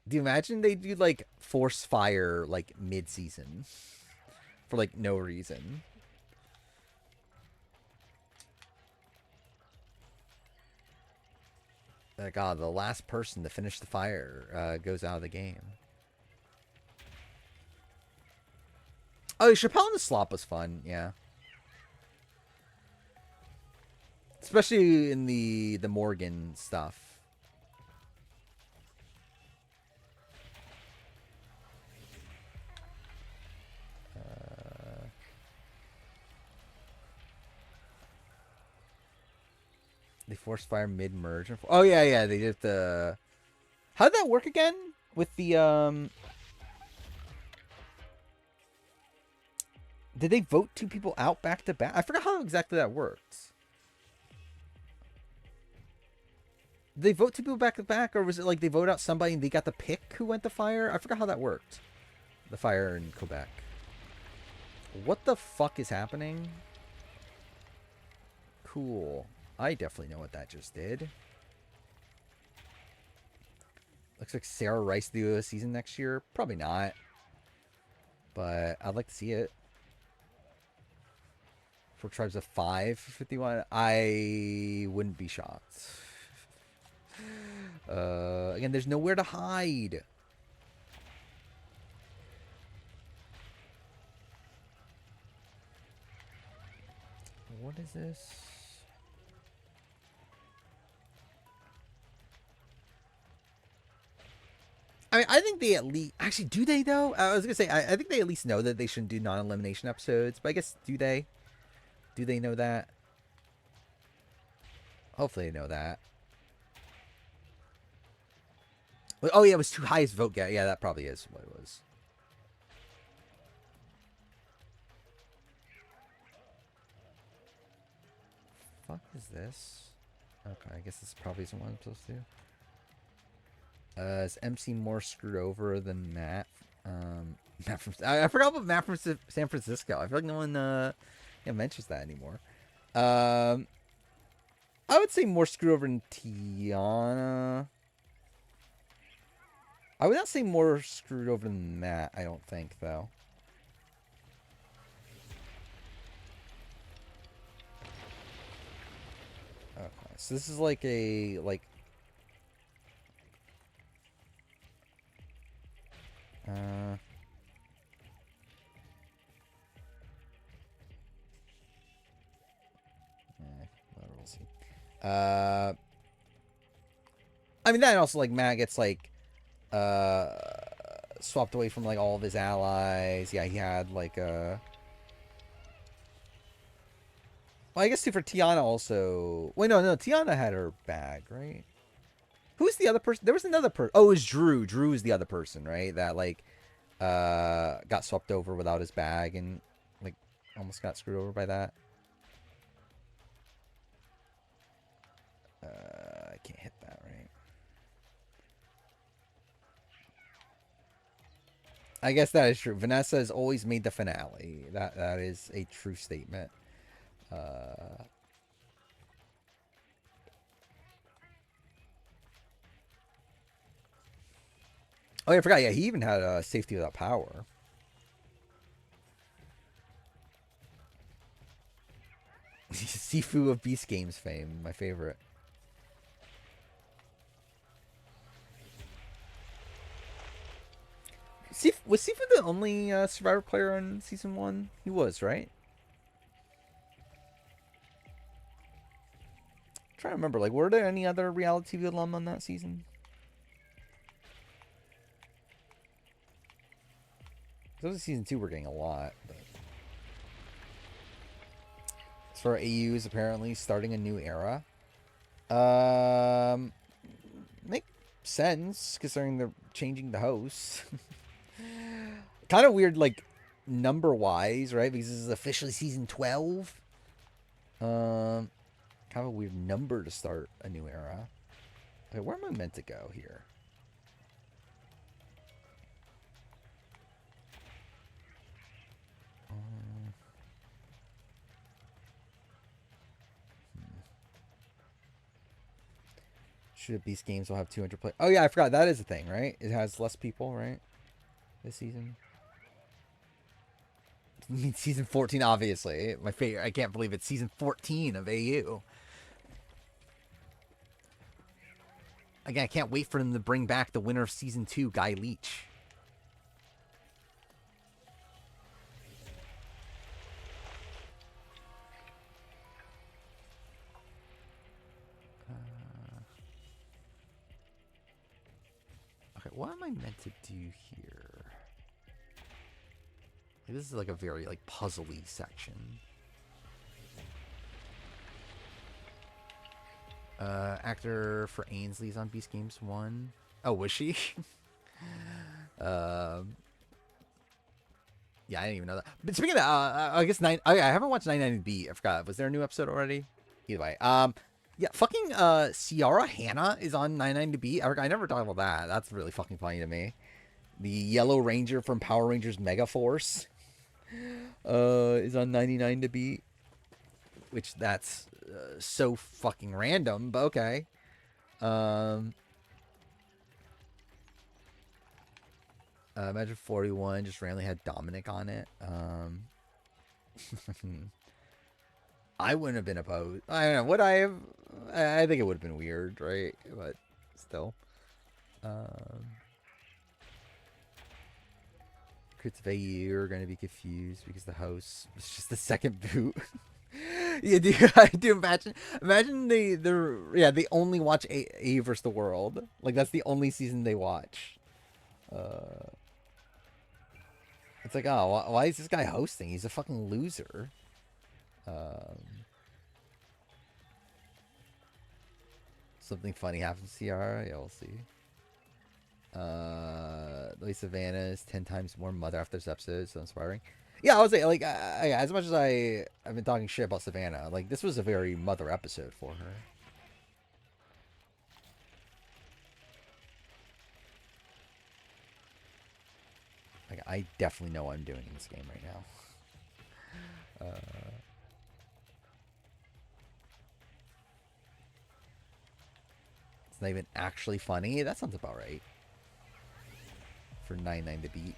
Do you imagine they do like Force Fire like mid-season for like no reason? God, the last person to finish the fire goes out of the game. Oh, Chappelle and the Slop was fun, yeah. especially in the Morgan stuff. They force fire mid merge. Oh yeah, yeah. They did the. How did that work again with the? Did they vote two people out back to back? I forgot how exactly that worked. Did they vote two people back to back, or was it like they vote out somebody and they got to pick who went to fire? I forgot how that worked. The fire in Quebec. What the fuck is happening? Cool. I definitely know what that just did. Looks like Sarah Rice to do a season next year. Probably not. But I'd like to see it. For tribes of 5 for 51. I wouldn't be shocked. Again, there's nowhere to hide. What is this? I mean, I think they at least... Actually, do they, though? I was going to say, I think they at least know that they shouldn't do non-elimination episodes. But I guess, do they? Do they know that? Hopefully they know that. Oh, yeah, it was too highest vote get. Yeah, that probably is what it was. Fuck is this? Okay, I guess this probably isn't what I'm supposed to do. Is MC more screwed over than Matt? Matt from I forgot about Matt from San Francisco. I feel like no one mentions that anymore. I would say more screwed over than Tiana. I would not say more screwed over than Matt. I don't think though. Okay, so this is like a we'll see. I mean that also like Matt gets like swapped away from like all of his allies. Yeah, he had like well, I guess too for Tiana also. Wait, no, Tiana had her bag, right? Who's the other person? There was another person. Oh, it was Drew. Drew is the other person, right? That like got swept over without his bag and like almost got screwed over by that. I can't hit that, right? I guess that is true. Vanessa has always made the finale. That is a true statement. Oh, yeah, I forgot. Yeah, he even had safety without power. Sifu of Beast Games fame, my favorite. Was Sifu the only Survivor player on season 1? He was, right? I'm trying to remember. Like, were there any other reality TV alum on that season? Those of season 2 we're getting a lot. But... As for AU's apparently starting a new era. Makes sense considering they're changing the host. Kind of weird, like number wise, right? Because this is officially season 12. Kind of a weird number to start a new era. Okay, where am I meant to go here? Should Beast Games will have 200 play? Oh yeah, I forgot that is a thing, right? It has less people, right? This season. Season 14, obviously. My favorite. I can't believe it's season 14 of AU. Again, I can't wait for them to bring back the winner of season 2, Guy Leech. Okay, what am I meant to do here? Like, this is like a very like puzzly section. Actor for Ainsley's on Beast Games 1. Oh, was she? Yeah, I didn't even know that. But speaking of that, I guess I haven't watched 99 Beat. I forgot. Was there a new episode already? Either way. Yeah, fucking Ciara Hanna is on 99 to Beat. I never talked about that. That's really fucking funny to me. The Yellow Ranger from Power Rangers Mega Force is on 99 to Beat. Which that's so fucking random, but okay. Imagine 41 just randomly had Dominic on it. I wouldn't have been opposed. I don't know. Would I have? I think it would have been weird, right? But still. Chris Veilleux are going to be confused because the host was just the second boot. Yeah, do imagine they only watch A versus the World. Like, that's the only season they watch. It's like, oh, why is this guy hosting? He's a fucking loser. Something funny happens to Ciara. Yeah, we'll see. Lily Savannah is 10 times more mother after this episode. So inspiring. Yeah, I was like, as much as I've been talking shit about Savannah, like, this was a very mother episode for her. Like, I definitely know what I'm doing in this game right now. It's not even actually funny. That sounds about right. For 99 to Beat.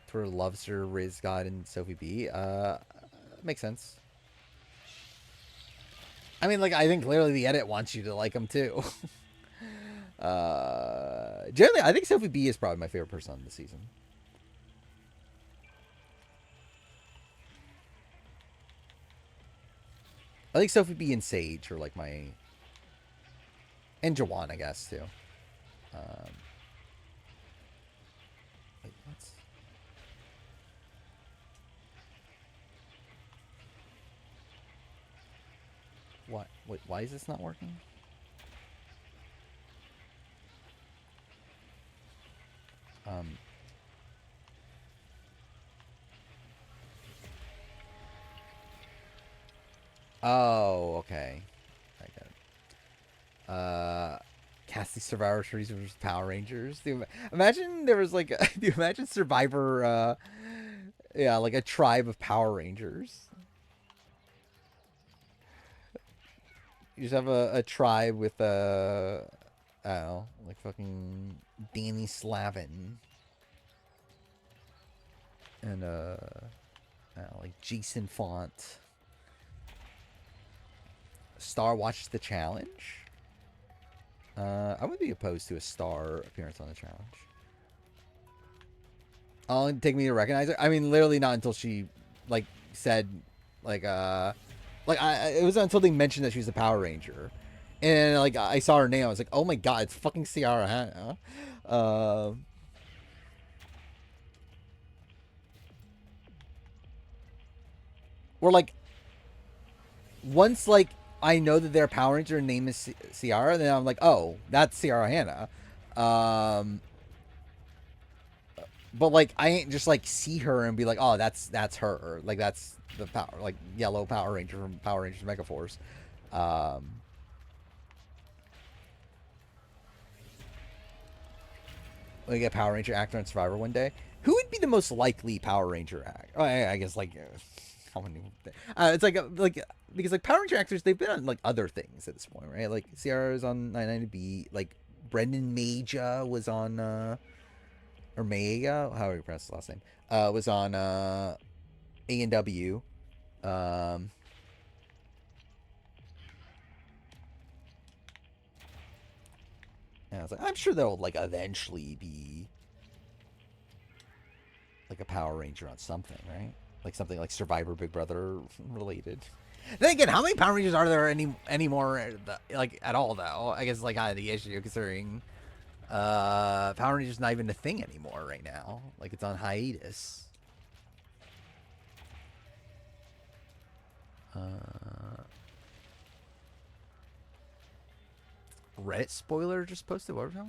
Twitter loves her, Riz God, and Sophie B. Makes sense. I mean, like, I think clearly the edit wants you to like them too. Generally, I think Sophie B is probably my favorite person on the season. I think Sophie B and Sage are like my... And Jawan, I guess, too. Wait, what's... What? Wait, why is this not working? Oh, okay. I got it. Cassie Survivor Series versus Power Rangers. Dude, imagine there was like, do you imagine Survivor, yeah, like a tribe of Power Rangers. You just have a tribe with, I don't know, like fucking Danny Slavin. And, I don't know, like Jason Font. Star watches the challenge. I would be opposed to a Star appearance on the challenge. I'll take me to recognize her. I mean, literally not until she, like, said, like, it was until they mentioned that she was a Power Ranger. And, like, I saw her name. I was like, oh my god, it's fucking Ciara Hanna. Or, like, once, like, I know that their Power Ranger name is Ciara, then I'm like, oh, that's Ciara Hanna. But, like, I ain't just, like, see her and be like, oh, that's her. Like, that's the power, like, yellow Power Ranger from Power Rangers Mega Force. We get Power Ranger actor on Survivor one day. Who would be the most likely Power Ranger actor? Oh, I guess, like, how many? It's like because like Power Ranger actors, they've been on like other things at this point, right? Like Ciara's on 99B. Like Brendan Maja was on, or Maya, how do you pronounce his last name? Was on A&W. And I was like, I'm sure they'll like eventually be like a Power Ranger on something, right? Like something like Survivor Big Brother related. Then again, how many Power Rangers are there anymore? Like at all though? I guess like kind of the issue considering Power Rangers not even a thing anymore right now. Like it's on hiatus. Reddit spoiler just posted. What was that?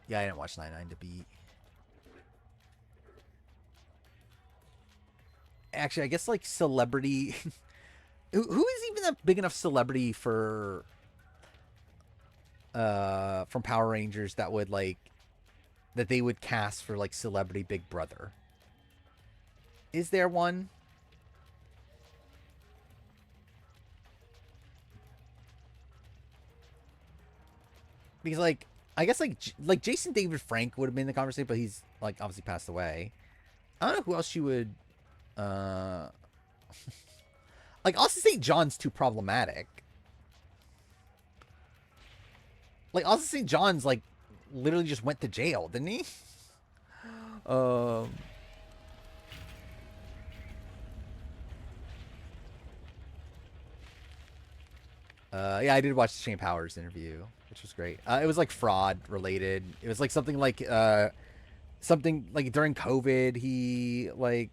Yeah, I didn't watch 99 to beat. Actually, I guess like celebrity. who is even a big enough celebrity for from Power Rangers that would like that they would cast for like Celebrity Big Brother? Is there one? Because like I guess like Jason David Frank would have been in the conversation, but he's like obviously passed away. I don't know who else you would like Austin St. John's too problematic. Like Austin St. John's like literally just went to jail, didn't he? Yeah, I did watch the Shane Powers interview, which was great. It was like fraud related. It was like something like during COVID he like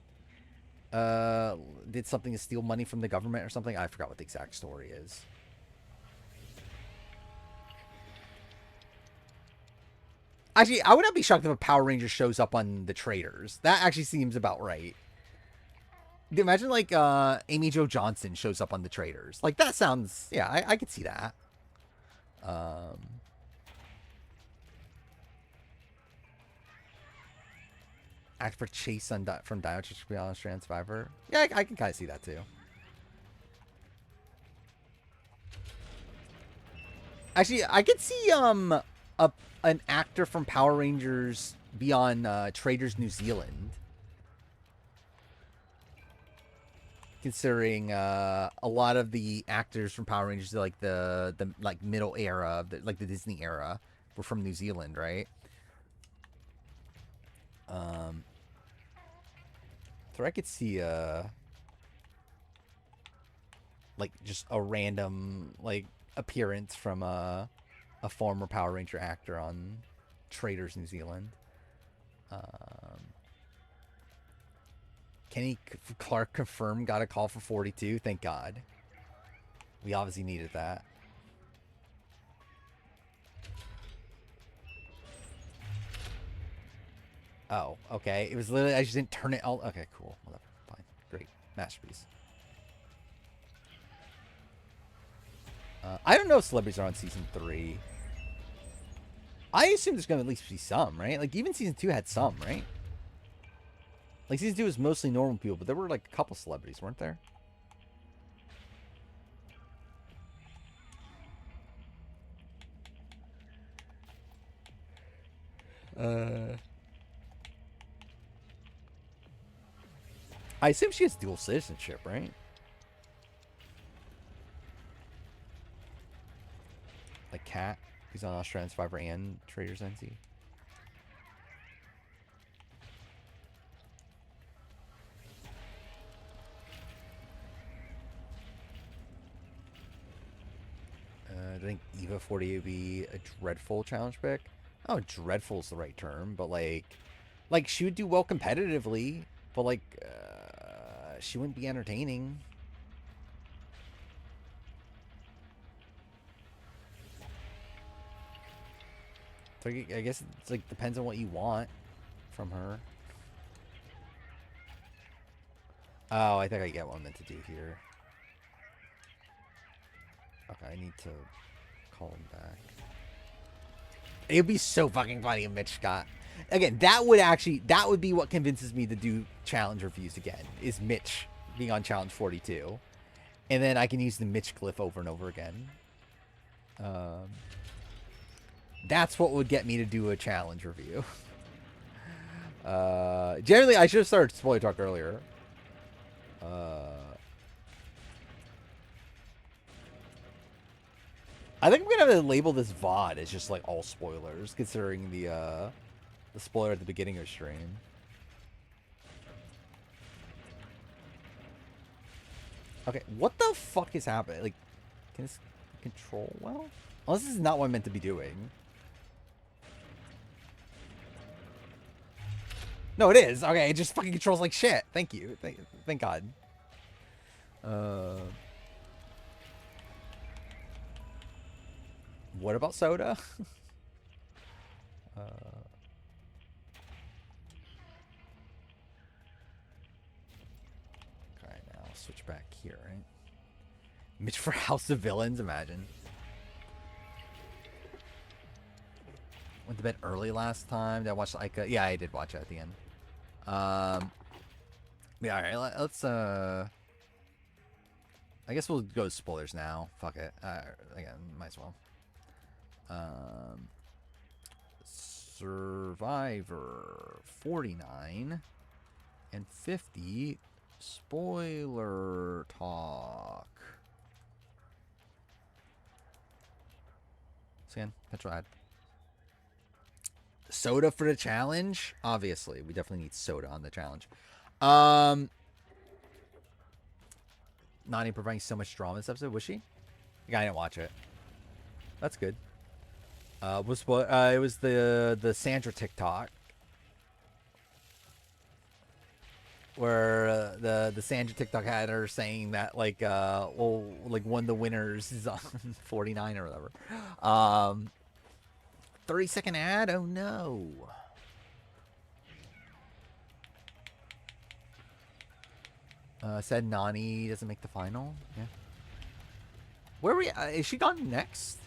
did something to steal money from the government or something. I forgot what the exact story is. Actually, I would not be shocked if a Power Ranger shows up on the Traders. That actually seems about right. Imagine like Amy Jo Johnson shows up on the Traders. Like that sounds, yeah, I could see that. Act for Chase on from Dino Chase to be on Australian Survivor. Yeah, I can kind of see that too. Actually, I could see an actor from Power Rangers be on Traders New Zealand. Considering a lot of the actors from Power Rangers, like the like middle era, like the Disney era, were from New Zealand, right? So I could see like just a random like appearance from a former Power Ranger actor on Traders New Zealand. Kenny Clark confirmed got a call for 42. Thank God. We obviously needed that. Oh, okay. It was literally, I just didn't turn it all. Okay, cool. Whatever. Fine. Great. Masterpiece. I don't know if celebrities are on season 3. I assume there's going to at least be some, right? Like, even season 2 had some, right? Like, season 2 was mostly normal people, but there were, like, a couple celebrities, weren't there? I assume she has dual citizenship, right? Like Kat, who's on Australian Survivor and Traders NC. I think Eva 48 would be a dreadful challenge pick. Oh, dreadful is the right term, but like she would do well competitively, but like she wouldn't be entertaining. So I guess it's like depends on what you want from her. Oh, I think I get what I'm meant to do here. Okay, I need to call him back. It'd be so fucking funny if Mitch got... Again, that would be what convinces me to do challenge reviews again, is Mitch being on challenge 42. And then I can use the Mitch glyph over and over again. That's what would get me to do a challenge review. Generally, I should have started spoiler talk earlier. I think I'm gonna have to label this VOD as just like all spoilers, considering the the spoiler at the beginning of stream. Okay, what the fuck is happening? Like, can this control well? Unless this is not what I'm meant to be doing. No, it is. Okay, it just fucking controls like shit. Thank you. Thank God. What about soda? Okay, now I'll switch back here, right? Mitch for House of Villains, imagine. Went to bed early last time. Did I watch like yeah, I did watch it at the end. Yeah, alright, let's I guess we'll go to spoilers now. Fuck it. Again, might as well. Survivor 49 and 50 spoiler talk. Scan, petrol ad. Soda for the challenge? Obviously, we definitely need soda on the challenge. Nani providing so much drama this episode, was she? I didn't watch it. That's good. It was the Sandra TikTok where the Sandra TikTok had her saying that like well, like one of the winners is on 49 or whatever. 30-second ad? Oh no. Said Nani doesn't make the final. Yeah. Where are we? Is she gone next?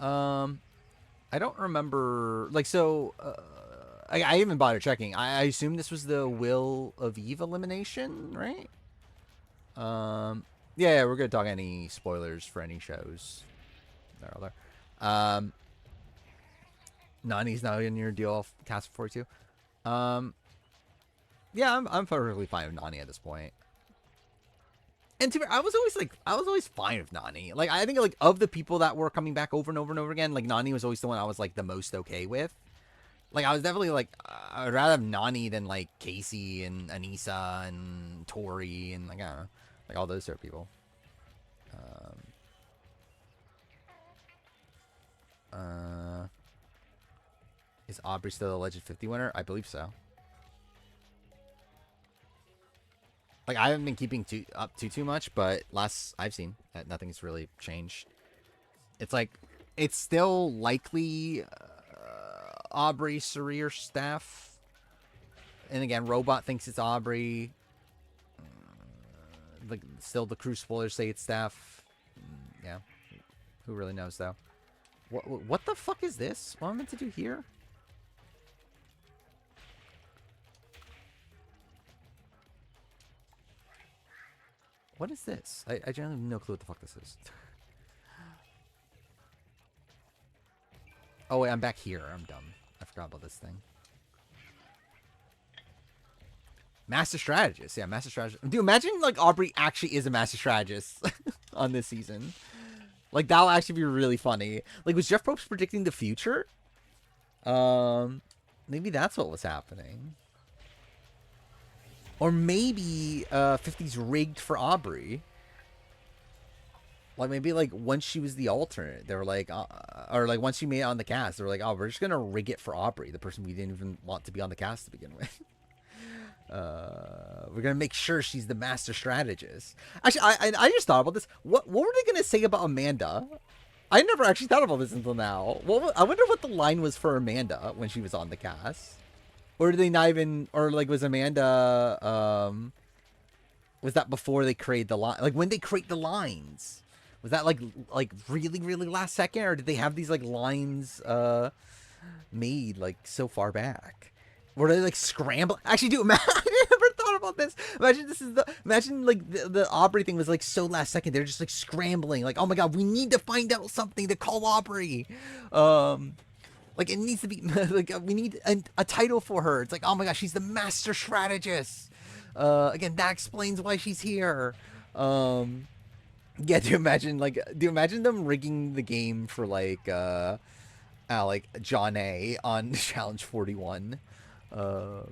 I don't remember. Like, so, I even bothered checking. I assume this was the Will of Eve elimination, right? Yeah, we're gonna talk any spoilers for any shows. There. Nani's now in your deal off Cast 42. Yeah, I'm perfectly fine with Nani at this point. And to be, I was always fine with Nani. Like, I think like of the people that were coming back over and over and over again, like Nani was always the one I was like the most okay with. Like, I was definitely like, I'd rather have Nani than like Casey and Anissa and Tori and like I don't know, like all those sort of people. Is Aubrey still the Legend 50 winner? I believe so. Like, I haven't been keeping up too much, but last I've seen, nothing's really changed. It's like, it's still likely Aubrey, Sarir, Steph. And again, Robot thinks it's Aubrey. Like, still the crew spoilers say it's Steph. Yeah. Who really knows, though? What the fuck is this? What am I meant to do here? What is this? I generally have no clue what the fuck this is. Oh, wait, I'm back here. I'm dumb. I forgot about this thing. Master Strategist. Yeah, Master Strategist. Dude, imagine, like, Aubrey actually is a Master Strategist on this season. Like, that'll actually be really funny. Like, was Jeff Probst predicting the future? Maybe that's what was happening. Or maybe 50's rigged for Aubrey. Like, maybe, like, once she was the alternate, they were like, or, like, once she made it on the cast, they were like, oh, we're just going to rig it for Aubrey, the person we didn't even want to be on the cast to begin with. We're going to make sure she's the master strategist. Actually, I just thought about this. What were they going to say about Amanda? I never actually thought about this until now. I wonder what the line was for Amanda when she was on the cast. Or did they not even, or like was Amanda, was that before they created the line? Like when they create the lines, was that like really, really last second? Or did they have these like lines, made like so far back? Were they like scramble? Actually, dude, I never thought about this. Imagine like the Aubrey thing was like so last second. They're just like scrambling. Like, oh my God, we need to find out something to call Aubrey. Like, it needs to be, like, we need a title for her. It's like, oh my gosh, she's the master strategist. Again, that explains why she's here. Yeah, do you imagine them rigging the game for, like, like John A on Challenge 41. Uh,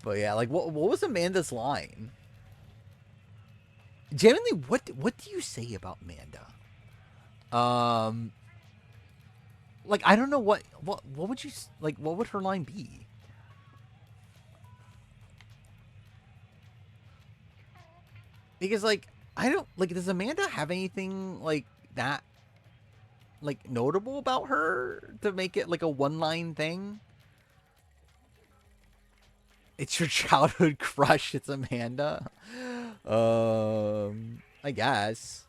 but yeah, like what was Amanda's line? Genuinely, what do you say about Amanda? Like I don't know what would you like? What would her line be? Because like I don't like. Does Amanda have anything like that like notable about her to make it like a one line thing? It's your childhood crush. It's Amanda. I guess.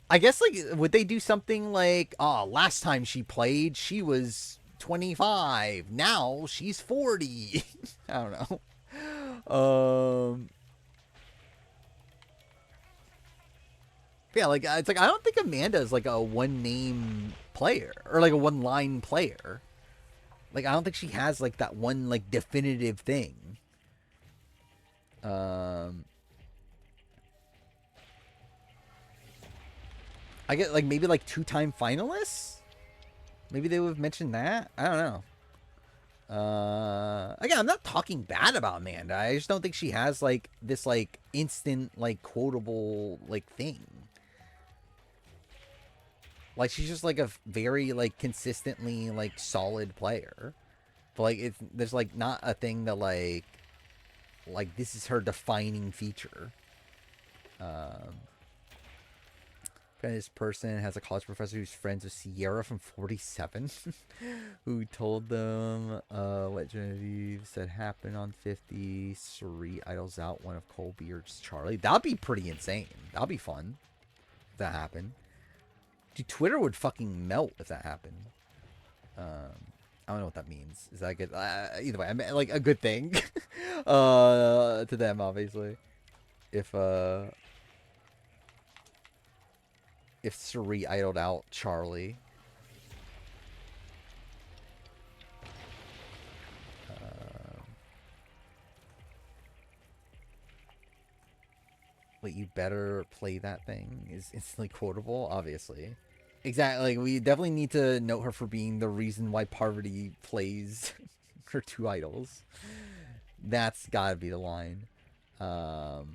I guess like would they do something like, oh, last time she played, she was 25. Now she's 40. I don't know. Yeah, like it's like I don't think Amanda is like a one name player or like a one line player. Like I don't think she has like that one like definitive thing. I get like maybe like 2-time finalists. Maybe they would have mentioned that. I don't know. Again, I'm not talking bad about Amanda. I just don't think she has like this like instant like quotable like thing. Like she's just like a very like consistently like solid player. But like it's there's like not a thing that like this is her defining feature. This person has a college professor who's friends with Sierra from 47, who told them what Genevieve said happened on 50. Suri idles out one of Cole Beard's Charlie. That'd be pretty insane. That'd be fun if that happened. Dude, Twitter would fucking melt if that happened. I don't know what that means. Is that good? Either way, I mean, like a good thing to them, obviously. If Suri idled out Charlie. Wait, you better play that thing is instantly quotable, obviously. Exactly. Like, we definitely need to note her for being the reason why Parvati plays her two idols. That's gotta be the line. Oh,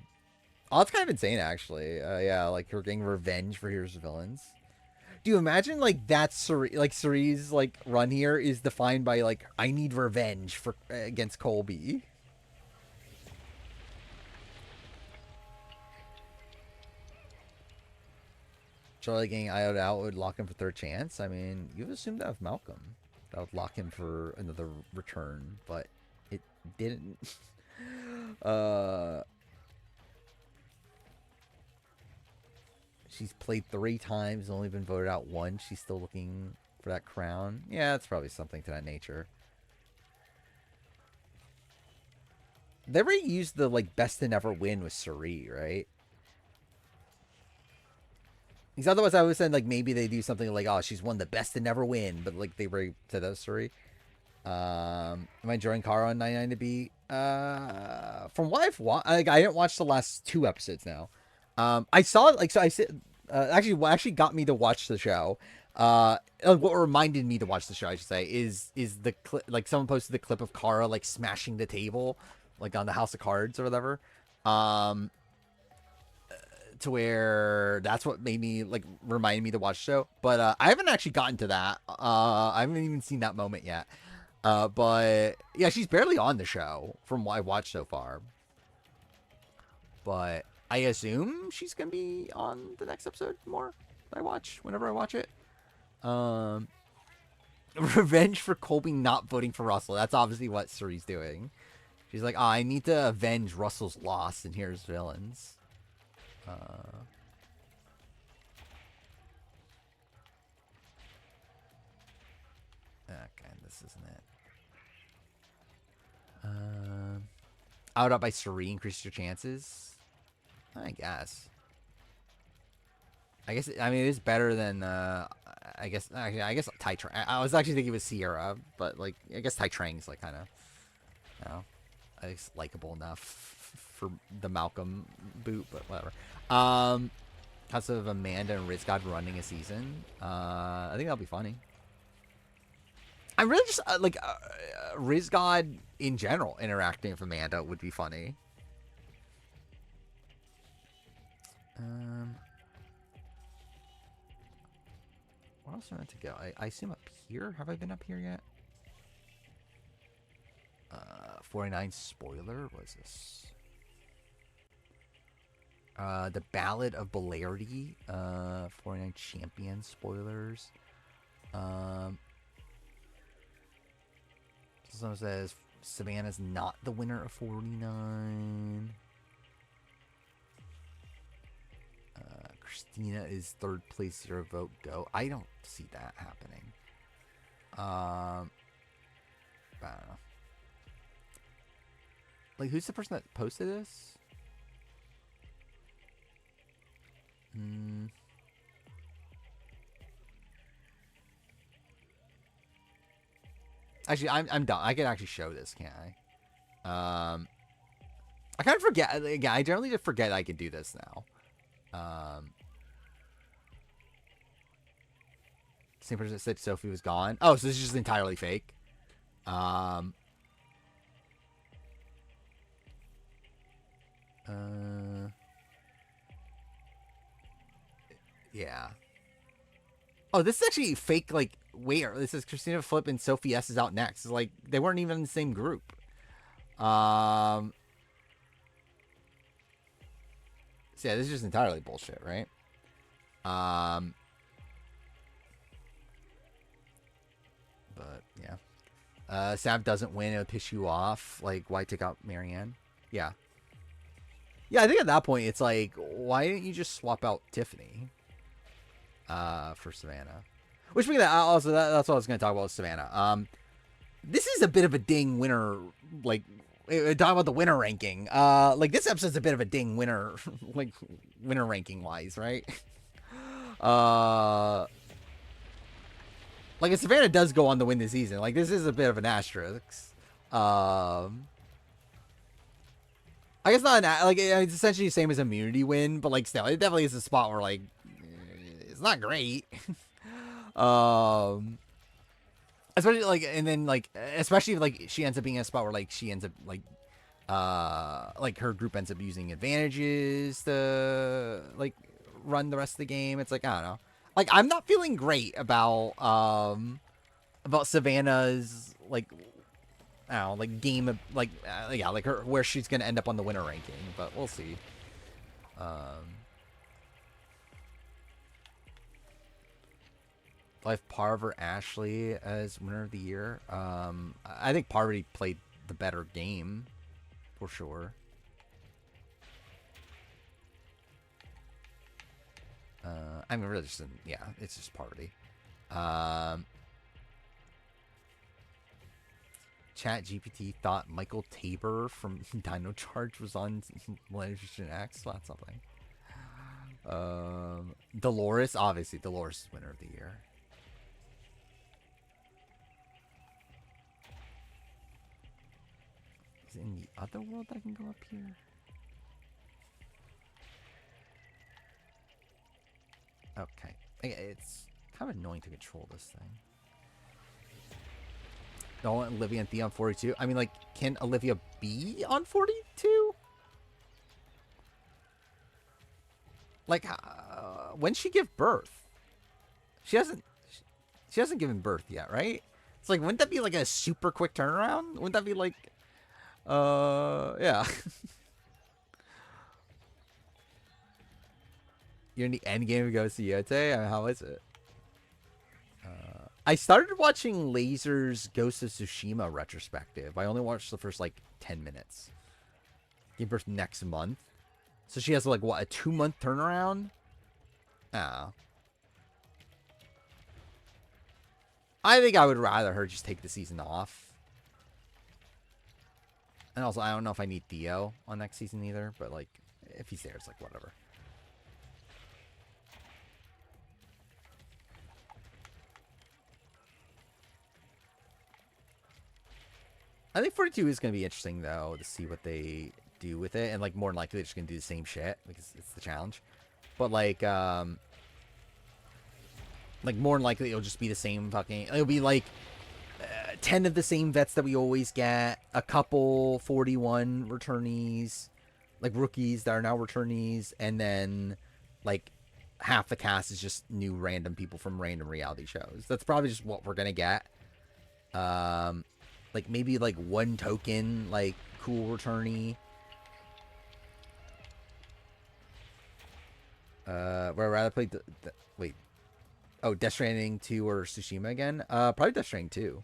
that's kind of insane, actually. Yeah, like her getting revenge for Heroes Villains. Do you imagine like that's Suri's like run here is defined by like I need revenge for against Colby. Charlie getting IO'd out would lock him for third chance. I mean, you've assumed that of Malcolm. That would lock him for another return, but it didn't. She's played 3 times, only been voted out once. She's still looking for that crown. Yeah, it's probably something to that nature. They already used the like best to never win with Suri, right? Because otherwise I was saying like maybe they do something like, oh, she's won the best to never win, but like they already said that was Suri. Am I enjoying Kara on 99 to beat? From what I've watched, like, I didn't watch the last 2 episodes now. I saw it, like, so I said, actually, what actually got me to watch the show, what reminded me to watch the show, I should say, is the clip, like, someone posted the clip of Kara, like, smashing the table, like, on the House of Cards or whatever, to where that's what made me, like, remind me to watch the show, but, I haven't actually gotten to that, I haven't even seen that moment yet, but, yeah, she's barely on the show, from what I've watched so far, but I assume she's gonna be on the next episode more that I watch whenever I watch it. Revenge for Colby not voting for Russell. That's obviously what Suri's doing. She's like, oh, I need to avenge Russell's loss, and here's villains. Okay, this isn't it. Out up by Suri increases your chances. I guess. I mean, it is better than, I guess Tai Trang. I was actually thinking it was Sierra, but, like, I guess Tai Trang's, like, kind of, you know, I guess likable enough for the Malcolm boot, but whatever. Because of Amanda and Rizgod running a season. I think that'll be funny. I'm really just Rizgod in general interacting with Amanda would be funny. Where else am I meant to go? I assume up here. Have I been up here yet? 49 spoiler. What is this? The Ballad of Belardi. 49 champion spoilers. Someone says Savannah's not the winner of 49. Christina is third place, 0 vote, go. I don't see that happening. I don't know. Like, who's the person that posted this? Actually, I'm done. I can actually show this, can't I? I kind of forget. Again, I generally just forget I can do this now. Same person that said Sophie was gone. Oh, so this is just entirely fake. Yeah. Oh, this is actually fake. Like, wait, this is Christina Flip and Sophie S is out next. It's like they weren't even in the same group. So yeah, this is just entirely bullshit, right? But yeah. Sav doesn't win, it'll piss you off. Like, why take out Marianne? Yeah. Yeah, I think at that point it's like, why didn't you just swap out Tiffany? For Savannah. Which means that also that's what I was gonna talk about with Savannah. This is a bit of a ding winner, like talk about the winner ranking. Like this episode's a bit of a ding winner, like winner ranking wise, right? Like if Savannah does go on to win this season, like this is a bit of an asterisk. I guess not an like it's essentially the same as immunity win, but like still, it definitely is a spot where like it's not great. Especially like, and then like, especially if like she ends up being in a spot where like she ends up like her group ends up using advantages to like run the rest of the game. It's like I don't know. Like I'm not feeling great about Savannah's like I don't know, like game of like yeah, like her where she's gonna end up on the winner ranking, but we'll see. I have Parver Ashley as winner of the year. I think Parvati played the better game for sure. I mean, really, just yeah, it's just Parvati. Chat GPT thought Michael Tabor from Dino Charge was on Legend X. That's something. Dolores, obviously, Dolores is winner of the year. Is it in the other world I can go up here? Okay. It's kind of annoying to control this thing. Don't want Olivia and Thea on 42. I mean, like, can Olivia be on 42? Like, when she give birth? She hasn't given birth yet, right? It's like, wouldn't that be like a super quick turnaround? Wouldn't that be like, yeah. You're in the end game of Ghost of Yote? I mean, how is it? I started watching Laser's Ghost of Tsushima retrospective. I only watched the first, like, 10 minutes. Give birth next month. So she has, like, what, a 2-month turnaround? Oh. I think I would rather her just take the season off. And also, I don't know if I need Theo on next season either. But, like, if he's there, it's like, whatever. I think 42 is going to be interesting, though, to see what they do with it. And, like, more than likely, they're just going to do the same shit because it's the challenge. but like more than likely it'll just be the same fucking. It'll be like 10 of the same vets that we always get, a couple 41 returnees, like rookies that are now returnees, and then like half the cast is just new random people from random reality shows. That's probably just what we're gonna get. Like maybe like one token, like cool returnee. Would I rather play wait. Oh, Death Stranding 2 or Tsushima again? Probably Death Stranding 2.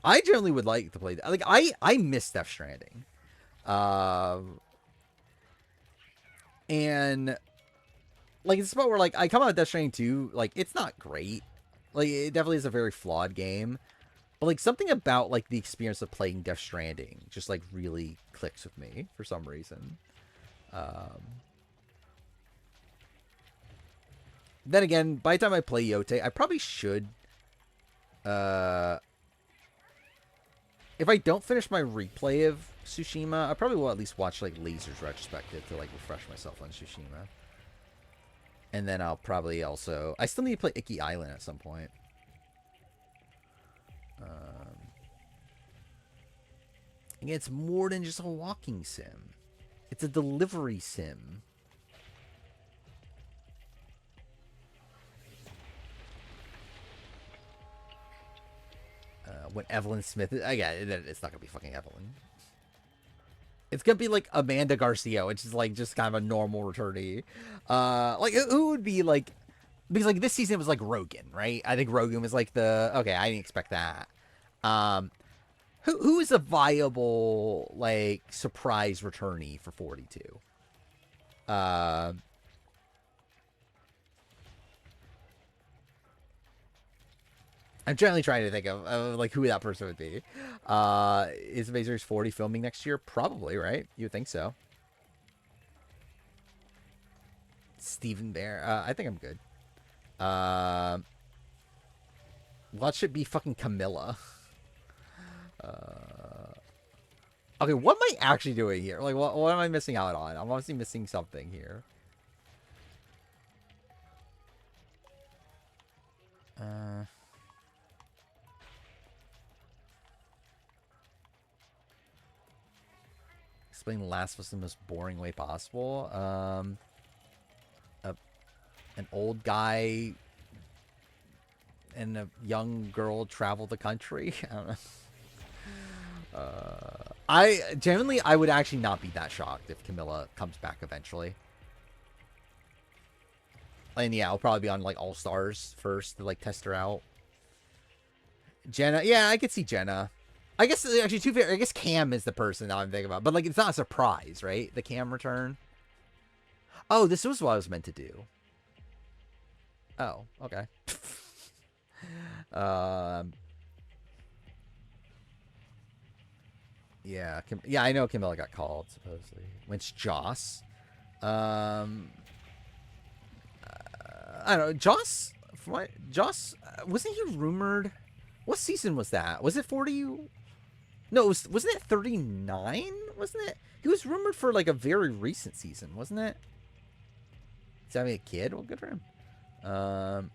I generally would like to play that. Like I miss Death Stranding. And like it's about where like I come out of Death Stranding 2, like it's not great. Like it definitely is a very flawed game. But like something about like the experience of playing Death Stranding just like really clicks with me for some reason. Then again, by the time I play Yote, I probably should if I don't finish my replay of Tsushima, I probably will at least watch like Laser's retrospective to like refresh myself on Tsushima. And then I'll probably also... I still need to play Icky Island at some point. Again, it's more than just a walking sim. It's a delivery sim. When Evelyn Smith... Again, it's not going to be fucking Evelyn. It's going to be like Amanda Garcia, which is like just kind of a normal returnee. Like, who would be like... Because like this season it was like Rogan, right? I think Rogan was like the... Okay, I didn't expect that. Who is a viable, like, surprise returnee for 42? I'm generally trying to think of like who that person would be. Is Amazing Race 40 filming next year? Probably, right? You would think so. Stephen Bear. I think I'm good. Watch it be fucking Camilla. Okay, what am I actually doing here? Like, what am I missing out on? I'm obviously missing something here. Explain Last of Us in the most boring way possible. An old guy and a young girl travel the country. I don't know. I would actually not be that shocked if Camilla comes back eventually. And yeah, I'll probably be on like All Stars first to like test her out. Jenna, yeah, I could see Jenna. I guess actually I guess Cam is the person that I'm thinking about, but like it's not a surprise, right? The Cam return. Oh, this was what I was meant to do. Oh, okay. Yeah, yeah, I know Camilla got called supposedly. When's Joss? I don't know. Joss, wasn't he rumored? What season was that? Was it 40? No, wasn't it 39? Wasn't it? He was rumored for like a very recent season, wasn't it? He's having a kid. Well, good for him. But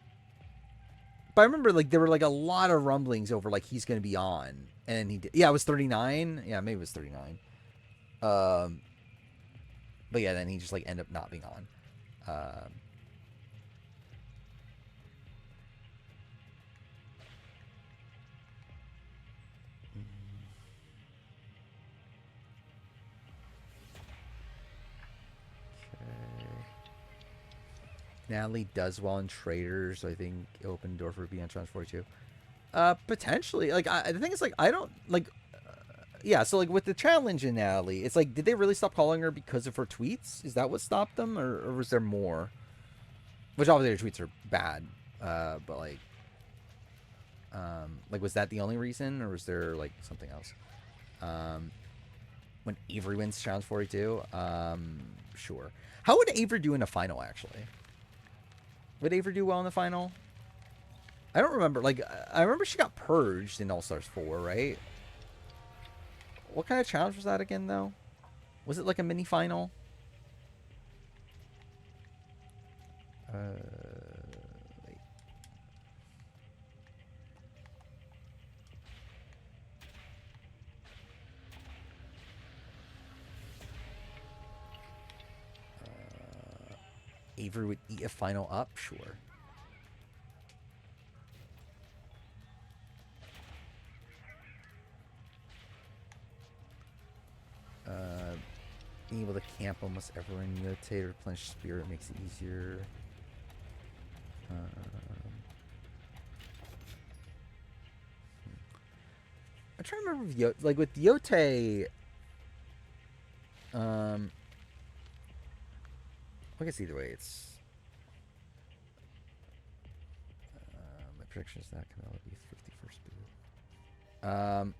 I remember like there were like a lot of rumblings over like he's gonna be on, and he did. Yeah, it was 39. Yeah, maybe it was 39. But yeah, then he just like ended up not being on. Natalie does well in traders, so I think it opened the door for being on Trans 42. Potentially. Like, the thing is, like, I don't, like, yeah, so, like, with the challenge in Natalie, it's like, did they really stop calling her because of her tweets? Is that what stopped them, or was there more? Which, obviously, her tweets are bad, but, like, was that the only reason, or was there, like, something else? When Avery wins Challenge 42, sure. How would Avery do in a final, actually? Would Avery do well in the final? I don't remember. Like, I remember she got purged in All-Stars 4, right? What kind of challenge was that again, though? Was it like a mini final? Wait. Avery would eat a final up? Sure. Being able to camp almost everywhere in Yote to replenish spirit makes it easier. I'm trying to remember if like with Yote. I guess either way, it's. My prediction is that can only be 51st boot.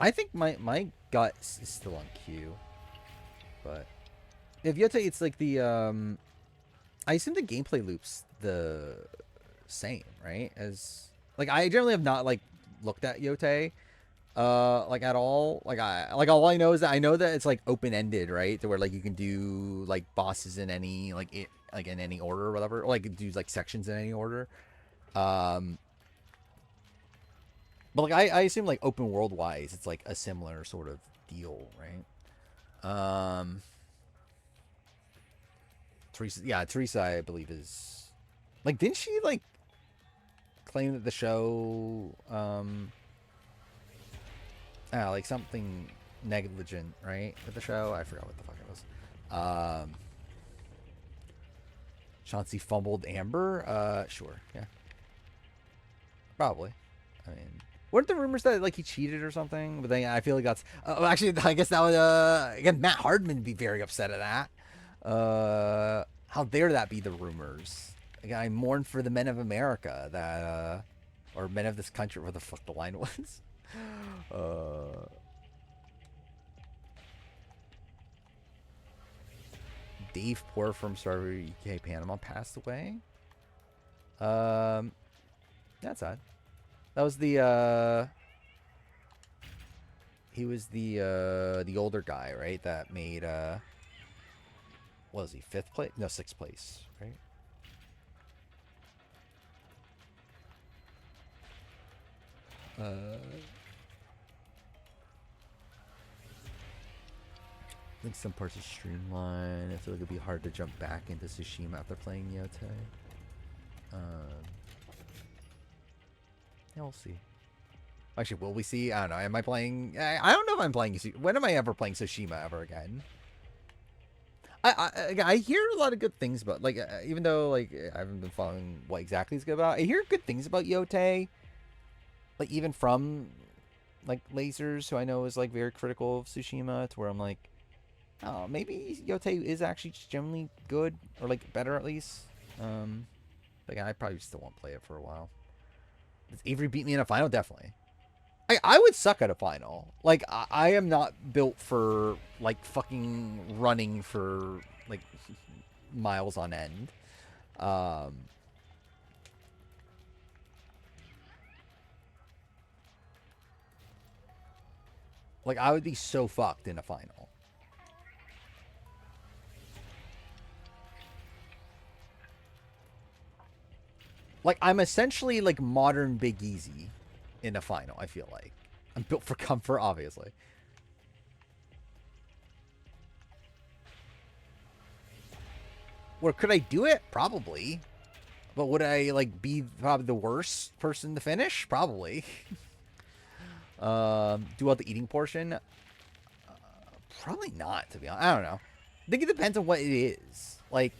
I think my gut is still on Q, but if Yote, it's like the I assume the gameplay loops the same, right? As like I generally have not like looked at Yote like at all. Like all I know is that I know that it's like open ended, right? To where like you can do like bosses in any like in any order or whatever, or like do like sections in any order. But like I assume like open world wise, it's like a similar sort of deal, right? Teresa, I believe is like, didn't she like claim that the show like something negligent, right, with the show? I forgot what the fuck it was. Chauncey fumbled Amber. Sure, yeah, probably. I mean, weren't the rumors that like he cheated or something? But then I feel like that's actually I guess that would again Matt Hardman would be very upset at that. How dare that be the rumors? Again, I mourn for the men of America that or men of this country, where the fuck the line was. Dave Poor from Server UK Panama passed away. That's odd. That was the he was the older guy, right? That made what was he, 5th place? No, 6th place, right? I think some parts are streamlined. I feel like it'd be hard to jump back into Tsushima after playing Yote. Yeah, we'll see. Actually, will we see? I don't know. Am I playing? I don't know if I'm playing. When am I ever playing Tsushima ever again? I hear a lot of good things about, like, even though like I haven't been following what exactly it's good about. I hear good things about Yote. Like even from like Lasers, who I know is like very critical of Tsushima, to where I'm like, oh, maybe Yote is actually generally good, or like better at least. Like I probably still won't play it for a while. Does Avery beat me in a final? Definitely. I would suck at a final. Like I am not built for like fucking running for like miles on end. Like I would be so fucked in a final. Like I'm essentially like modern Big Easy in a final, I feel like. I'm built for comfort, obviously. Or could I do it? Probably. But would I like be probably the worst person to finish? Probably. Do all the eating portion? Probably not, to be honest. I don't know. I think it depends on what it is. Like,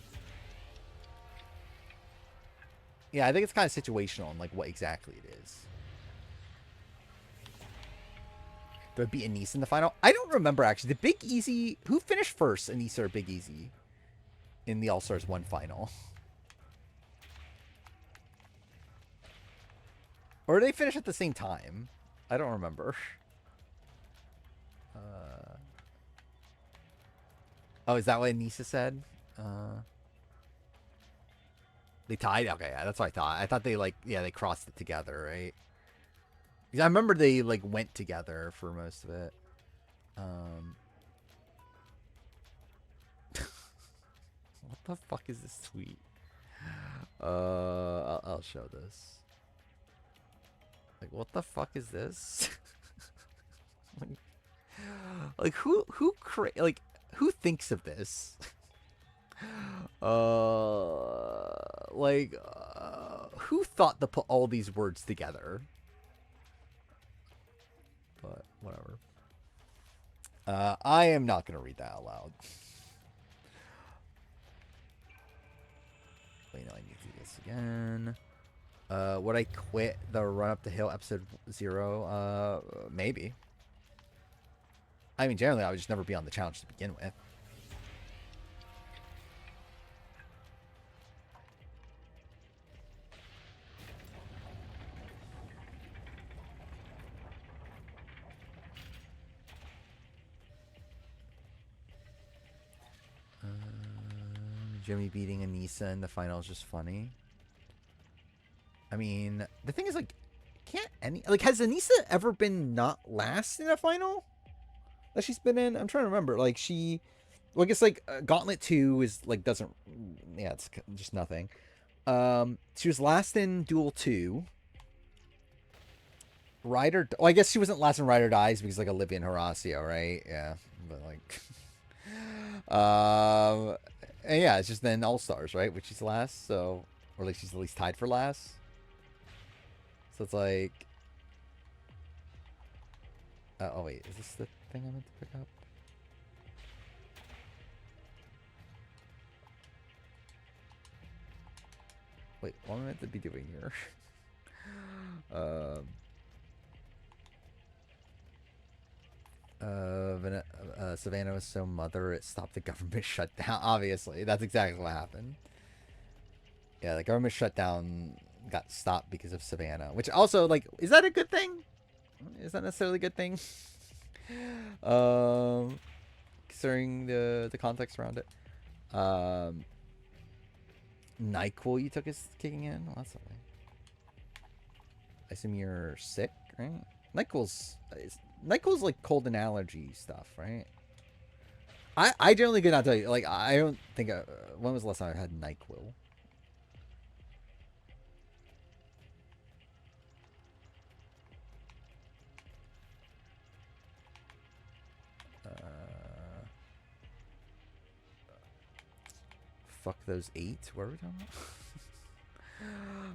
yeah, I think it's kind of situational on like what exactly it is. Do I beat Anise in the final? I don't remember actually. The Big Easy, who finished first, Anise or Big Easy, in the All Stars 1 final? Or did they finish at the same time? I don't remember. Oh, is that what Anissa said? They tied? Okay, yeah, that's what I thought. I thought they like, yeah, they crossed it together, right? Because I remember they like went together for most of it. What the fuck is this tweet? I'll show this. Like, what the fuck is this? like who thinks of this? Who thought to put all these words together? But whatever. I am not gonna read that out loud. Wait, no, I need to do this again. Would I quit the Run Up the Hill episode 0? Maybe. I mean, generally, I would just never be on the challenge to begin with. Jimmy beating Anissa in the final is just funny. I mean, the thing is, like, has Anissa ever been not last in a final that she's been in? I'm trying to remember. Like, well, I guess, like, Gauntlet 2 is, like, doesn't, yeah, it's just nothing. She was last in Duel 2. Well, I guess she wasn't last in Ride or Dies because, like, Olivia and Horacio, right? Yeah, but, like, and yeah, it's just then All Stars, right? Which she's last, so, or like she's at least tied for last. So it's like, oh wait, is this the thing I meant to pick up? Wait, what am I meant to be doing here? Savannah was so mother it stopped the government shutdown. Obviously, that's exactly what happened. Yeah, the government shutdown got stopped because of Savannah, which also, like, is that a good thing? Is that necessarily a good thing? Considering the context around it. NyQuil you took is kicking in. Well, that's okay. I assume you're sick, right? NyQuil's like cold and allergy stuff, right? I generally could not tell you. Like, I don't think. When was the last time I had NyQuil? Fuck those 8. What are we talking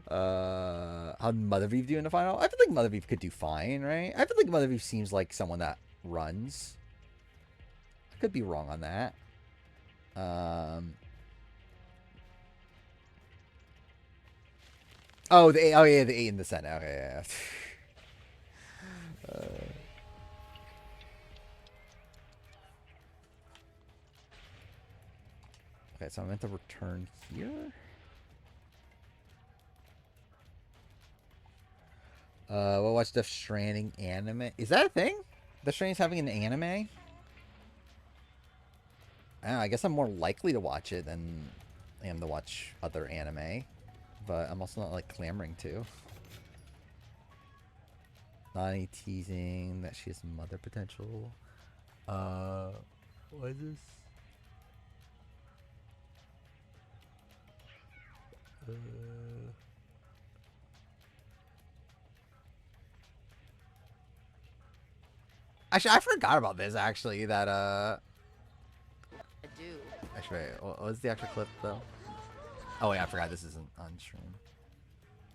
about? How'd Mothervive do in the final? I feel like Mothervive could do fine, right? I feel like Mothervive seems like someone that runs. I could be wrong on that. Oh, the 8. Oh, yeah, the 8 in the Senate. Okay, yeah. Okay, so I meant to return here. We'll watch Death Stranding anime. Is that a thing? Death Stranding's having an anime? I don't know, I guess I'm more likely to watch it than I am to watch other anime. But I'm also not, like, clamoring to. Nani teasing that she has mother potential. What is this? Actually, I forgot about this, actually, that, I do. Actually, wait, what was the actual clip, though? Oh, wait, I forgot this isn't on stream.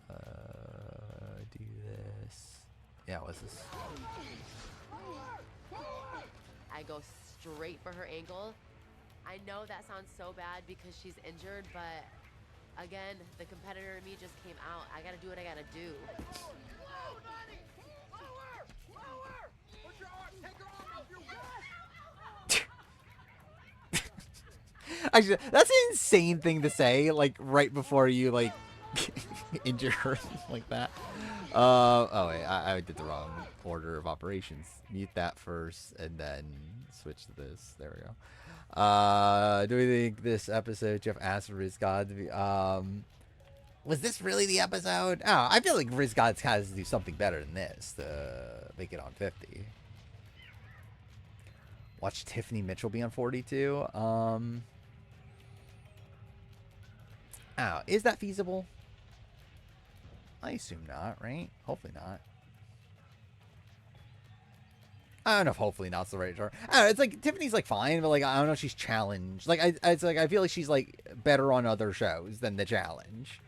Do this. Yeah, what's this? I go straight for her ankle. I know that sounds so bad because she's injured, but again, the competitor in me just came out. I gotta do what I gotta do. Actually, that's an insane thing to say, like, right before you, like, injure her like that. Oh, wait, I did the wrong order of operations. Mute that first, and then switch to this. There we go. Do we think this episode, Jeff asked Riz God to be, was this really the episode? Oh, I feel like Riz God has to do something better than this to make it on 50. Watch Tiffany Mitchell be on 42. Oh, is that feasible? I assume not, right? Hopefully not. I don't know if hopefully not's the right term. I don't know, it's like Tiffany's like fine, but like I don't know if she's challenged. Like it's like I feel like she's like better on other shows than the challenge.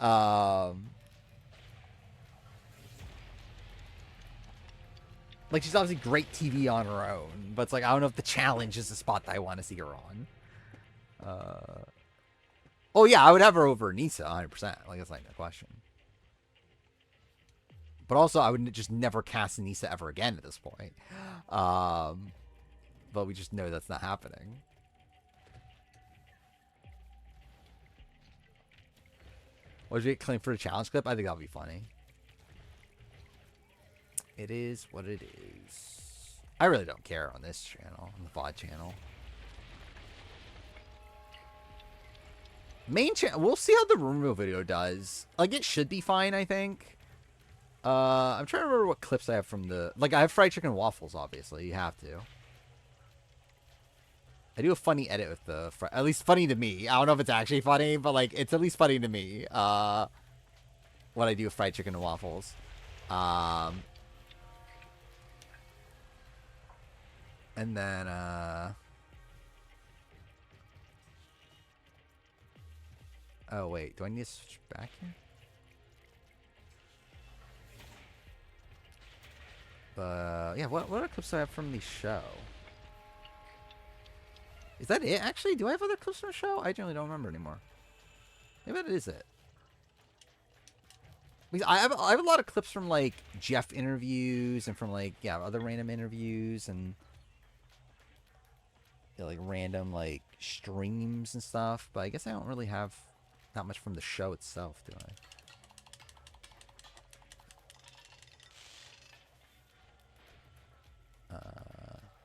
Like she's obviously great TV on her own, but it's like I don't know if the challenge is the spot that I want to see her on. Oh yeah, I would have her over Nisa 100%. Like that's not even a question. But also, I would just never cast Nisa ever again at this point. But we just know that's not happening. What did you get claimed for a challenge clip? I think that'll be funny. It is what it is. I really don't care on this channel, on the VOD channel. Main channel, we'll see how the room reveal video does. Like, it should be fine, I think. I'm trying to remember what clips I have from the... Like, I have fried chicken and waffles, obviously. You have to. I do a funny edit with the... At least funny to me. I don't know if it's actually funny, but, like, it's at least funny to me. What I do with fried chicken and waffles. And then, oh, wait. Do I need to switch back here? Yeah, what other clips do I have from the show? Is that it, actually? Do I have other clips from the show? I generally don't remember anymore. Maybe that is it. Because I have a lot of clips from, like, Jeff interviews and from, like, yeah, other random interviews and... Yeah, like, random, like, streams and stuff. But I guess I don't really have that much from the show itself, do I?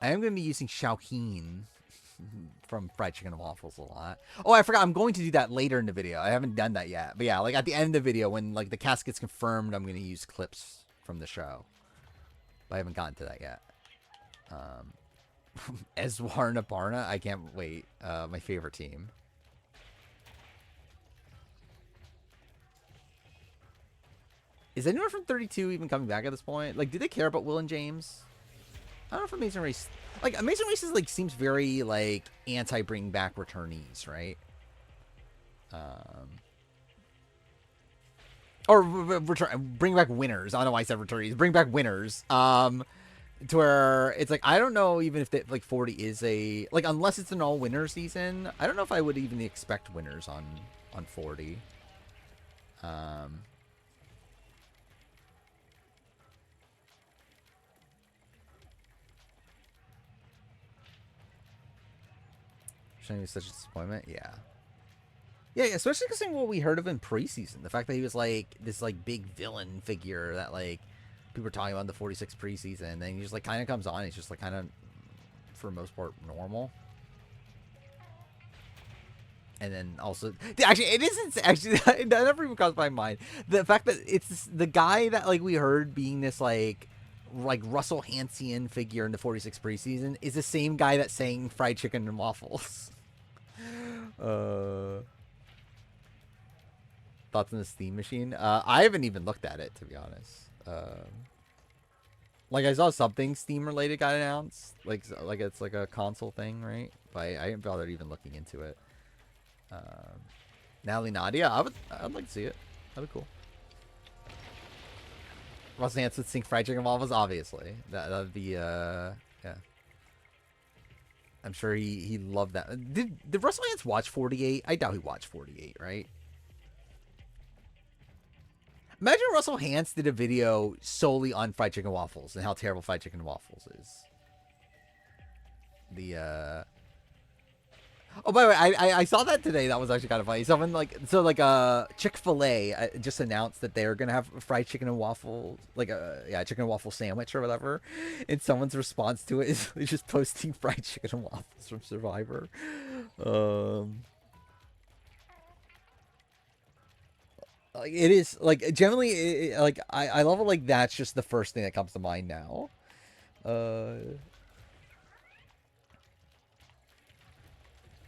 I am going to be using Xiaoheen from Fried Chicken and Waffles a lot. Oh, I forgot. I'm going to do that later in the video. I haven't done that yet. But yeah, like at the end of the video, when like the cast gets confirmed, I'm going to use clips from the show. But I haven't gotten to that yet. Eswarna Barna. I can't wait. My favorite team. Is anyone from 32 even coming back at this point? Like, do they care about Will and James? I don't know if Amazing Race... Like, Amazing Race is, like, seems very, like, anti-bring back returnees, right? Or bring back winners. I don't know why I said returnees. Bring back winners. To where it's like, I don't know even if, like, 40 is a... Like, unless it's an all-winner season, I don't know if I would even expect winners on 40. Shiny was such a disappointment. Yeah. Yeah, especially considering what we heard of in preseason. The fact that he was like this like big villain figure that like people were talking about in the 46 preseason, and then he just like kind of comes on. He's just like kind of, for the most part, normal. And then also, actually, it isn't actually that never even crossed my mind. The fact that it's the guy that like we heard being this like Russell Hansian figure in the 46 preseason is the same guy that's saying fried chicken and waffles. Thoughts on the Steam machine? I haven't even looked at it, to be honest. Like I saw something Steam related got announced, like it's like a console thing, right? But I haven't bothered even looking into it. Natalie Nadia, I'd like to see it. That'd be cool. Russell Hanson would sing fried chicken and waffles, obviously. That'd be yeah. I'm sure he loved that. Did Russell Hanson watch 48? I doubt he watched 48, right? Imagine Russell Hantz did a video solely on fried chicken and waffles and how terrible fried chicken and waffles is. Oh, by the way, I saw that today. That was actually kind of funny. Someone Chick-fil-A just announced that they're gonna have fried chicken and waffles, like chicken and waffle sandwich or whatever. And someone's response to it is just posting fried chicken and waffles from Survivor. Like it is like generally like I love it. Like that's just the first thing that comes to mind now.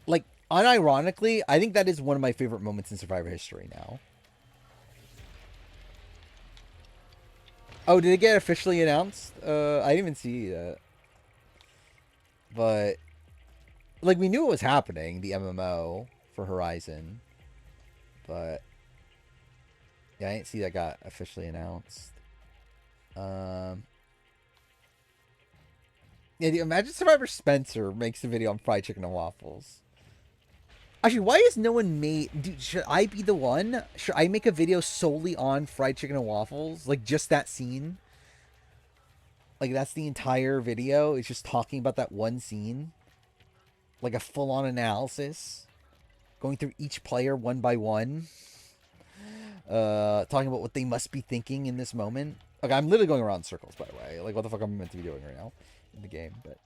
Like unironically, I think that is one of my favorite moments in Survivor history now. Oh, did it get officially announced? I didn't even see that. But like we knew it was happening, the MMO for Horizon. But yeah, I didn't see that got officially announced. Yeah, imagine Survivor Spencer makes a video on fried chicken and waffles. Actually, why has no one made... Dude, should I be the one? Should I make a video solely on fried chicken and waffles? Like, just that scene? Like, that's the entire video? It's just talking about that one scene? Like a full-on analysis? Going through each player one by one? Talking about what they must be thinking in this moment? Okay, I'm literally going around in circles, by the way. Like, what the fuck am I meant to be doing right now in the game? But...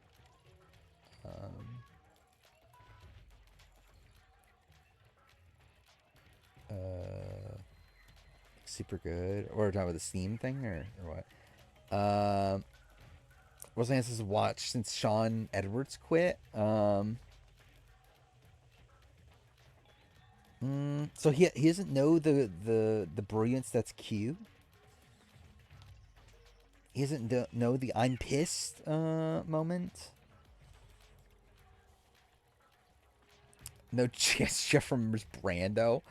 super good. Or we're talking about the Steam thing, or what? Roseanne says watch since Sean Edwards quit. So he doesn't know the brilliance that's Q. He doesn't know the I'm pissed moment. No chance Jeff remembers Brando.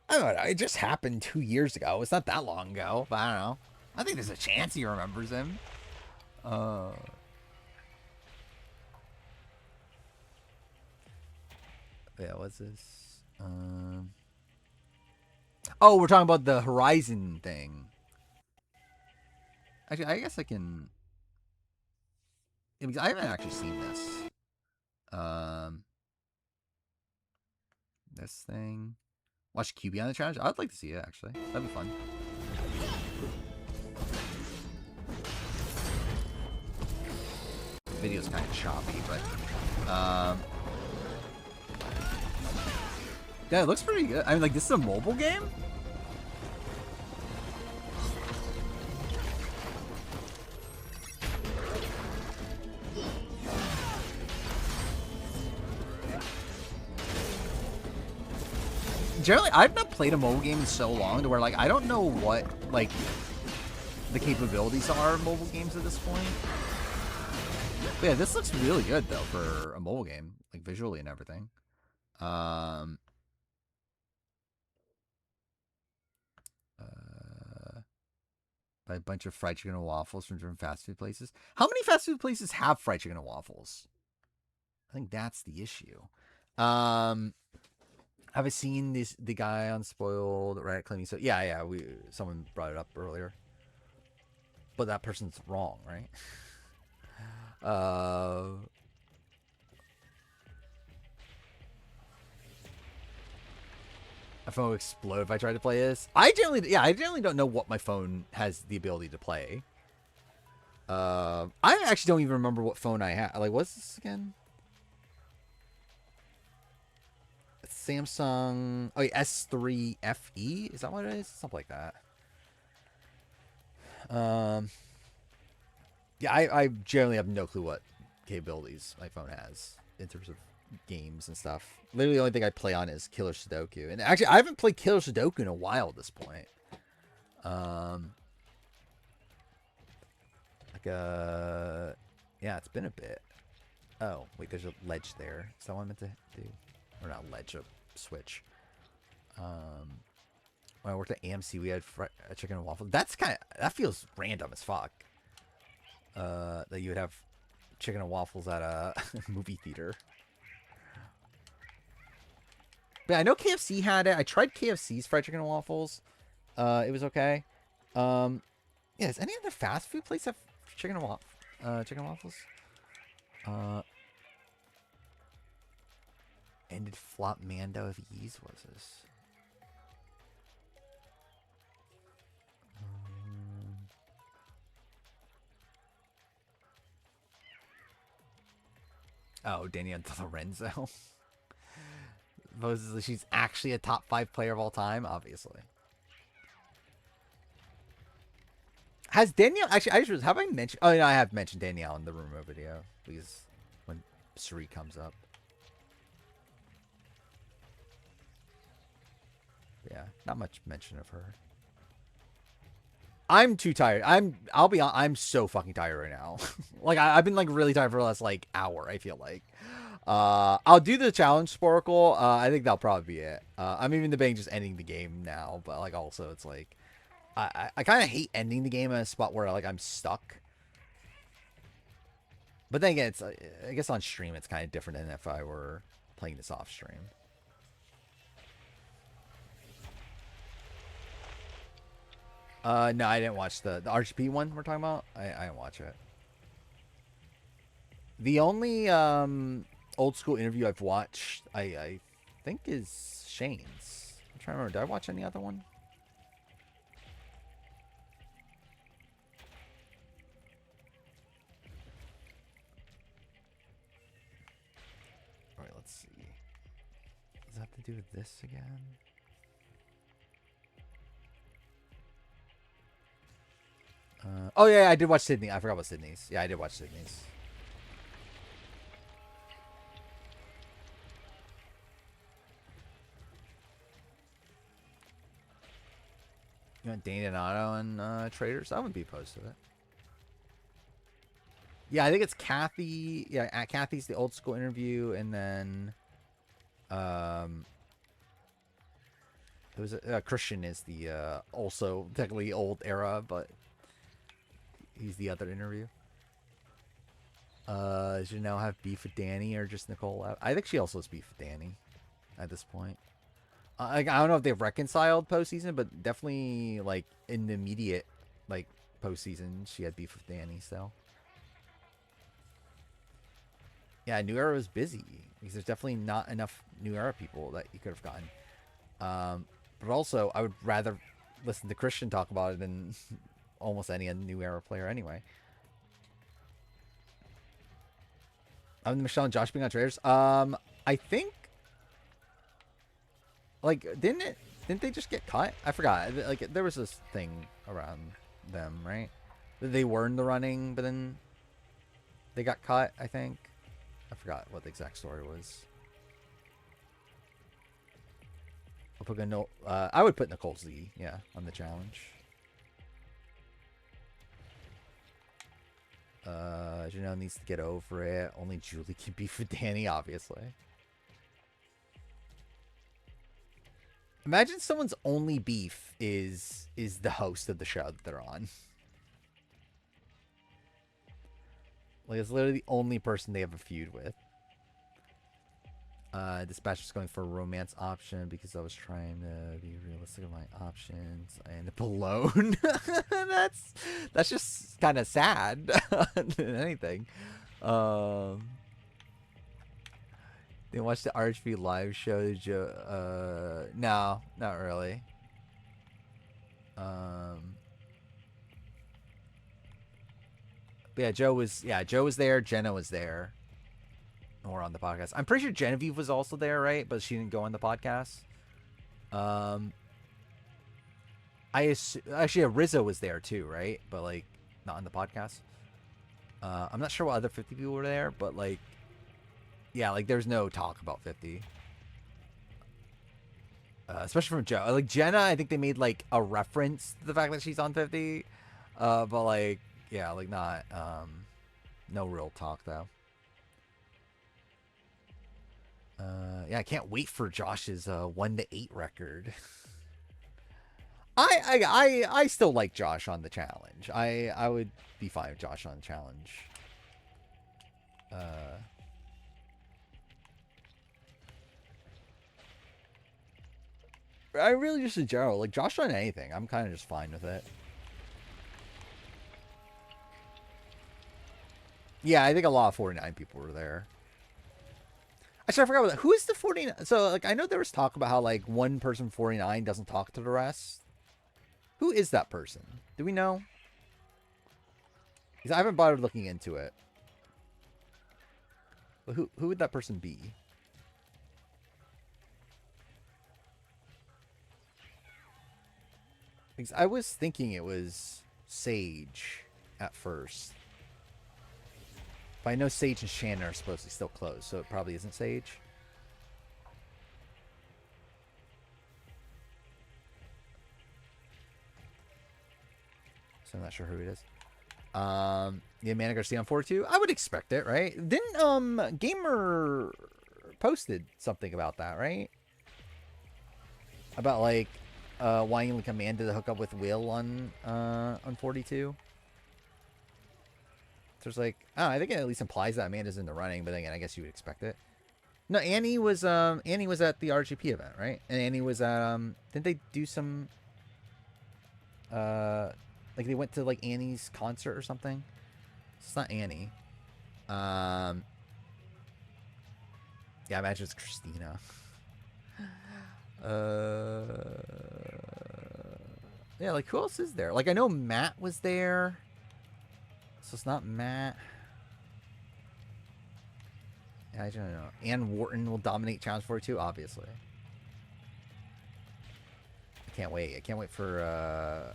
I don't know. It just happened 2 years ago. It's not that long ago, but I don't know. I think there's a chance he remembers him. Yeah, what's this? Oh, we're talking about the Horizon thing. Actually, I guess I can... Yeah, because I haven't actually seen this. This thing. Watch QB on the challenge. I'd like to see it, actually. That'd be fun. The video's kind of choppy, but... yeah, it looks pretty good. I mean, like, this is a mobile game? Generally, I've not played a mobile game in so long to where, like, I don't know what, like, the capabilities are of mobile games at this point. But yeah, this looks really good, though, for a mobile game. Like, visually and everything. Buy a bunch of fried chicken and waffles from different fast food places. How many fast food places have fried chicken and waffles? I think that's the issue. Have I seen the guy on Spoiled Reddit claiming so? Yeah, someone brought it up earlier. But that person's wrong, right? My phone would explode if I tried to play this. I generally don't know what my phone has the ability to play. I actually don't even remember what phone I have. Like, what's this again? Samsung. Oh, yeah, S3 FE. Is that what it is? Something like that. Yeah, I generally have no clue what capabilities my phone has in terms of games and stuff. Literally, the only thing I play on is Killer Sudoku. And actually, I haven't played Killer Sudoku in a while at this point. Yeah, it's been a bit. Oh, wait, there's a ledge there. Is that what I meant to do? Or not ledge, a switch. When I worked at AMC, we had chicken and waffles. That feels random as fuck. That you would have chicken and waffles at a movie theater. But yeah, I know KFC had it. I tried KFC's fried chicken and waffles. It was okay. Yeah, does any other fast food place have chicken and waffles? Ended flop Mando of ease. What is this? Oh, Danielle Lorenzo. She's actually a top 5 player of all time, obviously. Has Danielle actually? Have I mentioned? Oh, yeah, I have mentioned Danielle in the rumor video because when Suri comes up. Yeah, not much mention of her. I'm too tired. I'll be honest, I'm so fucking tired right now. Like I've been like really tired for the last like hour, I feel like. I'll do the challenge Sporkle. I think that'll probably be it. I'm even debating just ending the game now, but like also it's like I kind of hate ending the game in a spot where like I'm stuck. But then again, it's I guess on stream it's kind of different than if I were playing this off stream. No, I didn't watch the RGP one we're talking about. I didn't watch it. The only old school interview I've watched, I think, is Shane's. I'm trying to remember. Did I watch any other one? All right, let's see. Does that have to do with this again? Oh yeah, I did watch Sydney. I forgot about Sydney's. Yeah, I did watch Sydney's. You want Dana Donato and Traders? I wouldn't be opposed to it. Yeah, I think it's Kathy. Yeah, Kathy's the old school interview, and then it was Christian is the also technically old era, but he's the other interview. Does she now have beef with Danny or just Nicole? I think she also has beef with Danny at this point. I don't know if they've reconciled postseason, but definitely like in the immediate like postseason, she had beef with Danny still. Yeah, New Era was busy because there's definitely not enough New Era people that you could have gotten. But also, I would rather listen to Christian talk about it than almost any New Era player anyway. Michelle and Josh being on Traders. I think, like, didn't they just get cut? I forgot. Like, there was this thing around them, right? They were in the running, but then they got cut, I think. I forgot what the exact story was. I'll put a note. I would put Nicole Z, yeah, on the challenge. Janelle needs to get over it. Only Julie can beef with Danny, obviously. Imagine someone's only beef is the host of the show that they're on. Like, it's literally the only person they have a feud with. Dispatcher's going for a romance option because I was trying to be realistic with my options. I end up alone. That's just kind of sad than anything. Didn't watch the RHV live show. No, not really. But yeah, Joe was there. Jenna was there. Or on the podcast. I'm pretty sure Genevieve was also there, right? But she didn't go on the podcast. Actually, Rizzo was there too, right? But like not on the podcast. I'm not sure what other 50 people were there, but like, yeah, like there's no talk about 50. Especially from Joe. Like Jenna, I think they made like a reference to the fact that she's on 50. But like, yeah, like not no real talk though. Yeah, I can't wait for Josh's 1-8 record. I still like Josh on the challenge. I would be fine with Josh on the challenge. I really just in general like Josh on anything. I'm kind of just fine with it. Yeah, I think a lot of 49 people were there. Actually, I forgot about that. Who is the 49? So, like, I know there was talk about how, like, one person 49 doesn't talk to the rest. Who is that person? Do we know? Because I haven't bothered looking into it. But who would that person be? Because I was thinking it was Sage at first. But I know Sage and Shannon are supposedly still close, so it probably isn't Sage. so I'm not sure who it is. Yeah, Amanda Garcia on 42. I would expect it, right? Didn't Gamer posted something about that, right? About like wanting like Amanda to hook up with Will on 42. So there's like, oh, I think it at least implies that Amanda's in the running, but again, I guess you would expect it. No, Annie was at the RGP event, right? And Annie was at didn't they do some like they went to like Annie's concert or something? It's not Annie. Yeah, I imagine it's Christina. Yeah, like who else is there? Like I know Matt was there. So it's not Matt. Yeah, I don't know. Ann Wharton will dominate Challenge 42, obviously. I can't wait. I can't wait for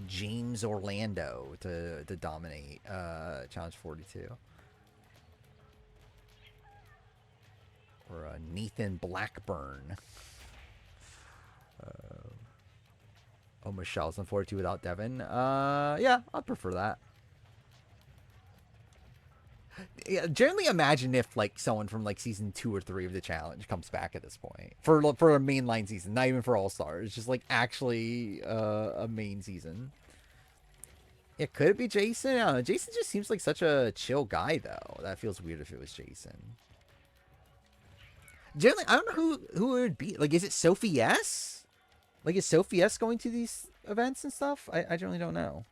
James Orlando to dominate Challenge 42. Or Nathan Blackburn. Oh, Michelle's on 42 without Devin. Yeah, I'd prefer that. Yeah, generally imagine if like someone from like season 2 or 3 of the challenge comes back at this point for a mainline season, not even for All Stars, just like actually a main season. Yeah, could it be Jason? I don't know. Jason just seems like such a chill guy, though. That feels weird if it was Jason. Generally, I don't know who it would be. Like, is it Sophie S? Like, is Sophie S going to these events and stuff? I generally don't know.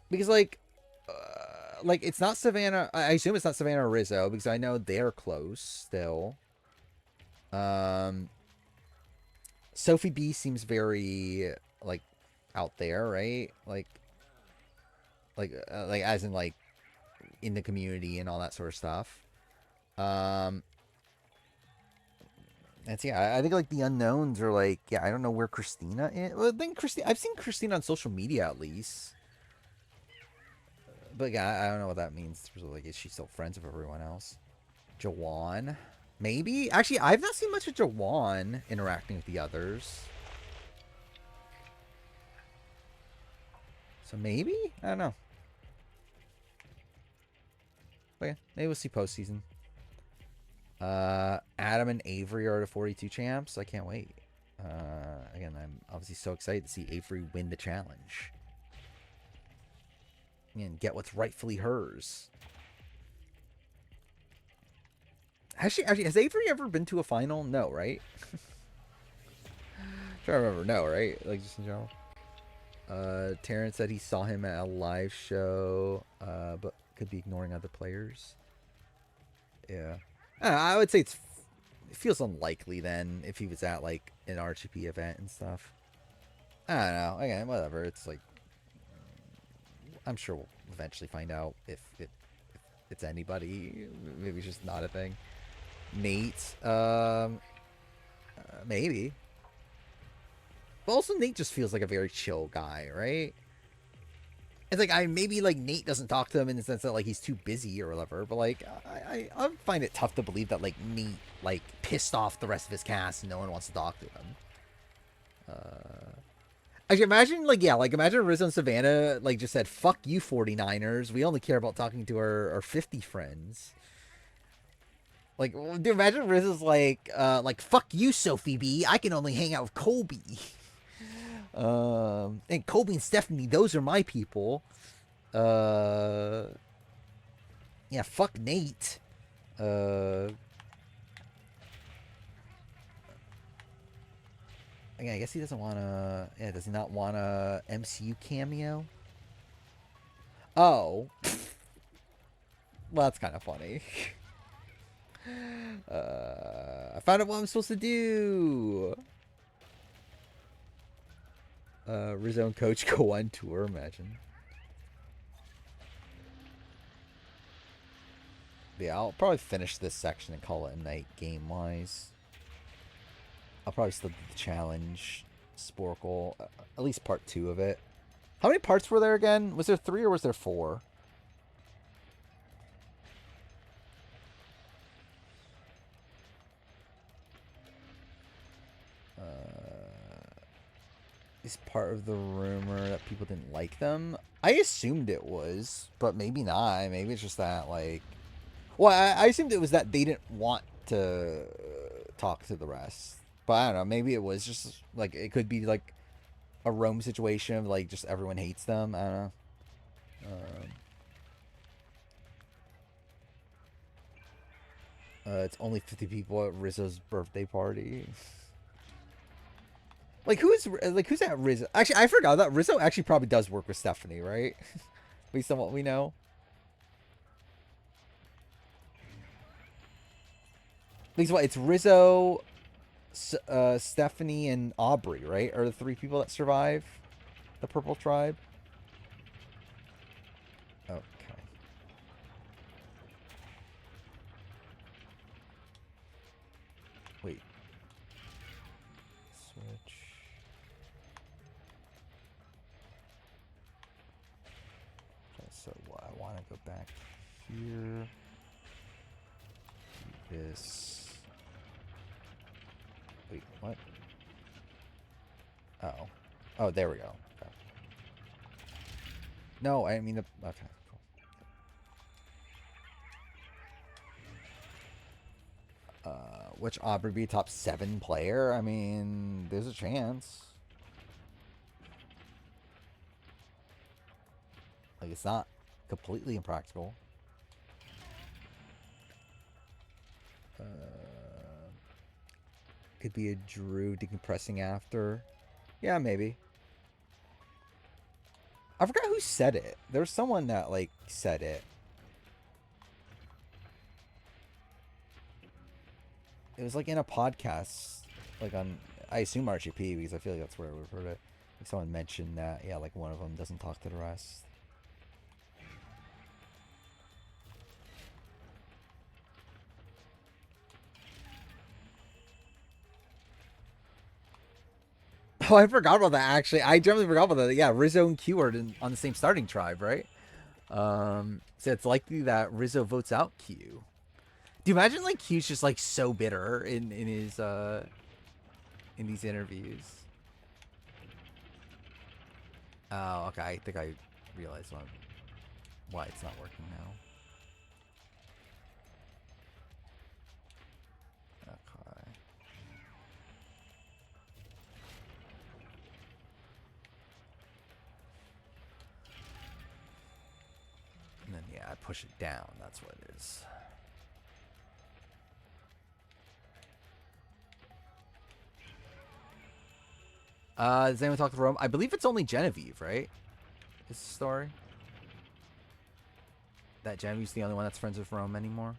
Because like it's not Savannah. I assume it's not Savannah or Rizzo because I know they're close still. Sophie B seems very like out there, right? Like as in like in the community and all that sort of stuff. That's yeah. I think like the unknowns are like yeah. I don't know where Christina is. Well, I think I've seen Christina on social media at least. But yeah, I don't know what that means. Like, is she still friends with everyone else? Jawan? Maybe? Actually, I've not seen much of Jawan interacting with the others. So maybe? I don't know. But yeah, maybe we'll see postseason. Adam and Avery are the 42 champs. I can't wait. Again, I'm obviously so excited to see Avery win the challenge. And get what's rightfully hers. Has Avery ever been to a final? No, right? Trying to remember. No, right? Like just in general. Terrence said he saw him at a live show, but could be ignoring other players. Yeah, I would say it feels unlikely then if he was at like an RGP event and stuff. I don't know. Again, whatever. It's like I'm sure we'll eventually find out if it's anybody. Maybe it's just not a thing. Nate, maybe. But also Nate just feels like a very chill guy, right? It's like maybe like Nate doesn't talk to him in the sense that like he's too busy or whatever, but like I find it tough to believe that like Nate like pissed off the rest of his cast and no one wants to talk to him. I can imagine imagine Rizzo and Savannah like just said, fuck you 49ers. We only care about talking to our 50 friends. Like, dude, imagine Rizzo's like fuck you, Sophie B. I can only hang out with Colby. And Colby and Stephanie, those are my people. Yeah, fuck Nate. Again, I guess he doesn't want to... Yeah, does he not want a MCU cameo? Oh. Well, that's kind of funny. I found out what I'm supposed to do. Rizzo and Coach go on tour, imagine. Yeah, I'll probably finish this section and call it a night game-wise. I'll probably still do the challenge, Sporkle, at least part 2 of it. How many parts were there again? Was there 3 or was there 4? is part of the rumor that people didn't like them. I assumed it was, but maybe not. Maybe it's just that, like... Well, I assumed it was that they didn't want to talk to the rest. But I don't know. Maybe it was just, like, it could be, like, a Rome situation of, like, just everyone hates them. I don't know. It's only 50 people at Rizzo's birthday party. Like, who's at Rizzo? Actually, I forgot that Rizzo actually probably does work with Stephanie, right? Based on what we know. At least what? It's Rizzo, Stephanie, and Aubrey, right? Are the 3 people that survive the Purple Tribe? Okay. Wait. Switch. Okay, so I want to go back here. Do this. Wait, what? Uh-oh. Oh, there we go. Okay. No, I mean the... Okay, cool. Which Aubrey be top 7 player? I mean, there's a chance. Like, it's not completely impractical. Could be a Drew decompressing after. Yeah, maybe. I forgot who said it. There was someone that, like, said it. It was, like, in a podcast. Like, on, I assume RGP, because I feel like that's where we've heard it. Like, someone mentioned that, yeah, like, one of them doesn't talk to the rest. Oh, I forgot about that, actually. I generally forgot about that. Yeah, Rizzo and Q are on the same starting tribe, right? So it's likely that Rizzo votes out Q. Do you imagine, like, Q's just, like, so bitter in his, in these interviews? Oh, okay. I think I realized why it's not working now. Okay. And then, yeah, I push it down. That's what it is. Does anyone talk to Rome? I believe it's only Genevieve, right? Is the story? That Genevieve's the only one that's friends with Rome anymore?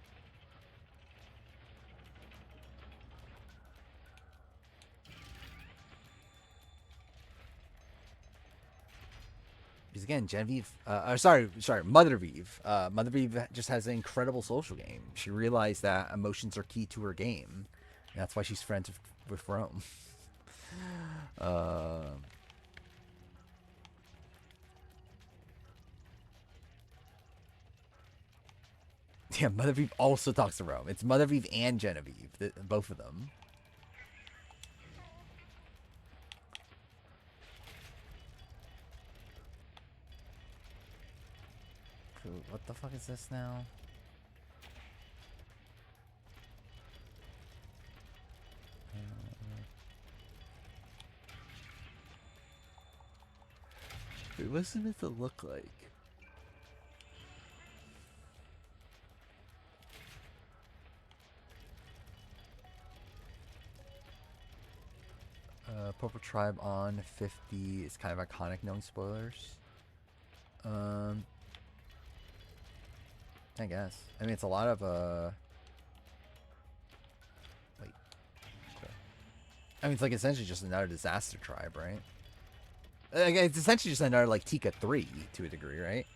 Because again, Genevieve, sorry, Mother Vive. Mother Vive just has an incredible social game. She realized that emotions are key to her game. And that's why she's friends with Rome. Yeah, Mother Vive also talks to Rome. It's Mother Vive and Genevieve, both of them. What the fuck is this now? Wait, what's it meant to look like? Purple Tribe on 50 is kind of iconic, known spoilers. I guess. I mean, it's a lot of, wait. Cool. I mean, it's like essentially just another disaster tribe, right? It's essentially just another, like, Tika 3 to a degree, right?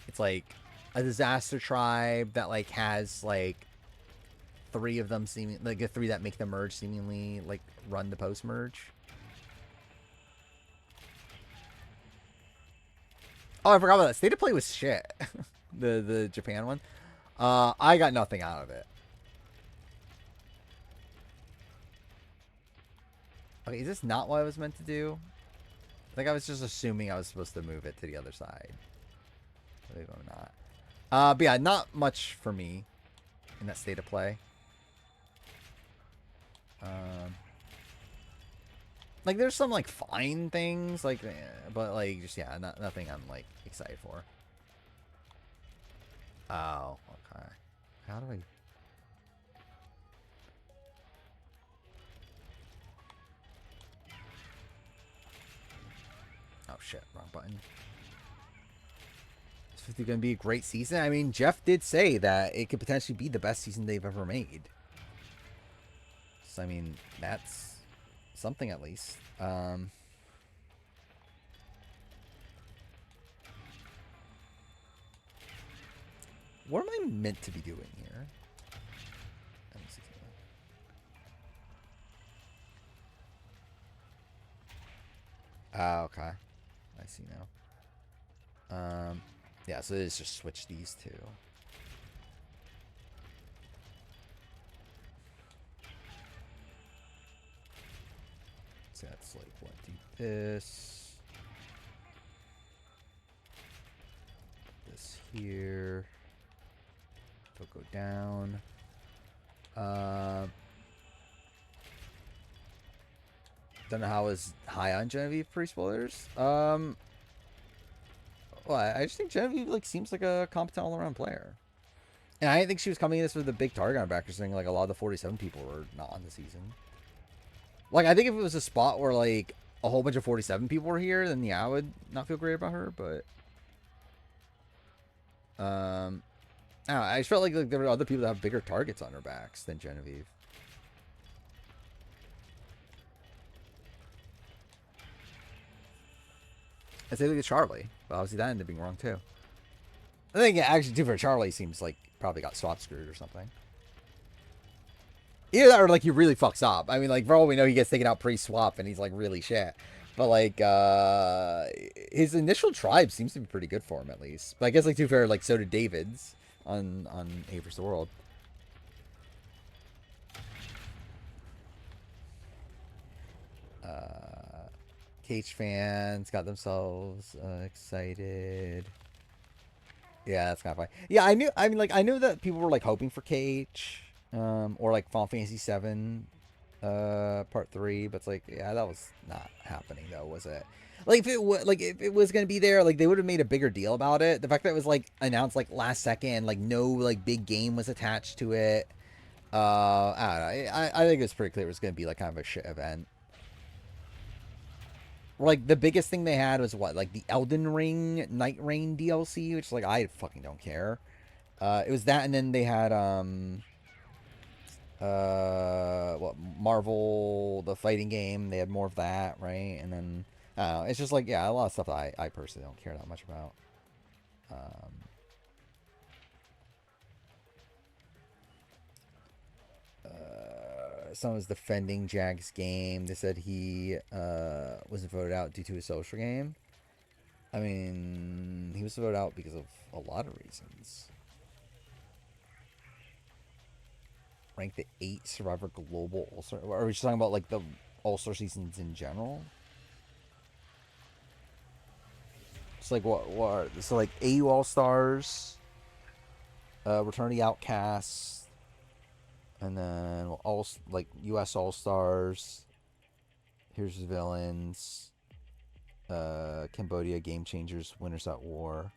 It's like a disaster tribe that, like, has, like, 3 of them seeming, like, the 3 that make the merge seemingly, like, run the post-merge. Oh, I forgot about that. State of Play was shit. the Japan one. I got nothing out of it. Okay, is this not what I was meant to do? think I was just assuming I was supposed to move it to the other side. Maybe I'm not. But yeah, not much for me in that state of play. Like there's some like fine things, like, but like just yeah, nothing I'm like excited for. Oh, okay. How do I? Oh shit, wrong button. Is it going to be a great season? I mean, Jeff did say that it could potentially be the best season they've ever made. So I mean, that's something at least. What am I meant to be doing here? Ah, okay. I see now. Yeah, so let's just switch these two. So that's like, what, do this. This here. They'll go down. Don't know how I was high on Genevieve pre-spoilers. Well, I just think Genevieve like seems like a competent all-around player. And I didn't think she was coming in this with a big target on back, saying like a lot of the 47 people were not on the season. Like, I think if it was a spot where like a whole bunch of 47 people were here, then yeah, I would not feel great about her. But I don't know, I just felt like there were other people that have bigger targets on their backs than Genevieve. I say look at Charlie, but obviously that ended up being wrong too. I think actually too for Charlie seems like probably got swap screwed or something. Either that or like he really fucks up. I mean, like for all we know, he gets taken out pre-swap and he's like really shit. But like his initial tribe seems to be pretty good for him at least. But I guess like too fair, like so did David's on A vs. the World. Cage fans got themselves excited. Yeah, that's kind of fine. Yeah, I knew. I mean, like I knew that people were like hoping for Cage, or like Final Fantasy VII, Part 3. But it's like, yeah, that was not happening though, was it? Like if it was gonna be there, like they would have made a bigger deal about it. The fact that it was like announced like last second, like no like big game was attached to it. I don't know. I think it was pretty clear it was gonna be like kind of a shit event. Like the biggest thing they had was what, like the Elden Ring Night Rain DLC, which like I fucking don't care. It was that, and then they had what, Marvel the fighting game. They had more of that, right? And then it's just like, yeah, a lot of stuff that I personally don't care that much about. Someone was defending Jag's game. They said he wasn't voted out due to a social game. I mean, he was voted out because of a lot of reasons. Ranked the 8 Survivor Global All-Star. Are we just talking about like the All-Star seasons in general? It's like what so like AU All-Stars, Return of the Outcasts, and then all like US All-Stars. Here's the Villains. Cambodia Game Changers, Winners at War.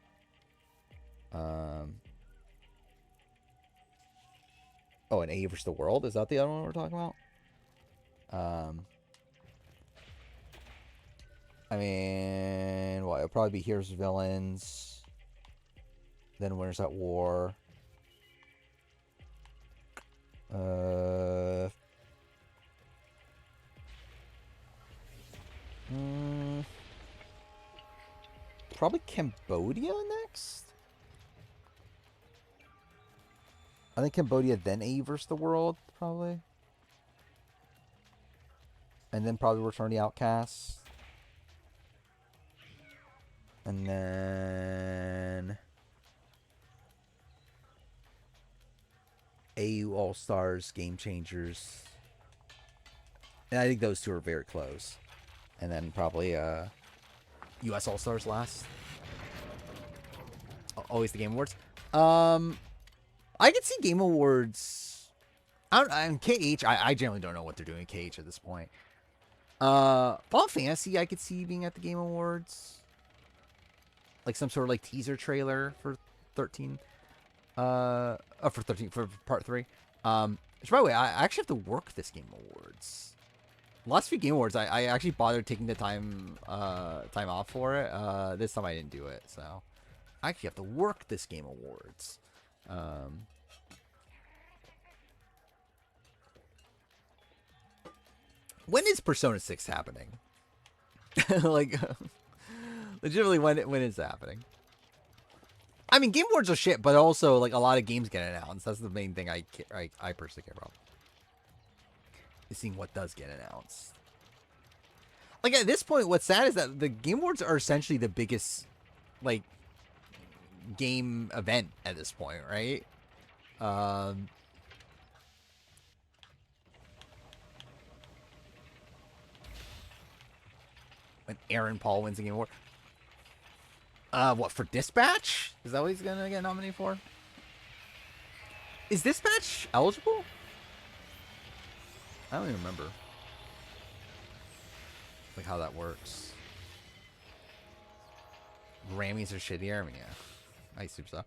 Oh, and A vs. the World? Is that the other one we're talking about? I mean, well, it'll probably be Heroes Villains, then Winners at War. Probably Cambodia next? I think Cambodia, then A vs. the World, probably. And then probably Return of the Outcasts. And then AU All-Stars, Game Changers. And I think those two are very close. And then probably U.S. All Stars last. Always the Game Awards. I could see Game Awards. I'm KH. I generally don't know what they're doing at KH at this point. Final Fantasy, I could see being at the Game Awards. Like some sort of like teaser trailer for 13. For part 3. Which, by the way, I actually have to work this Game Awards. Last few Game Awards, I actually bothered taking the time off for it. This time I didn't do it, so I actually have to work this Game Awards. When is Persona 6 happening? Like, legitimately, when is it happening? I mean, Game Awards are shit, but also, like, a lot of games get announced. That's the main thing I personally care about. Is seeing what does get announced. Like, at this point, what's sad is that the Game Awards are essentially the biggest, like, game event at this point, right? When Aaron Paul wins the Game Award. What, for Dispatch? Is that what he's gonna get nominated for? Is Dispatch eligible? I don't even remember. Like how that works. Grammys are shittier. I mean, yeah. I assume so.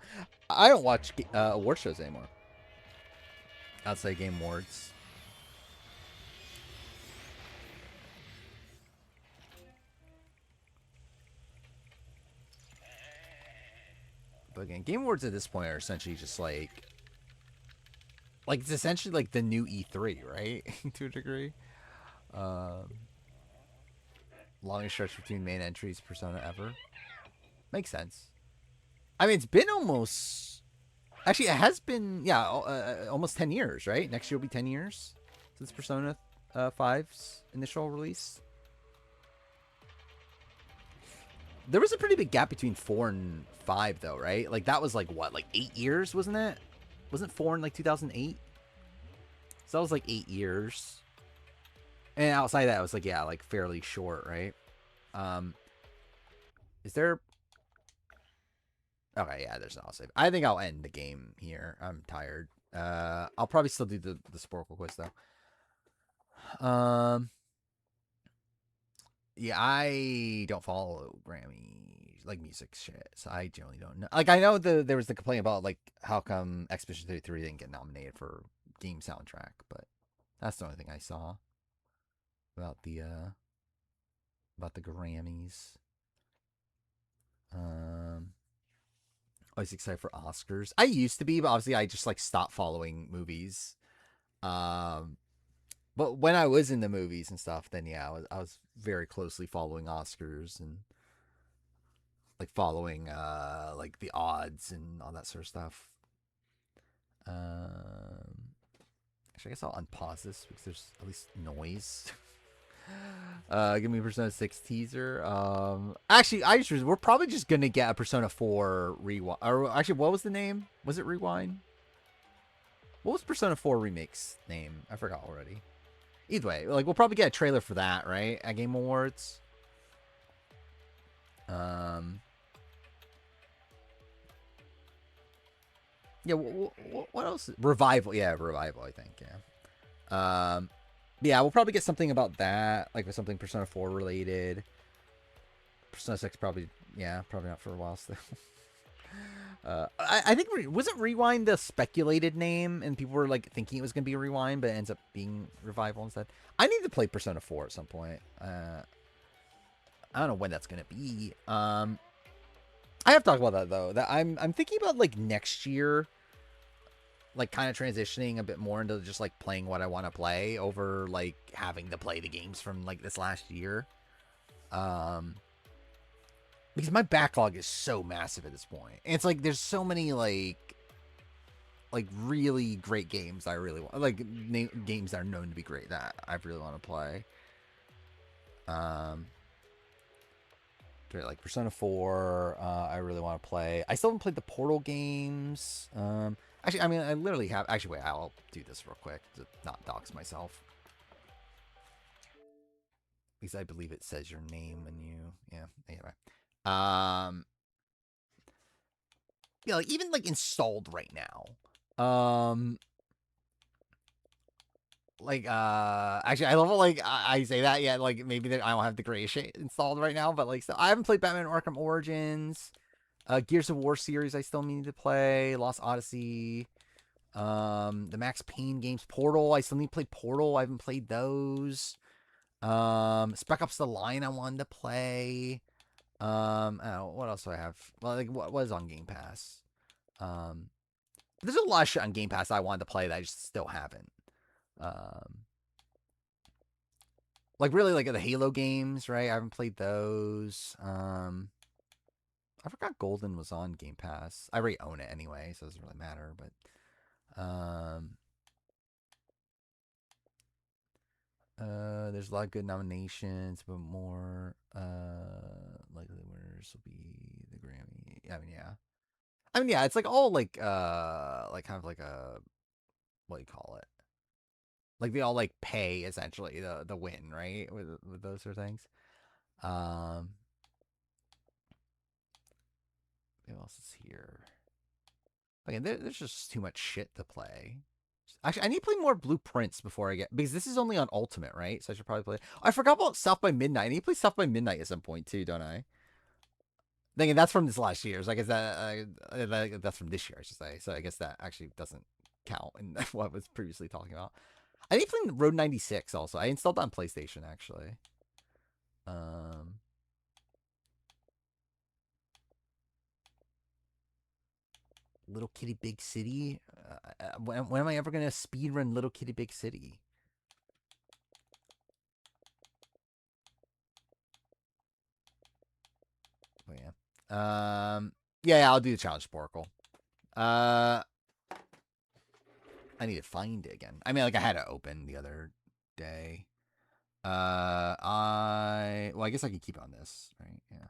I don't watch award shows anymore. Outside Game Awards. But again, Game Awards at this point are essentially just like it's essentially like the new E3, right? To a degree. Longest stretch between main entries Persona ever. Makes sense. I mean, it's been almost... Actually, it has been, yeah, almost 10 years, right? Next year will be 10 years since Persona 5's initial release. There was a pretty big gap between 4 and 5, though, right? Like, that was, like, what? Like, 8 years, wasn't it? Wasn't 4 in, like, 2008? So that was, like, 8 years. And outside of that, it was, like, yeah, like, fairly short, right? Is there... Okay, yeah, there's no save. I think I'll end the game here. I'm tired. I'll probably still do the Sporkle quiz, though. Yeah, I don't follow Grammy, like, music shit, so I generally don't know. Like, I know there was the complaint about, like, how come Expedition 33 didn't get nominated for game soundtrack, but that's the only thing I saw about the Grammys. Always excited for Oscars. I used to be, but obviously I just, like, stopped following movies. But when I was in the movies and stuff, then yeah, I was very closely following Oscars and like following like the odds and all that sort of stuff. Actually, I guess I'll unpause this because there's at least noise. Give me a Persona 6 teaser. Actually, we're probably just gonna get a Persona 4 rewind. Or actually, what was the name? Was it Rewind? What was Persona 4 Remake's name? I forgot already. Either way, like, we'll probably get a trailer for that, right? At Game Awards. Yeah, what else? Revival. Yeah, Revival, I think, yeah. Yeah, we'll probably get something about that, like with something Persona 4 related. Persona 6 probably, yeah, probably not for a while still. I think, wasn't Rewind the speculated name, and people were like thinking it was going to be Rewind, but it ends up being Revival instead. I need to play Persona 4 at some point. I don't know when that's going to be. I have to talk about that, though. That I'm thinking about, like, next year, like, kind of transitioning a bit more into just, like, playing what I want to play over, like, having to play the games from, like, this last year. Because my backlog is so massive at this point. And it's like, there's so many, like really great games I really want. Like, games that are known to be great that I really want to play. Like Persona 4, I really want to play. I still haven't played the Portal games. Actually, I mean, I literally have... Actually, wait, I'll do this real quick to not dox myself. least I believe it says your name when you. Yeah. Anyway. Um. Yeah, like even like installed right now. Like actually I love it, like I say that, yeah, like maybe I don't have the gray shade installed right now, but like, so I haven't played Batman Arkham Origins, Gears of War series I still need to play, Lost Odyssey, the Max Payne games, Portal, I still need to play Portal, I haven't played those. Spec Ops: The Line I wanted to play. Oh, what else do I have? Well, like what was on Game Pass? There's a lot of shit on Game Pass I wanted to play that I just still haven't. Like really, like the Halo games, right? I haven't played those. I forgot Golden was on Game Pass. I already own it anyway, so it doesn't really matter. But there's a lot of good nominations, but more likely winners will be the Grammy. I mean, yeah. I mean, yeah. It's like all like kind of like a, what do you call it? Like they all like pay essentially the win, right? With those sort of things. What else is here? Again, there's just too much shit to play. Actually, I need to play more Blueprints before I get, because this is only on Ultimate, right? So I should probably play. I forgot about South by Midnight. I need to play South by Midnight at some point too, don't I? Thinking that's from this last year. So I guess that's from this year, I should say. So I guess that actually doesn't count in what I was previously talking about. I need to play Road 96 also. I installed that on PlayStation actually. Little Kitty Big City. When am I ever gonna speedrun Little Kitty Big City? Oh yeah. Yeah, I'll do the challenge Sporkle. I need to find it again. I mean, like I had it open the other day. Well, I guess I can keep on this, right? Yeah.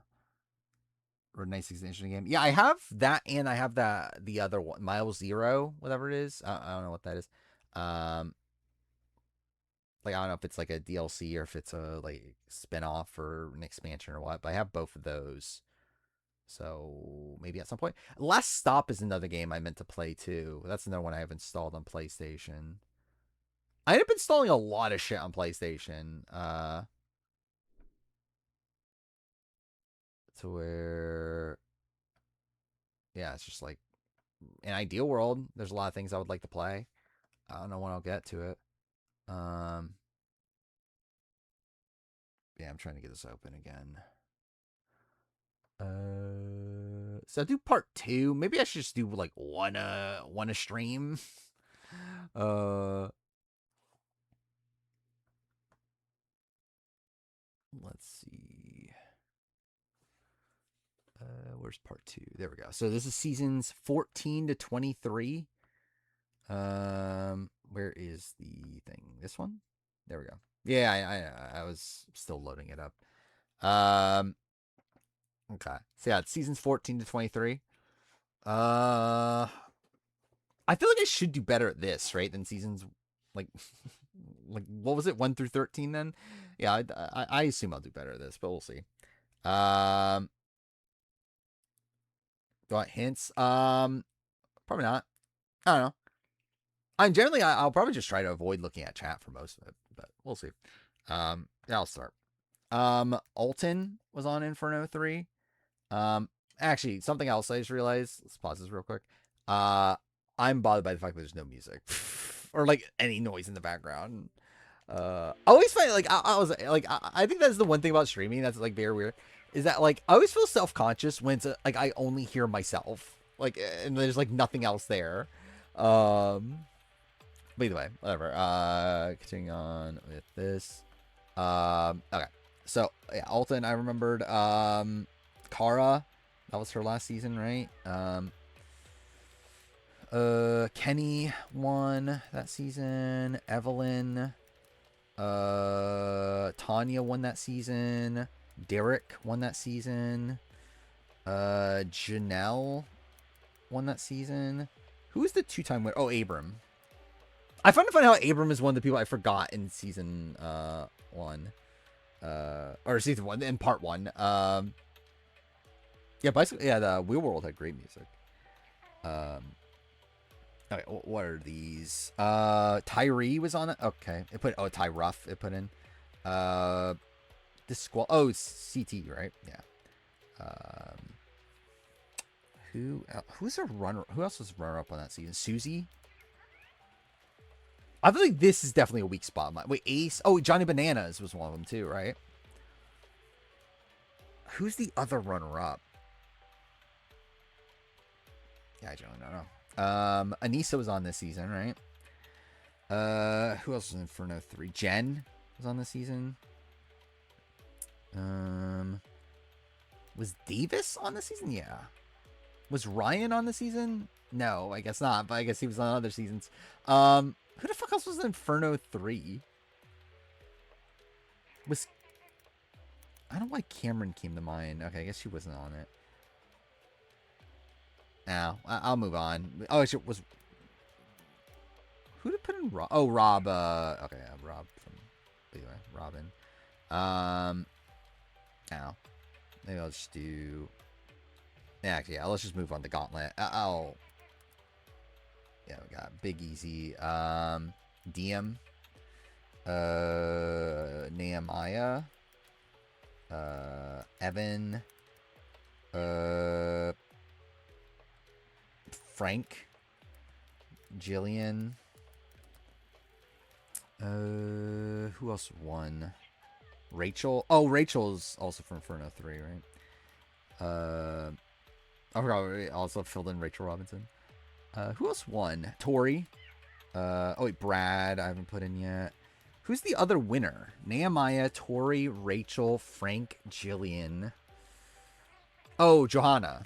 Road 96 is an interesting game. Yeah, I have that, and I have the other one, Mile Zero, whatever it is. I don't know what that is. Like I don't know if it's like a DLC or if it's a like spin-off or an expansion or what, but I have both of those. So maybe at some point. Last Stop is another game I meant to play too. That's another one I have installed on PlayStation. I end up installing a lot of shit on PlayStation. To where, yeah, it's just like an ideal world. There's a lot of things I would like to play. I don't know when I'll get to it. Yeah, I'm trying to get this open again. So I'll do part 2. Maybe I should just do like one a stream. Let's see. Where's part 2? There we go. So this is seasons 14 to 23. Where is the thing? This one? There we go. Yeah, I was still loading it up. Okay. So yeah, it's seasons 14 to 23. I feel like I should do better at this, right? Than seasons like like what was it? 1 through 13 then? Yeah, I assume I'll do better at this, but we'll see. Do I want hints? Probably not. I don't know. I'll probably just try to avoid looking at chat for most of it, but we'll see. Yeah, I'll start. Alton was on Inferno 3. Actually, something else I just realized. Let's pause this real quick. I'm bothered by the fact that there's no music or like any noise in the background. I always find like I was like I think that's the one thing about streaming that's like very weird, is that like I always feel self-conscious when it's like I only hear myself, like, and there's like nothing else there. But either way, whatever. Continuing on with this. Okay. So yeah, Alton, I remembered. Kara, that was her last season, right? Kenny won that season. Evelyn. Tanya won that season. Derek won that season. Janelle won that season. Who is the 2-time winner? Oh, Abram. I find it funny how Abram is one of the people I forgot in season 1. or season 1 in part 1. Yeah, basically, yeah, the Wheel World had great music. Okay, what are these? Tyree was on it. Okay, it put Ty Ruff. It put in. This squall. Oh, it's CT, right? Yeah. Who's a runner? Who else was runner up on that season? Susie. I feel like this is definitely a weak spot. Wait, Ace. Oh, Johnny Bananas was one of them too, right? Who's the other runner up? Yeah, I don't know. Anissa was on this season, right? Who else was in Inferno 3? Jen was on this season. Was Davis on the season? Yeah. Was Ryan on the season? No, I guess not, but I guess he was on other seasons. Who the fuck else was in Inferno 3? I don't know why Cameron came to mind. Okay, I guess she wasn't on it. No, I'll move on. Oh, it was... Who did put in Rob? Oh, Rob. Okay, yeah, Rob from... Anyway, Robin. Now, maybe I'll just do... Yeah, actually, yeah, let's just move on to Gauntlet. Yeah, we got Big Easy. DM. Nehemiah. Evan. Frank. Jillian. Who else won? Rachel. Oh, Rachel's also from Inferno 3, right? I forgot we also filled in Rachel Robinson. Who else won? Tori. Oh wait, Brad. I haven't put in yet. Who's the other winner? Nehemiah, Tori, Rachel, Frank, Jillian. Oh, Johanna.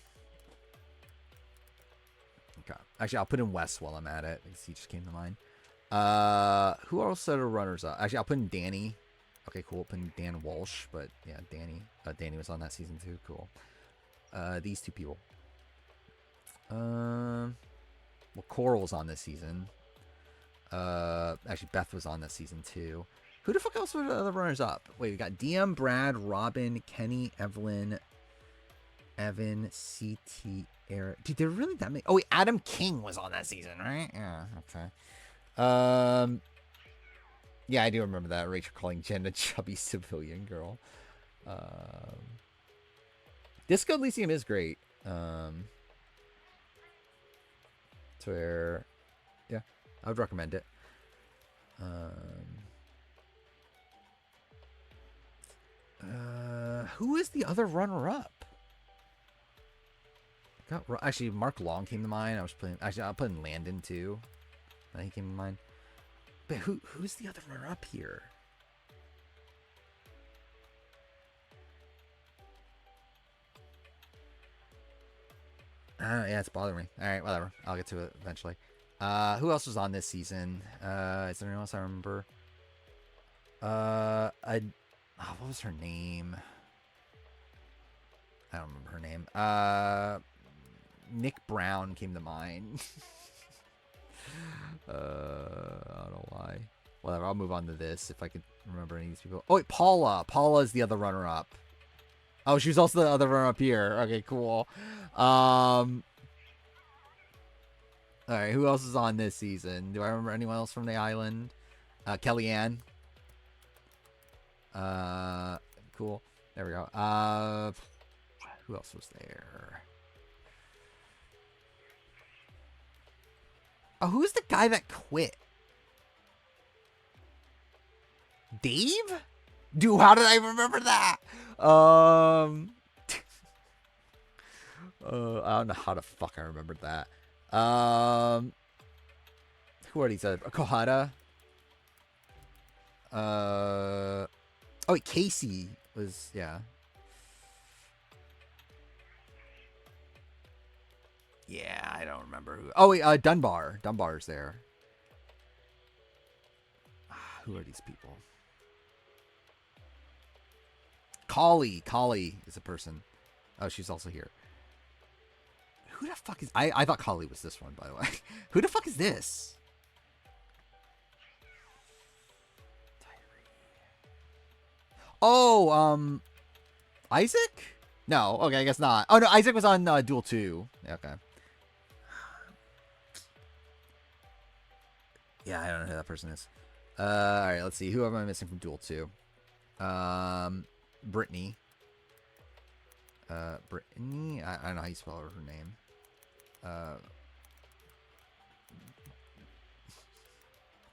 Okay. Actually, I'll put in Wes while I'm at it because he just came to mind. Who else are the runners up? Actually, I'll put in Danny. Okay, cool. Put in Dan Walsh, but yeah, Danny. Danny was on that season too. Cool. These two people. Well, Coral's on this season. Actually, Beth was on this season too. Who the fuck else were the other runners up? Wait, we got DM, Brad, Robin, Kenny, Evelyn, Evan, CT, Eric. Dude, there were really that many. Oh wait, Adam King was on that season, right? Yeah. Okay. Yeah, I do remember that. Rachel calling Jen a chubby civilian girl. Disco Elysium is great. So yeah, I would recommend it. Who is the other runner-up? Actually, Mark Long came to mind. Actually, I'll put in Landon too. He came to mind. But who's the other runner-up here? Yeah, it's bothering me. All right, whatever. I'll get to it eventually. Who else was on this season? Is there anyone else I remember? What was her name? I don't remember her name. Nick Brown came to mind. I don't know why. Whatever, I'll move on to this if I could remember any of these people. Oh, wait, Paula. Paula is the other runner-up. Oh, she was also the other runner-up here. Okay, cool. All right, who else is on this season? Do I remember anyone else from the island? Kellyanne. Cool. There we go. Who else was there? Oh, who's the guy that quit? Dave? Dude, how did I remember that? I don't know how the fuck I remembered that. Who are these other? Kohada. Oh wait, Casey was, yeah. Yeah, I don't remember who. Oh wait, Dunbar. Dunbar's there. Who are these people? Kali. Kali is a person. Oh, she's also here. Who the fuck is... I thought Kali was this one, by the way. Who the fuck is this? Oh, Isaac? No, okay, I guess not. Oh no, Isaac was on Duel 2. Okay. Yeah, I don't know who that person is. All right, let's see. Who am I missing from Duel 2? Brittany. Brittany? I don't know how you spell her name.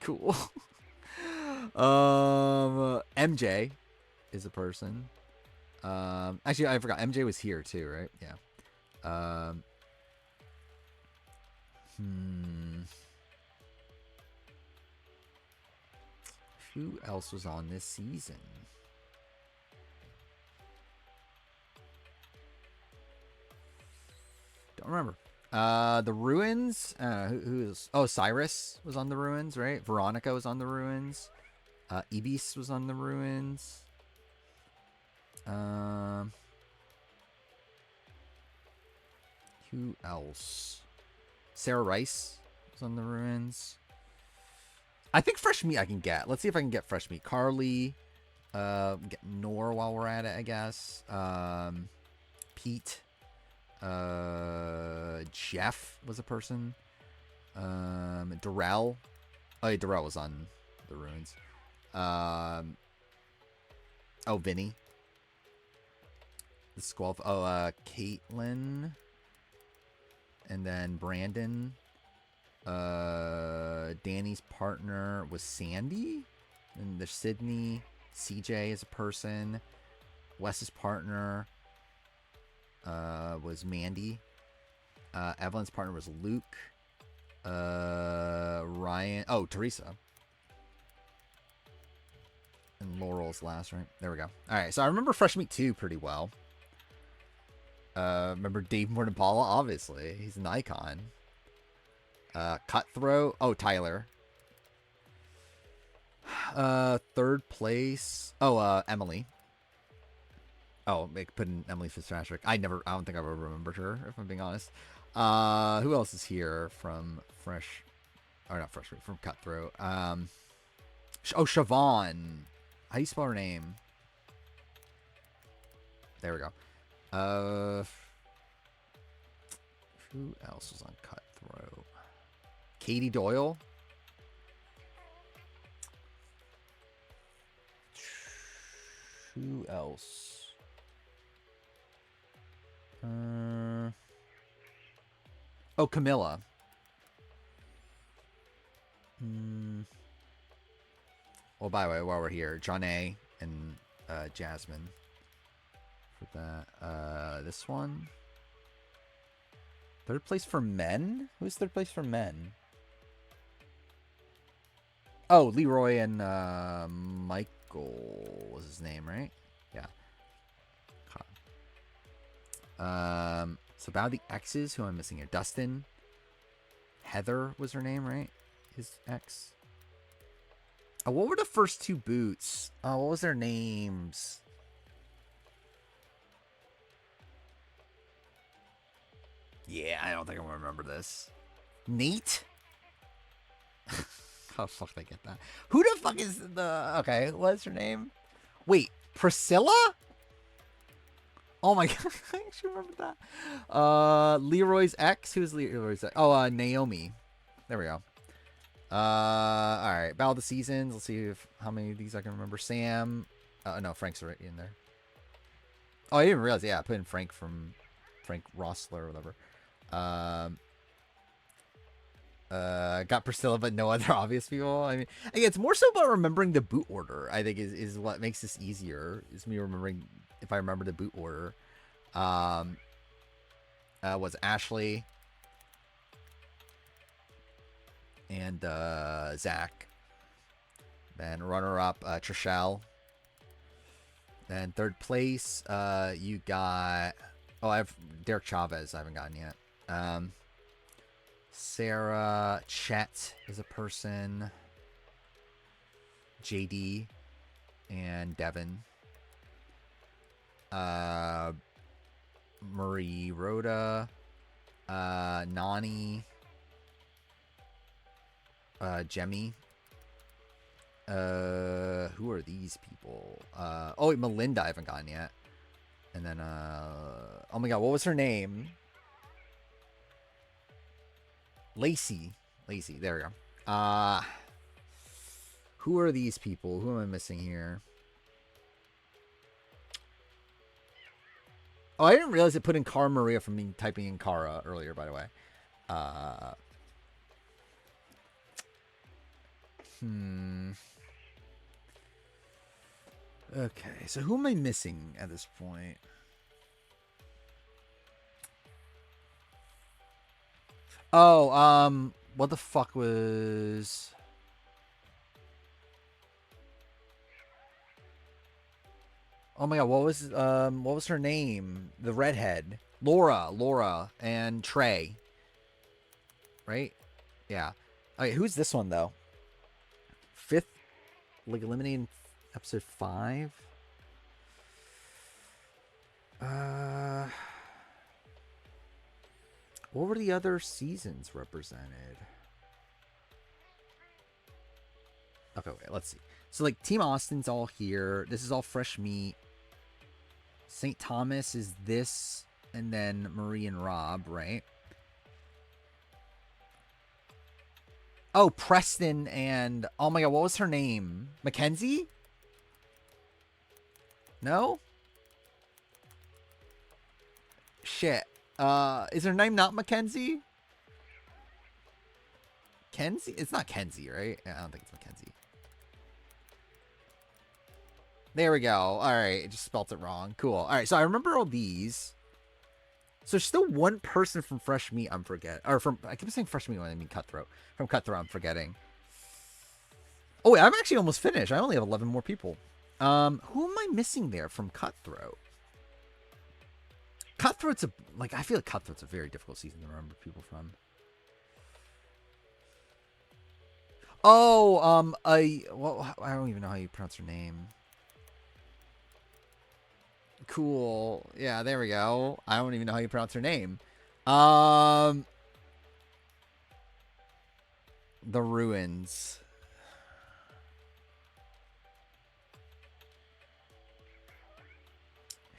Cool. MJ is a person. Actually, I forgot. MJ was here too, right? Yeah. Who else was on this season? Don't remember. The Ruins. Who is? Oh, Cyrus was on the Ruins, right? Veronica was on the Ruins. Ibis was on the Ruins. Who else? Sarah Rice was on the Ruins. I think fresh meat I can get. Let's see if I can get fresh meat. Carly. Get Nor while we're at it, I guess. Pete. Jeff was a person. Darrell. Oh, yeah, Darrell was on the Ruins. Oh, Vinny. The Squall. Oh, Caitlin. And then Brandon. Danny's partner was Sandy. And there's Sydney. CJ is a person. Wes's partner was Mandy. Evelyn's partner was Luke. Ryan. Oh, Teresa. And Laurel's last, right? There we go. All right, so I remember Fresh Meat 2 pretty well. Remember Dave Mordenpala? Obviously, he's an icon. Cutthroat. Oh, Tyler. Third place. Oh, Emily. Oh, they put in Emily Fitzpatrick. I don't think I ever remembered her, if I'm being honest. Who else is here from Fresh? Or not Fresh, from Cutthroat. Oh, Siobhan. How do you spell her name? There we go. Who else was on Cutthroat? Katie Doyle. Who else? Oh, Camilla. Well, by the way, while we're here, Janae and Jasmine. For that. This one. Third place for men? Who's third place for men? Oh, Leroy and Michael was his name, right? Yeah. So about the exes, who am I missing here? Dustin. Heather was her name, right? His ex. Oh, what were the first two boots? Oh, what was their names? Yeah, I don't think I'm gonna remember this. Nate? How the fuck did I get that? Who the fuck is the... Okay, what's her name? Wait, Priscilla? Oh my god, I actually remember that. Leroy's ex? Who's Leroy's ex? Oh, Naomi. There we go. Alright, Battle of the Seasons. Let's see how many of these I can remember. Sam. No, Frank's already in there. Oh, I didn't realize. Yeah, I put in Frank from Frank Rossler or whatever. Got Priscilla, but no other obvious people. I mean, again, it's more so about remembering the boot order. I think is what makes this easier. Is me remembering if I remember the boot order. Was Ashley and Zach. Then runner-up Trishelle. Then third place, you got... Oh, I have Derek Chavez. I haven't gotten yet. Sarah Chet is a person. JD and Devin. Marie Rhoda. Nani. Jemmy. Who are these people? Oh, wait, Melinda, I haven't gotten yet. And then, oh my god, what was her name? Lacey. Lacey, there we go. Who are these people? Who am I missing here? Oh, I didn't realize it put in Cara Maria from me typing in Cara earlier, by the way. Okay, so who am I missing at this point? Oh, what the fuck was... Oh my god, what was her name? The redhead. Laura, and Trey. Right? Yeah. Okay, who's this one, though? Fifth? Like, eliminating episode 5? What were the other seasons represented? Okay, wait, let's see. So, like, Team Austin's all here. This is all fresh meat. St. Thomas is this, and then Marie and Rob, right? Oh, Preston and... Oh my god, what was her name? Mackenzie? No? Shit. Is her name not Mackenzie? Kenzie? It's not Kenzie, right? I don't think it's Mackenzie. There we go. Alright, it just spelt it wrong. Cool. Alright, so I remember all these. So there's still one person from Fresh Meat I'm forgetting. Or from... I keep saying Fresh Meat when I mean Cutthroat. From Cutthroat I'm forgetting. Oh wait, I'm actually almost finished. I only have 11 more people. Who am I missing there from Cutthroat? Cutthroat's a... Like, I feel like Cutthroat's a very difficult season to remember people from. Oh, well, I don't even know how you pronounce her name. Cool. Yeah, there we go. I don't even know how you pronounce her name. The Ruins.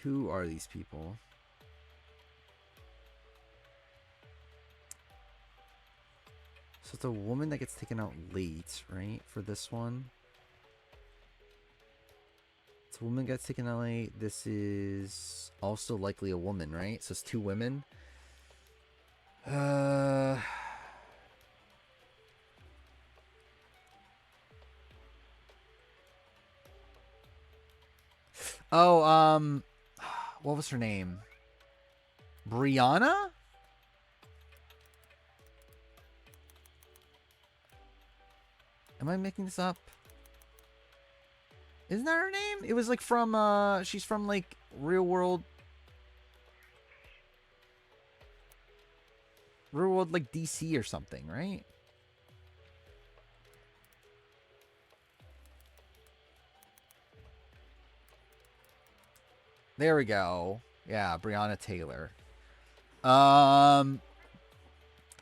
Who are these people? So it's a woman that gets taken out late, right? For this one. It's a woman gets taken out late. This is also likely a woman, right? So it's 2 women. Oh, what was her name? Brianna? Am I making this up? Isn't that her name? It was like from, she's from like Real World like DC or something, right? There we go. Yeah, Breonna Taylor.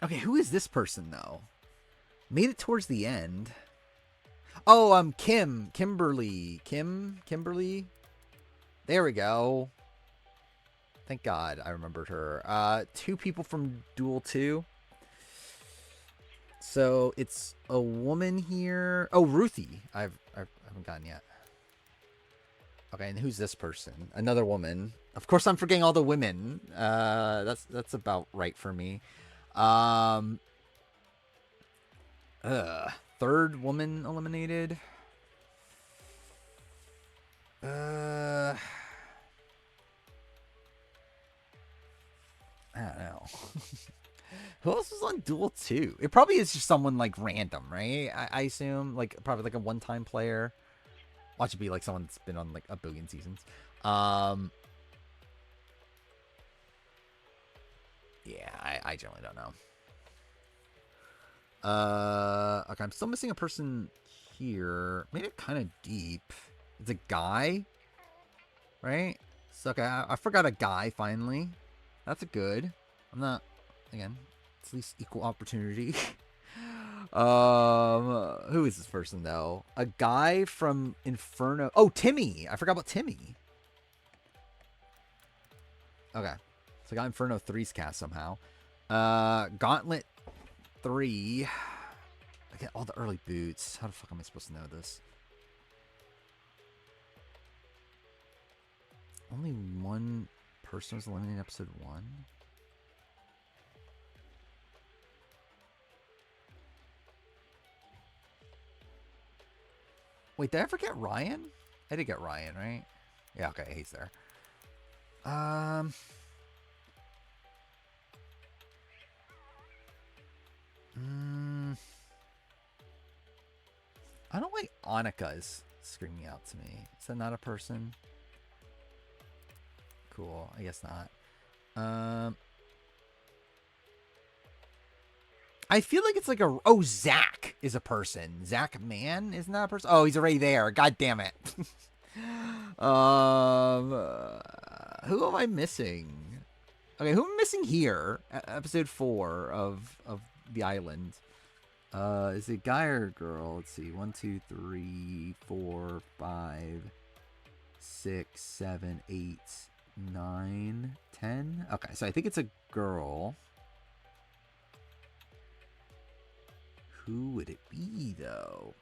Okay, who is this person though? Made it towards the end. Oh, Kimberly. Kimberly. There we go. Thank God I remembered her. 2 people from Duel 2. So it's a woman here. Oh, Ruthie. I haven't gotten yet. Okay, and who's this person? Another woman. Of course, I'm forgetting all the women. That's about right for me. Third woman eliminated. I don't know. Who else was on Duel 2? It probably is just someone like random, right? I assume like probably like a one-time player. Watch it be like someone that's been on like a billion seasons. Yeah, I generally don't know. Okay, I'm still missing a person here. Made it kind of deep. It's a guy, right? So okay, I forgot a guy finally. That's a good. I'm not. Again, it's at least equal opportunity. Who is this person though? A guy from Inferno. Oh, Timmy. I forgot about Timmy. Okay. So I got Inferno 3's cast somehow. Gauntlet 3. I get all the early boots. How the fuck am I supposed to know this? Only one person was eliminated in episode 1. Wait, did I ever get Ryan? I did get Ryan, right? Yeah, okay, he's there. I don't like Annika's screaming out to me. Is that not a person? Cool. I guess not. I feel like it's like a... Oh, Zach is a person. Zach Mann isn't that a person? Oh, he's already there. God damn it. Who am I missing? Okay, who am I missing here? Episode 4 of The Island. Is it guy or girl? Let's see. 1, 2, 3, 4, 5, 6, 7, 8, 9, 10. Okay, so I think it's a girl. Who would it be though?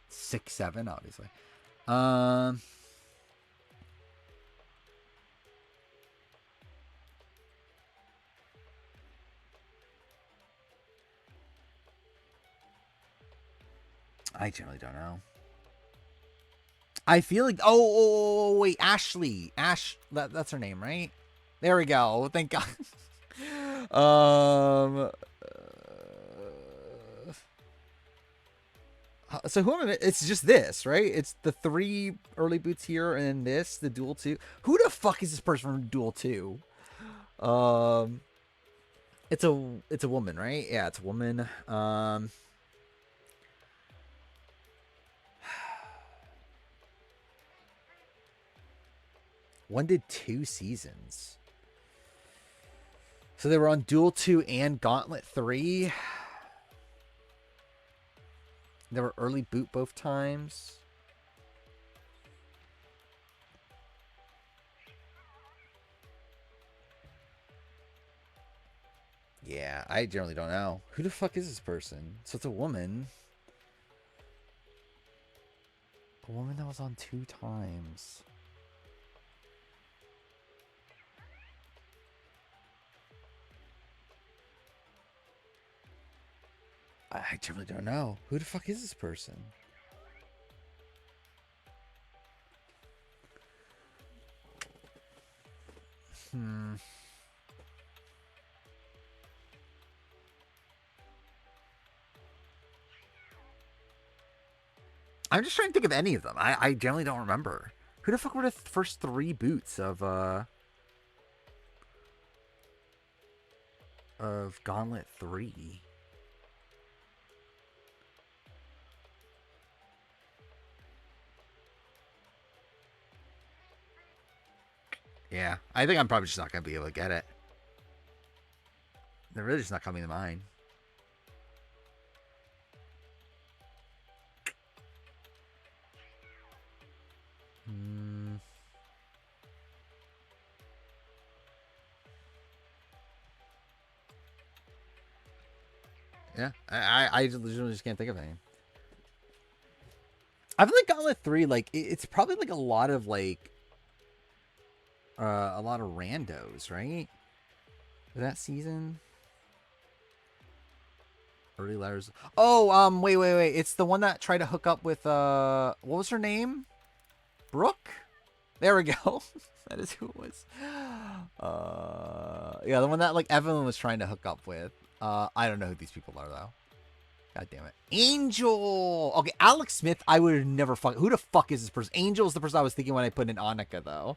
6, 7, obviously. I generally don't know. I feel like... Oh, wait. Ashley. That's her name, right? There we go. Thank God. So who am I... It's just this, right? It's the 3 early boots here and then this, the Duel 2. Who the fuck is this person from Duel 2? It's a woman, right? Yeah, it's a woman. One did 2 seasons. So they were on Duel 2 and Gauntlet 3. They were early boot both times. Yeah, I generally don't know. Who the fuck is this person? So it's a woman. A woman that was on 2 times. I generally don't know. Who the fuck is this person? I'm just trying to think of any of them. I generally don't remember. Who the fuck were the first 3 boots of Gauntlet 3? Yeah, I think I'm probably just not going to be able to get it. They're really just not coming to mind. Yeah, I literally just can't think of any. I feel like Gauntlet 3, like, it's probably like a lot of randos, right? That season? Early letters. Oh, wait. It's the one that tried to hook up with, what was her name? Brooke? There we go. That is who it was. Yeah, the one that, like, Evelyn was trying to hook up with. I don't know who these people are, though. God damn it. Angel! Okay, Alex Smith, I would have never fuck... Who the fuck is this person? Angel is the person I was thinking when I put in Annika, though.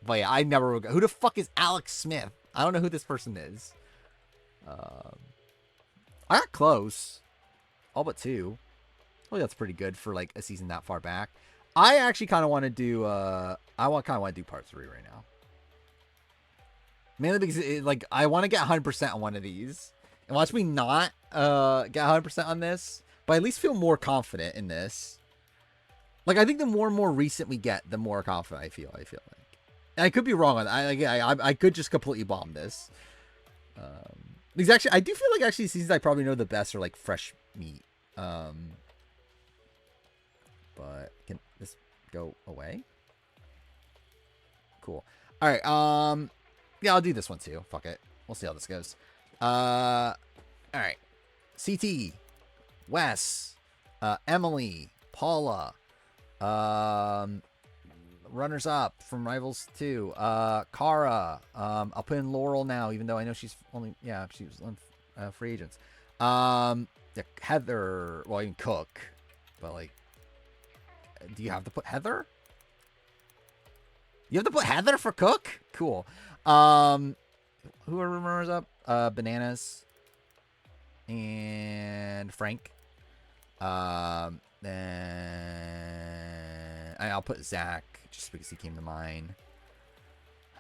But yeah, I never... Who the fuck is Alex Smith? I don't know who this person is. I got close. All but 2. Well, that's pretty good for, like, a season that far back. I actually kind of want to do... I kind of want to do part 3 right now. Mainly because, I want to get 100% on one of these. And watch me not get 100% on this, but I at least feel more confident in this. Like, I think the more and more recent we get, the more confident I feel like. And I could be wrong on that. I could just completely bomb this. Because actually, I do feel like actually seasons I probably know the best are like fresh meat. But can this go away? Cool. All right. Yeah, I'll do this one too. Fuck it. We'll see how this goes. All right. CT, Wes, Emily, Paula, runners up from Rivals 2, Kara. I'll put in Laurel now, even though I know she's only, yeah, she was on free agents. Heather, well, you can Cook, but like, do you have to put Heather? You have to put Heather for Cook? Cool. Who are runners up? Bananas and Frank. Then I'll put Zach just because he came to mind.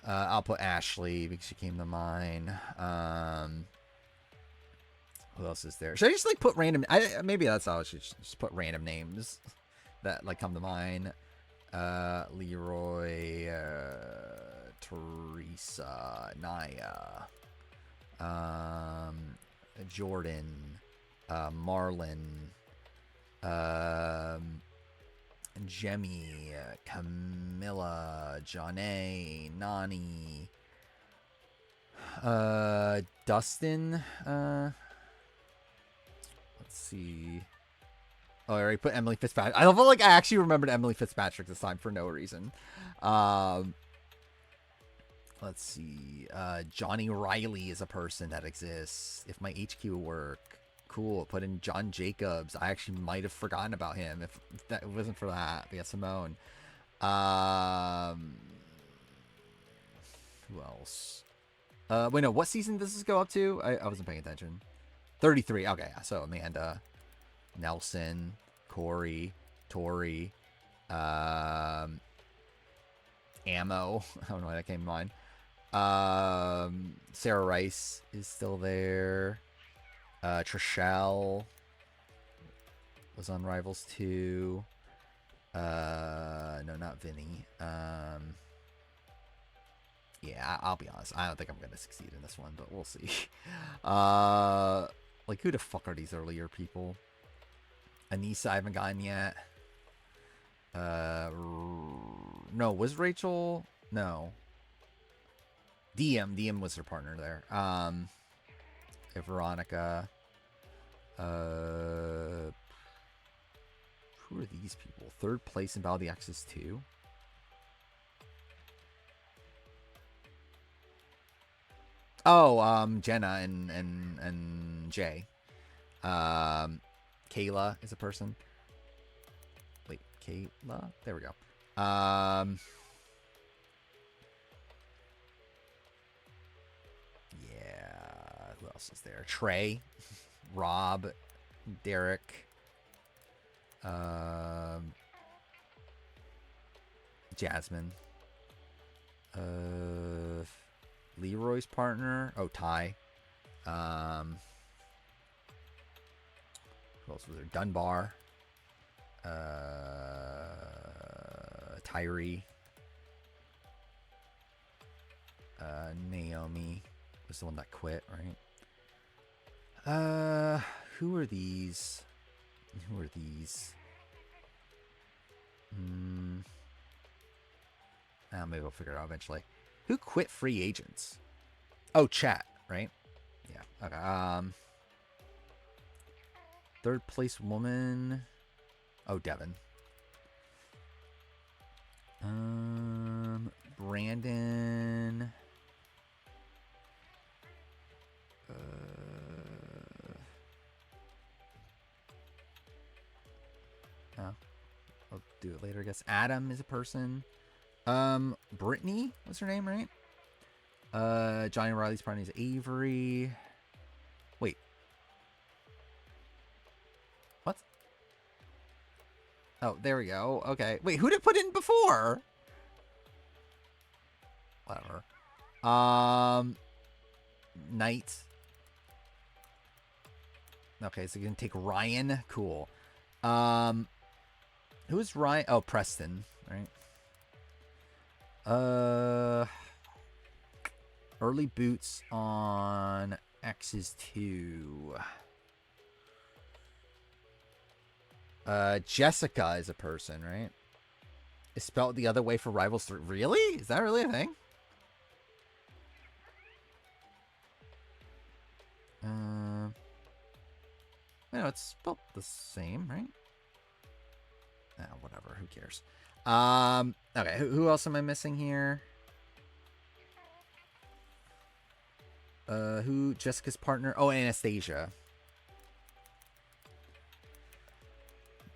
I'll put Ashley because she came to mind. Who else is there? Should I just like put random? Maybe that's how I should just put random names that like come to mind. Leroy, Teresa, Naya, Jordan, Marlon, Jemmy, Camilla, Janae, Nani, Dustin, let's see. Oh, I already put Emily Fitzpatrick. I feel like I actually remembered Emily Fitzpatrick this time for no reason. Let's see. Johnny Riley is a person that exists. If my HQ will work. Cool. Put in John Jacobs. I actually might have forgotten about him if that wasn't for that. But yeah, Simone. Who else? Wait, no. What season does this go up to? I wasn't paying attention. 33. Okay, so Amanda, Nelson, Corey, Tori, Ammo. I don't know why that came to mind. Sarah Rice is still there. Trishelle was on Rivals 2. No, not Vinny. Yeah, I'll be honest. I don't think I'm gonna succeed in this one, but we'll see. Like, who the fuck are these earlier people? Anissa, I haven't gotten yet. No, was Rachel? No. DM was her partner there. Veronica. Who are these people? Third place in Battle of the Exes 2. Oh, Jenna and Jay. Kayla is a person. Wait, Kayla? There we go. Yeah. Who else is there? Trey, Rob, Derek, Jasmine, Leroy's partner. Oh, Ty. Who else was there? Dunbar. Tyree. Naomi was the one that quit, right? Who are these? Maybe we'll figure it out eventually. Who quit Free Agents? Oh, Chat, right? Yeah. Okay. Third place woman. Oh, Devin. Brandon. I'll do it later, I guess. Adam is a person. Brittany was her name, right? Johnny Riley's partner is Avery. Wait. What? Oh, there we go. Okay. Wait, who did it put in before? Whatever. Knight. Okay, so you're gonna take Ryan. Cool. Who's Ryan? Oh, Preston, right? Early boots on X's 2. Jessica is a person, right? Is spelled the other way for Rivals 3. Really? Is that really a thing? No, it's spelled the same, right? Whatever. Who cares? Okay. Who else am I missing here? Who? Jessica's partner? Oh, Anastasia.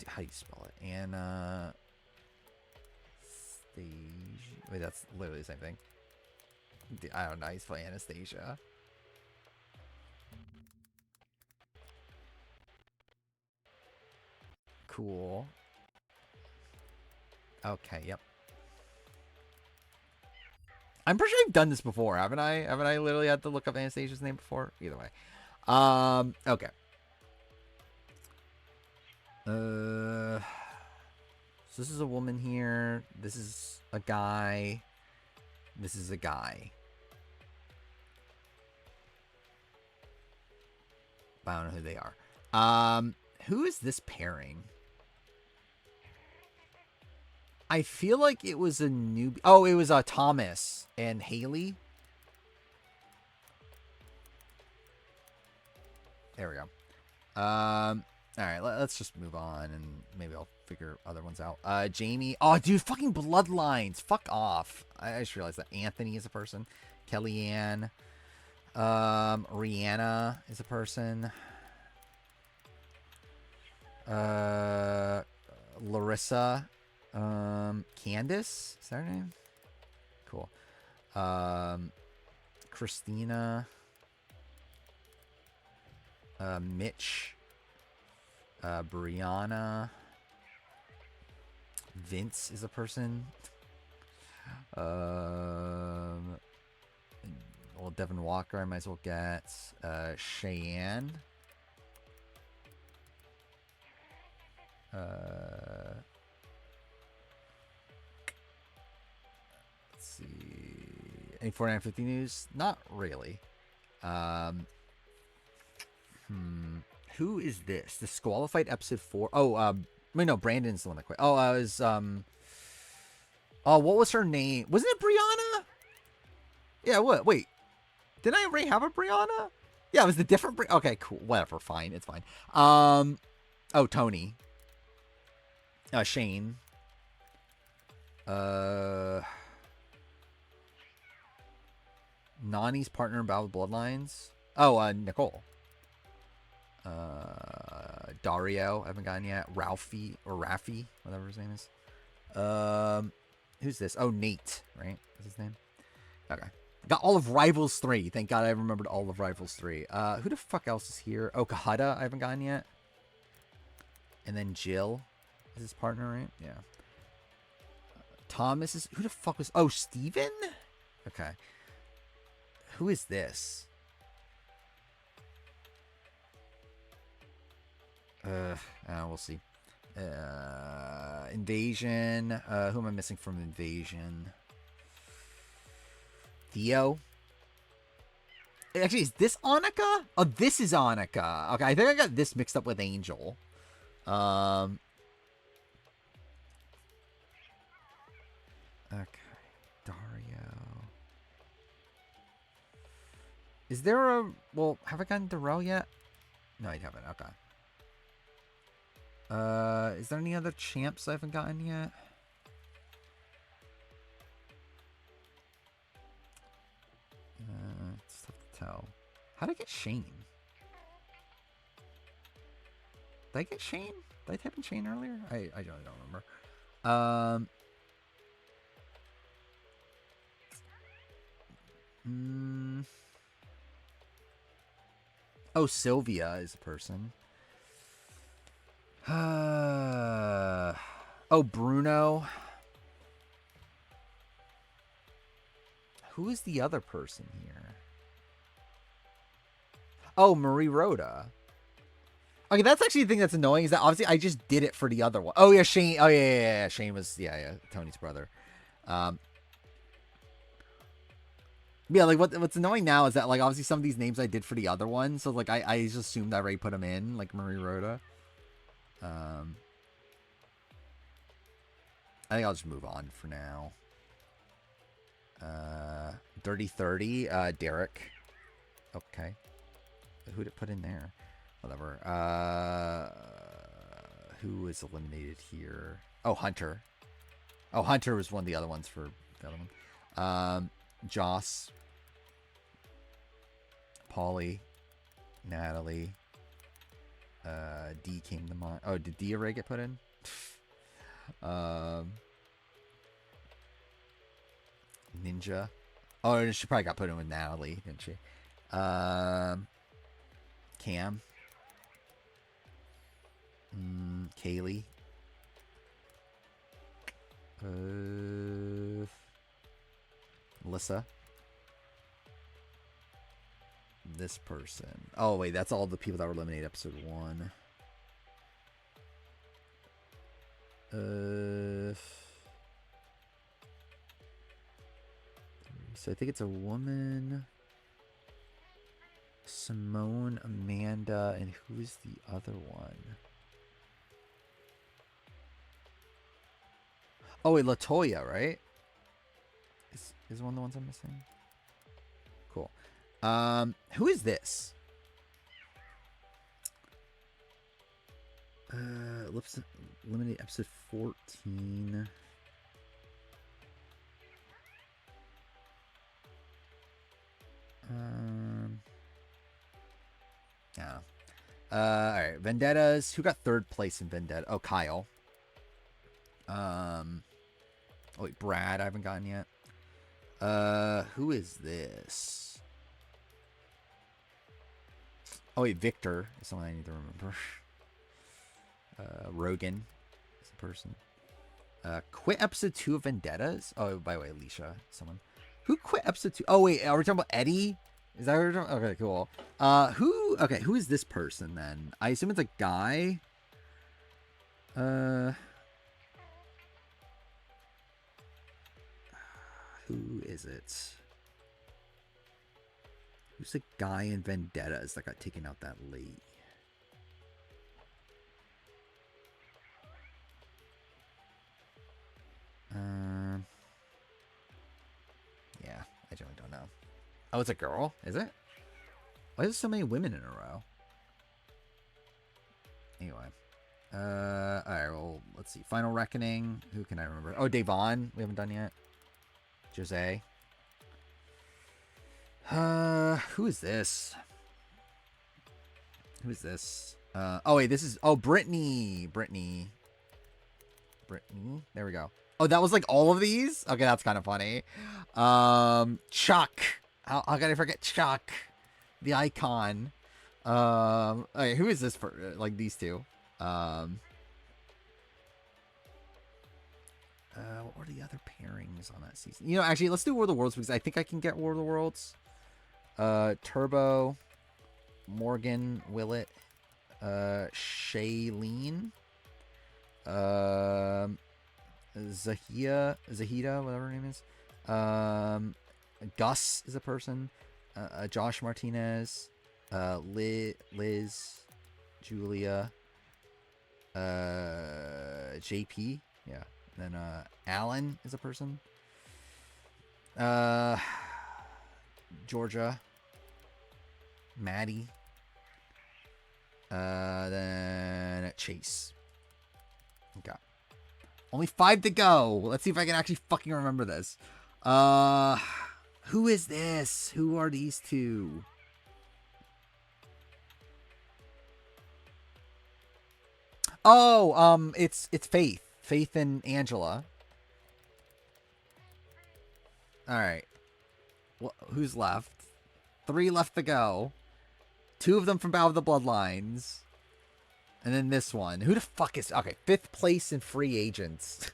How do you spell it? Anastasia. Wait, that's literally the same thing. I don't know. He's playing Anastasia. Cool. Okay, yep. I'm pretty sure I've done this before, haven't I? Haven't I literally had to look up Anastasia's name before? Either way. Okay. So this is a woman here. This is a guy. This is a guy. But I don't know who they are. Who is this pairing? I feel like it was a newbie. Oh, it was Thomas and Haley. There we go. All right, let's just move on and maybe I'll figure other ones out. Jamie. Oh, dude, fucking Bloodlines. Fuck off. I just realized that Anthony is a person. Kellyanne. Rihanna is a person. Larissa. Candace, is that her name? Cool. Christina. Mitch. Brianna. Vince is a person. Well, Devin Walker, I might as well get. Cheyenne. Let's see. Any 4950 news? Not really. Who is this? Disqualified episode 4. Oh, wait, no, Brandon's the one that quit. Oh, I was, oh, what was her name? Wasn't it Brianna? Yeah, what? Wait. Didn't I already have a Brianna? Yeah, it was the different okay, cool. Whatever, fine. It's fine. Oh, Tony. Shane. Nani's partner in Battle of Bloodlines. Oh, Nicole. Dario, I haven't gotten yet. Ralphie, or Rafi, whatever his name is. Who's this? Oh, Nate, right? Is his name? Okay. Got all of Rivals 3. Thank God I remembered all of Rivals 3. Who the fuck else is here? Oh, Kahada, I haven't gotten yet. And then Jill is his partner, right? Yeah. Thomas is... Who the fuck was... Oh, Steven? Okay. Who is this? We'll see. Invasion. Who am I missing from Invasion? Theo? Actually, is this Annika? Oh, this is Annika. Okay, I think I got this mixed up with Angel. Okay. Dario. Is there a... Well, have I gotten Darrell yet? No, I haven't. Okay. Is there any other champs I haven't gotten yet? It's tough to tell. How did I get Shane? Did I get Shane? Did I type in Shane earlier? I really don't remember. Oh, Sylvia is a person. Oh, Bruno. Who is the other person here? Oh, Marie Rhoda. Okay, that's actually the thing that's annoying is that obviously I just did it for the other one. Oh yeah, Shane. Oh yeah. Shane was Tony's brother. Yeah, like what's annoying now is that like obviously some of these names I did for the other one, so like I just assumed I already put them in, like Marie Rhoda. I think I'll just move on for now. Dirty 30, Derek. Okay. Who'd it put in there? Whatever. Who is eliminated here? Oh, Hunter. Oh, Hunter was one of the other ones for the other one. Joss. Paulie. Natalie. D came to mind. Oh, did Dia Ray get put in? Ninja. Oh, she probably got put in with Natalie, didn't she? Cam. Kaylee. Melissa. This person. Oh, wait, that's all the people that were eliminated episode 1. So I think it's a woman. Simone, Amanda, and who's the other one? Oh, wait, Latoya, right? Is one of the ones I'm missing? Cool. Who is this? Eliminate episode 14. Yeah. Alright, Vendettas. Who got third place in Vendetta? Oh, Kyle. Oh wait, Brad, I haven't gotten yet. Who is this? Oh wait, Victor is someone I need to remember. Rogan is a person. Quit episode 2 of Vendettas? Oh, by the way, Alicia, someone. Who quit episode 2? Oh wait, are we talking about Eddie? Is that what we're talking? Okay, cool. Who is this person then? I assume it's a guy. Who is it? Who's the guy in Vendettas that got taken out that late? Yeah, I generally don't know. Oh, it's a girl? Is it? Why is there so many women in a row? Anyway. Alright, well, let's see. Final Reckoning. Who can I remember? Oh, Devon. We haven't done yet. Jose. Who is this? Who is this? Oh, wait, this is... Oh, Brittany. Brittany. There we go. Oh, that was like all of these? Okay, that's kind of funny. Chuck. How can I forget Chuck? The icon. Okay, who is this for? Like these two. What were the other pairings on that season? You know, actually, let's do War of the Worlds because I think I can get War of the Worlds. Turbo. Morgan Willett. Shailene. Zahida, whatever her name is. Gus is a person. Josh Martinez. Liz. Julia. JP. Yeah. And then Alan is a person. Georgia. Maddie. Then Chase. Okay. Only 5 to go. Let's see if I can actually fucking remember this. Who is this? Who are these two? Oh, it's Faith. Faith and Angela. All right. Well, who's left? 3 left to go. 2 of them from Battle of the Bloodlines. And then this one. Who the fuck is... Okay, 5th place in Free Agents.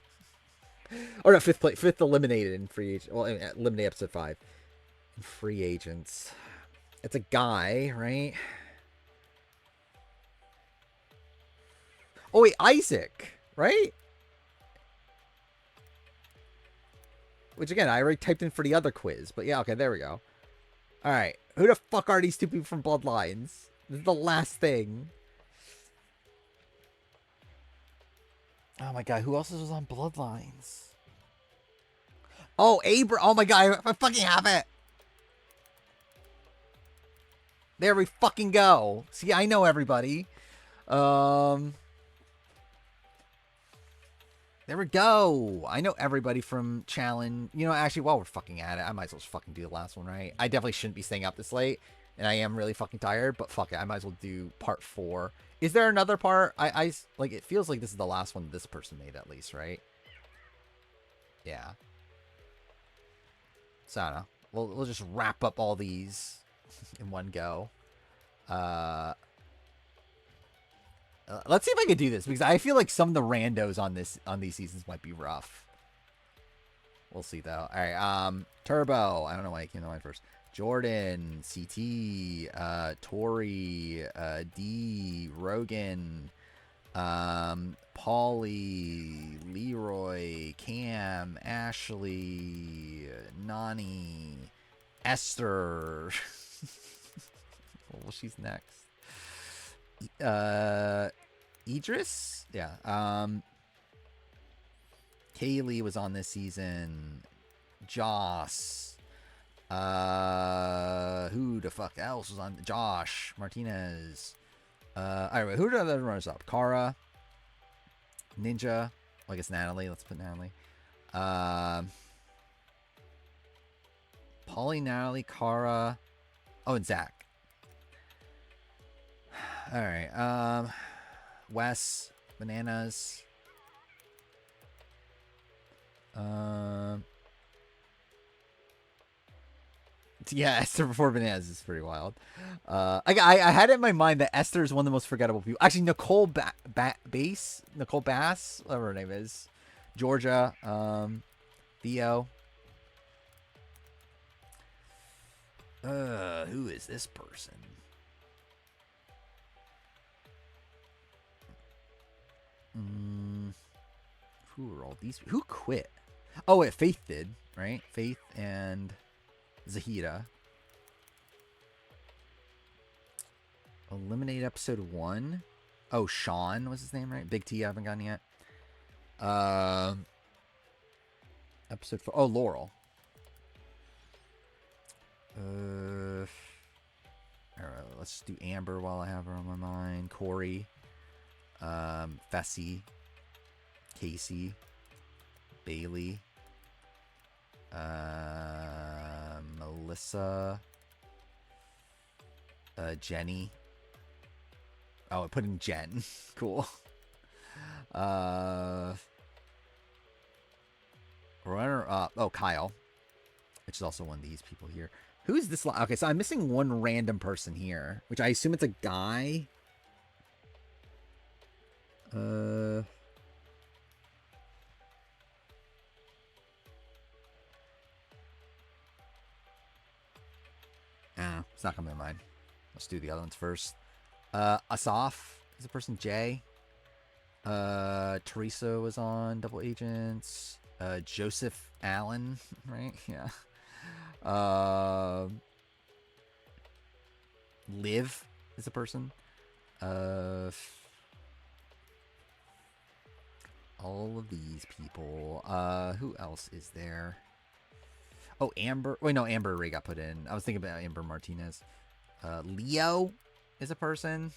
Or no, 5th place. 5th eliminated in Free Agents. Well, eliminated episode 5. In Free Agents. It's a guy, right? Oh wait, Isaac, right? Which again, I already typed in for the other quiz, but yeah, okay, there we go. All right, who the fuck are these two people from Bloodlines? This is the last thing. Oh my god, who else was on Bloodlines? Oh, Oh my god, I fucking have it. There we fucking go. See, I know everybody. There we go. I know everybody from Challenge. You know, actually, while we're fucking at it, I might as well just fucking do the last one, right? I definitely shouldn't be staying up this late, and I am really fucking tired, but fuck it. I might as well do part 4. Is there another part? Like, it feels like this is the last one this person made, at least, right? Yeah. So, I don't know. We'll just wrap up all these in one go. Let's see if I can do this, because I feel like some of the randos on these seasons might be rough. We'll see though. All right, Turbo. I don't know why I came to mind first. Jordan, CT, Tori, D, Rogan, Paulie, Leroy, Cam, Ashley, Nani, Esther. Well, she's next. Idris? Yeah. Kaylee was on this season. Joss. Who the fuck else was on? Josh Martinez. Alright, who did the runners up? Kara. Ninja. Well, I guess Natalie. Let's put Natalie. Polly, Natalie, Kara. Oh, and Zach. Alright, Wes, Bananas. Yeah, Esther before Bananas is pretty wild. I had it in my mind that Esther is one of the most forgettable people. Actually, Nicole Nicole Bass, whatever her name is. Georgia, Theo. Who is this person? Who are all these? Who quit? Oh, wait, Faith did, right? Faith and Zahida. Eliminate episode 1. Oh, Sean was his name, right? Big T, I haven't gotten yet. Episode 4. Oh, Laurel. All right, let's do Amber while I have her on my mind. Corey. Fessy, Casey, Bailey, Melissa, Jenny. Oh, I put in Jen. Cool. Runner up. Oh, Kyle, which is also one of these people here. Who is this? Okay, so I'm missing one random person here, which I assume it's a guy. It's not coming to mind. Let's do the other ones first. Asaf is a person. Jay. Teresa was on Double Agents. Joseph Allen, right? Yeah. Liv is a person. All of these people. Who else is there? Oh, Amber. Wait, no, Amber already got put in. I was thinking about Amber Martinez. Leo is a person.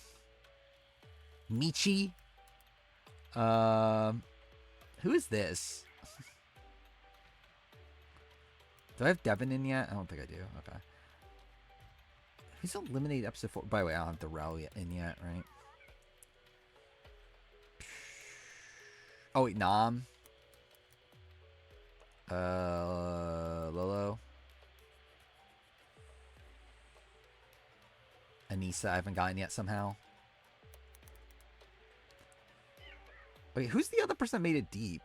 Michi. Who is this? Do I have Devin in yet? I don't think I do. Okay. Who's eliminated episode 4? By the way, I don't have Darrell in yet, right? Oh, wait, Nam. Lolo. Anissa, I haven't gotten yet somehow. Wait, who's the other person that made it deep?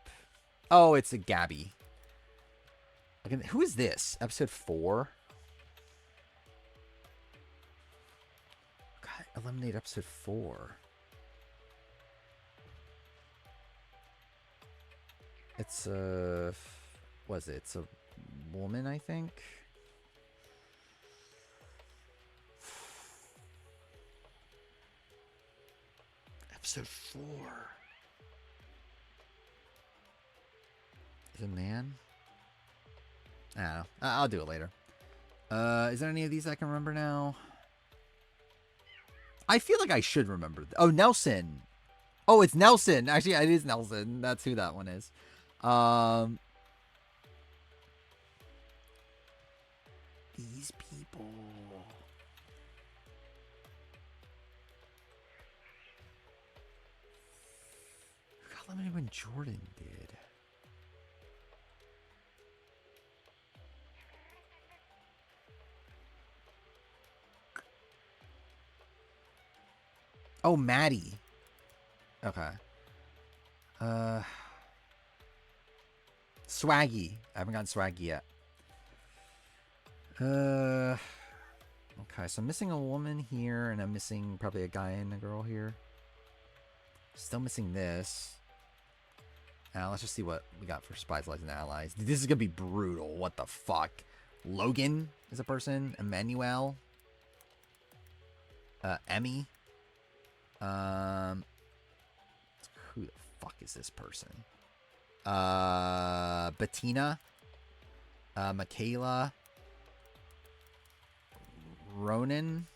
Oh, it's a Gabby. Okay, who is this? Episode 4? God, eliminate episode 4. It's was it? It's a woman, I think. Episode 4. Is it a man? I don't know. I'll do it later. Is there any of these I can remember now? I feel like I should remember. Oh, Nelson. Oh, it's Nelson. Actually, it is Nelson. That's who that one is. These people. Who got eliminated when Jordan did? Oh, Maddie. Okay. Swaggy. I haven't gotten Swaggy yet. Okay, so I'm missing a woman here, and I'm missing probably a guy and a girl here. Still missing this. Now let's just see what we got for Spies, Lies, and Allies. This is gonna be brutal. What the fuck? Logan is a person. Emmanuel. Emmy. Who the fuck is this person? Bettina. Michaela. Renan.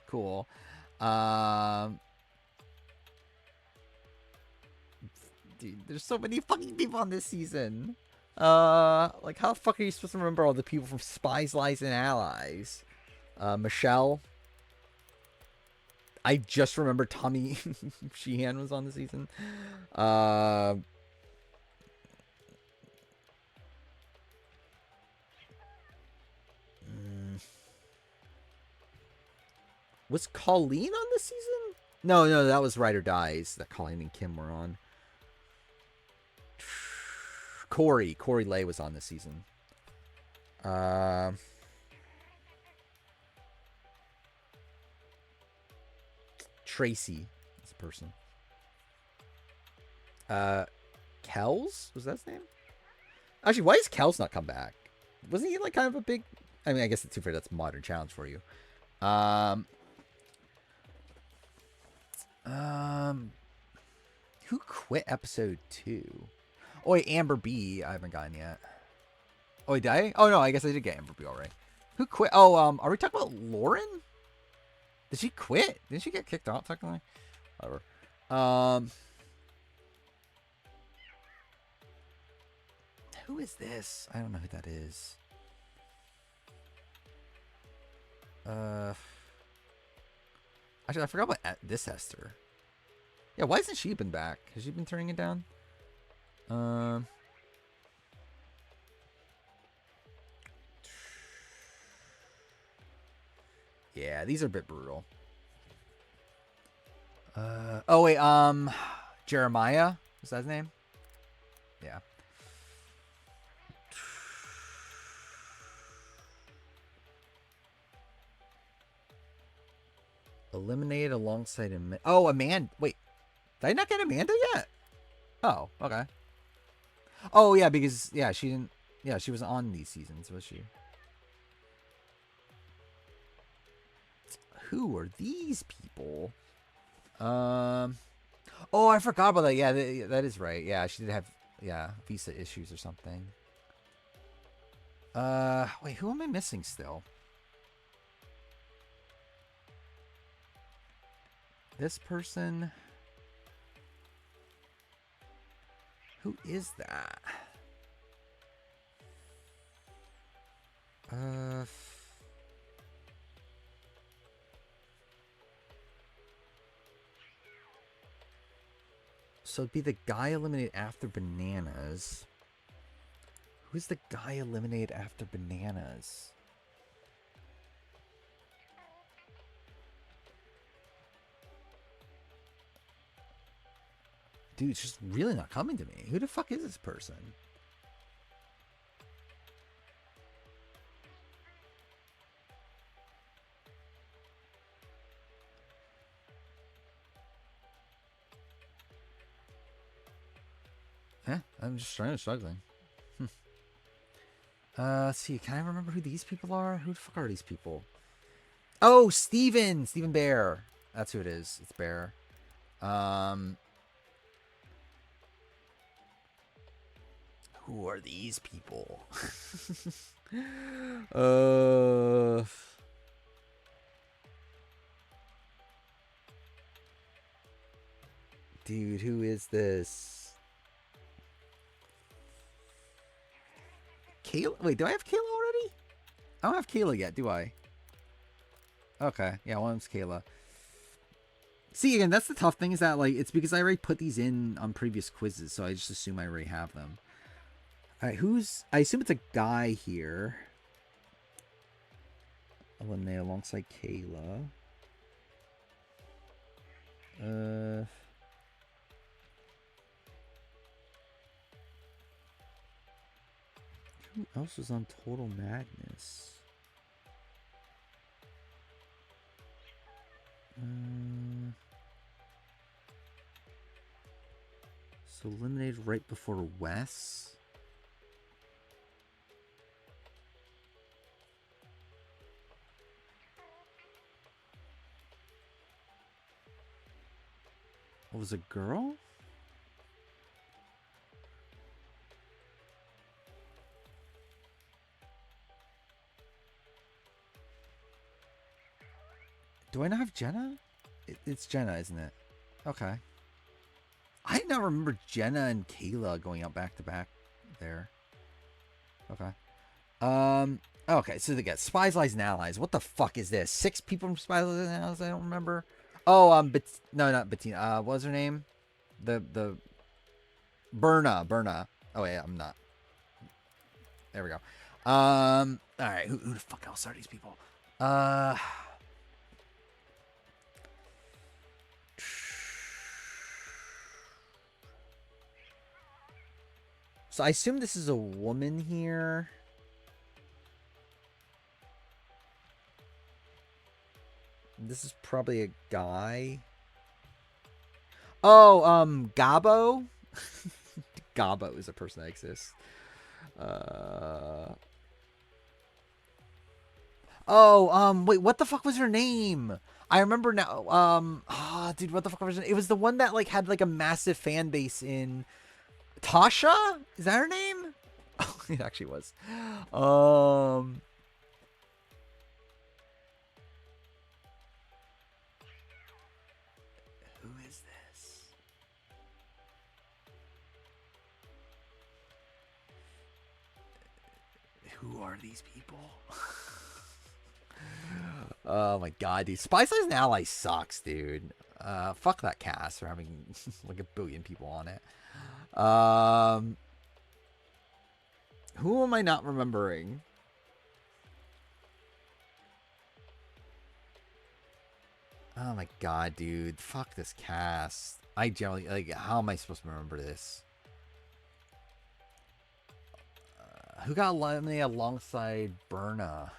Cool. Dude, there's so many fucking people on this season. Like, how the fuck are you supposed to remember all the people from Spies, Lies, and Allies? Michelle. I just remember Tommy Sheehan was on the season. Was Colleen on this season? No, that was Ride or Dies that Colleen and Kim were on. Corey Lay was on this season. Tracy is a person. Kells? Was that his name? Actually, why does Kells not come back? Wasn't he like kind of a big... I mean, I guess it's too fair. That's a modern challenge for you. Who quit episode 2? Oh, wait, Amber B. I haven't gotten yet. Oh, wait, did I? Oh, no, I guess I did get Amber B already. Who quit? Oh, are we talking about Lauren? Did she quit? Didn't she get kicked out, technically? Whatever. Who is this? I don't know who that is. Actually, I forgot about this Esther. Yeah, why hasn't she been back? Has she been turning it down? Yeah, these are a bit brutal. Oh wait, Jeremiah? Was that his name? Yeah. Eliminated alongside him. Oh, Amanda. Wait, did I not get Amanda yet? Oh, okay. Oh yeah, because yeah, she didn't. Yeah, she was on these seasons, was she? Who are these people? Oh, I forgot about that. Yeah, that is right. Yeah, she did have visa issues or something. Wait, who am I missing still? This person. Who is that? So it'd be the guy eliminated after Bananas. Who's the guy eliminated after Bananas? Dude, it's just really not coming to me. Who the fuck is this person? Yeah, I'm just struggling. Let's see. Can I remember who these people are? Who the fuck are these people? Oh, Steven Bear. That's who it is. It's Bear. Who are these people? uh, dude, who is this? Kayla? Wait, do I have Kayla already? I don't have Kayla yet, do I? Okay, yeah, one of them's Kayla. See, again, that's the tough thing is that, like, it's because I already put these in on previous quizzes, so I just assume I already have them. Alright, I assume it's a guy here. Eliminate alongside Kayla. Who else was on Total Madness? So eliminated right before Wes. What was a girl? Do I not have Jenna? It's Jenna, isn't it? Okay. I did not remember Jenna and Kayla going out back to back there. Okay. Okay, so they got Spies, Lies, and Allies. What the fuck is this? 6 people from Spies, Lies, and Allies? I don't remember. Oh, no, not Bettina. What was her name? The Berna. Oh yeah, I'm not. There we go. All right. Who the fuck else are these people? So I assume this is a woman here. This is probably a guy. Oh, Gabo. Gabo is a person that exists. Wait, what the fuck was her name? I remember now. Dude, what the fuck was her name? It was the one that like had like a massive fan base in Tasha? Is that her name? Oh, it actually was. Who is this? Who are these people? Oh my god, dude. Spice Lies and Allies sucks, dude. Fuck that cast for having like a billion people on it. Who am I not remembering? Oh my god, dude. Fuck this cast. I generally, like, how am I supposed to remember this? Who got eliminated alongside Berna?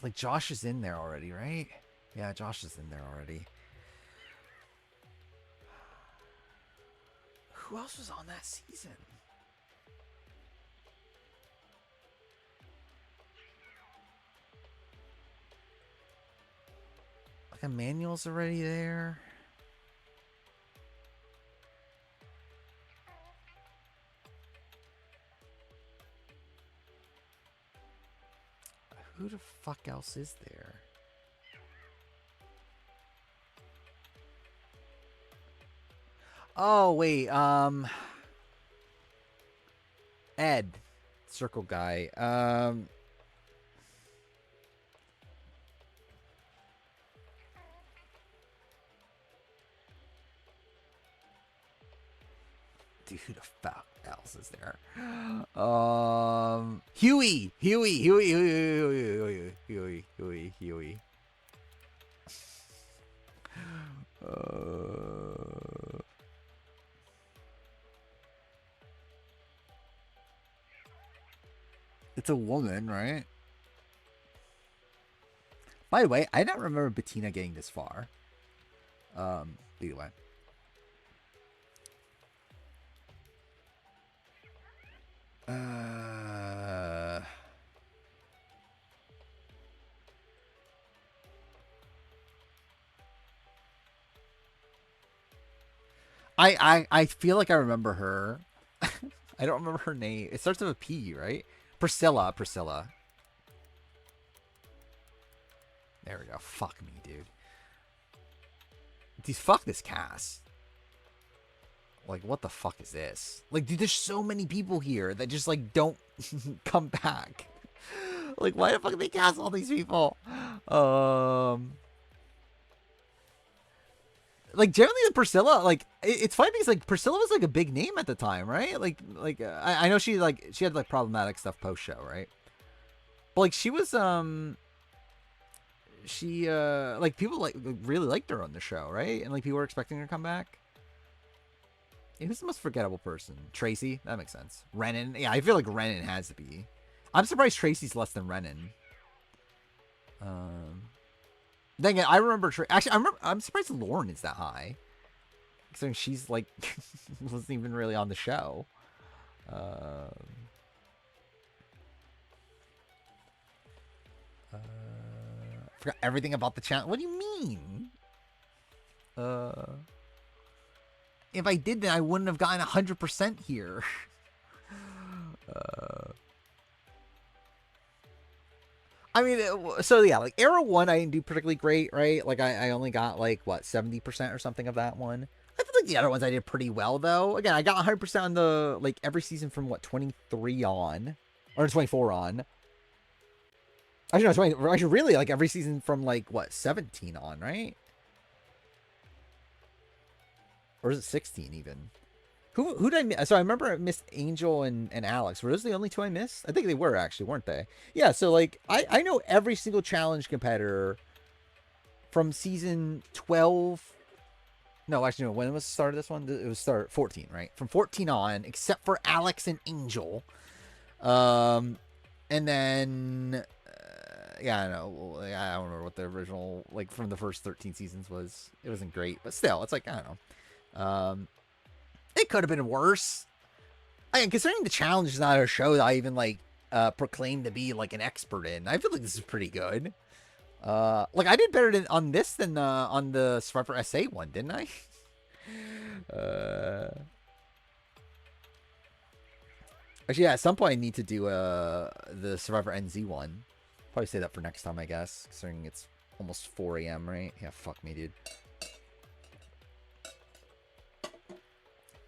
Like, Josh is in there already, right? Yeah, Josh is in there already. Who else was on that season? Like, Emmanuel's already there. Who the fuck else is there? Oh, wait, Ed. Circle guy. Dude, who the fuck else is there? Huey. It's a woman, right? By the way, I don't remember Bettina getting this far. Either way. I feel like I remember her. I don't remember her name. It starts with a P, right? Priscilla. There we go. Fuck me, dude. Fuck this cast. Like, what the fuck is this? Like, dude, there's so many people here that just, like, don't come back. Like, why the fuck did they cast all these people? Like, generally the Priscilla, like, it's funny because, like, Priscilla was, like, a big name at the time, right? I know she had, like, problematic stuff post-show, right? But, like, she was, like, people, like, really liked her on the show, right? And, like, people were expecting her to come back. Yeah, who's the most forgettable person? Tracy? That makes sense. Renan? Yeah, I feel like Renan has to be. I'm surprised Tracy's less than Renan. Dang it, I remember. Actually, I'm surprised Lauren is that high. Considering she's like wasn't even really on the show. Forgot everything about the channel. What do you mean? If I did, then I wouldn't have gotten 100% here. I mean, so yeah, like Era 1, I didn't do particularly great, right? Like I only got like what 70% or something of that one. I feel like the other ones I did pretty well though. Again, I got 100% on the like every season from what 23 on, or 24 on. Actually, no, 20. Actually, really, like every season from like what 17 on, right? Or is it 16 even? Who did I miss? So I remember I missed Angel and Alex. Were those the only two I missed? I think they were actually, weren't they? Yeah, so like I know every single challenge competitor from season 12. No, actually no, when was the start of this one? It was start 14, right? From 14 on, except for Alex and Angel. And then yeah, I know. I don't remember what the original like from the first 13 seasons was. It wasn't great, but still, it's like I don't know. It could have been worse. I mean, considering the challenge is not a show that I even like proclaim to be like an expert in, I feel like this is pretty good. Like I did better on this than on the Survivor SA one, didn't I? Actually, yeah, at some point I need to do the Survivor NZ one. Probably say that for next time, I guess, considering it's almost 4 a.m., right? Yeah, fuck me, dude.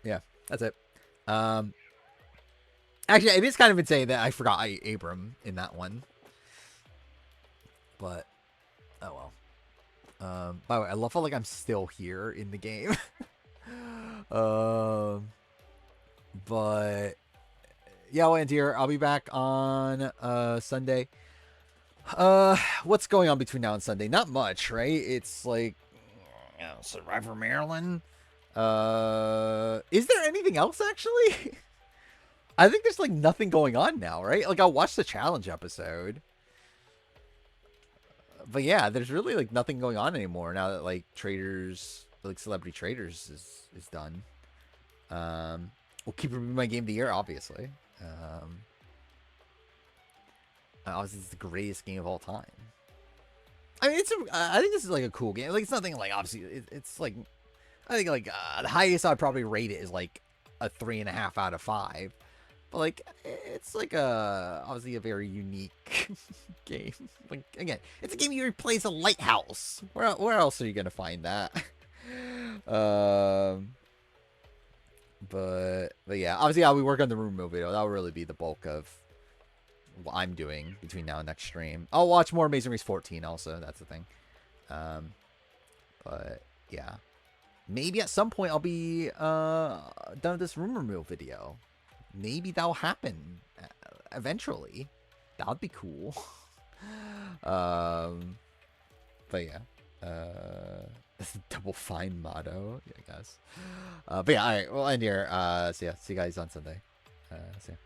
Yeah, that's it. Actually, it is kind of insane that I forgot Abram in that one. But, oh well. By the way, I love how like I'm still here in the game. But yeah, I'll end here. I'll be back on Sunday. What's going on between now and Sunday? Not much, right? It's like Survivor Maryland. Is there anything else actually? I think there's like nothing going on now, right? Like I'll watch the challenge episode. But yeah, there's really like nothing going on anymore now that like Traders, like Celebrity Traders is done. We'll keep reviewing my game of the year, obviously. Obviously it's the greatest game of all time. I mean, I think this is like a cool game. Like it's nothing like obviously it's like I think like the highest I'd probably rate it is like a 3.5 out of 5. But like it's like obviously a very unique game. Like again, it's a game you play as a lighthouse. Where else are you gonna find that? But yeah, obviously I'll be working on the Room video. That'll really be the bulk of what I'm doing between now and next stream. I'll watch more Amazing Race 14 also. That's the thing. But yeah. Maybe at some point I'll be done with this rumor mill video. Maybe that'll happen eventually. That would be cool. But yeah. Double fine motto, I guess. But yeah, alright, we'll end here. So yeah, see you guys on Sunday. See ya.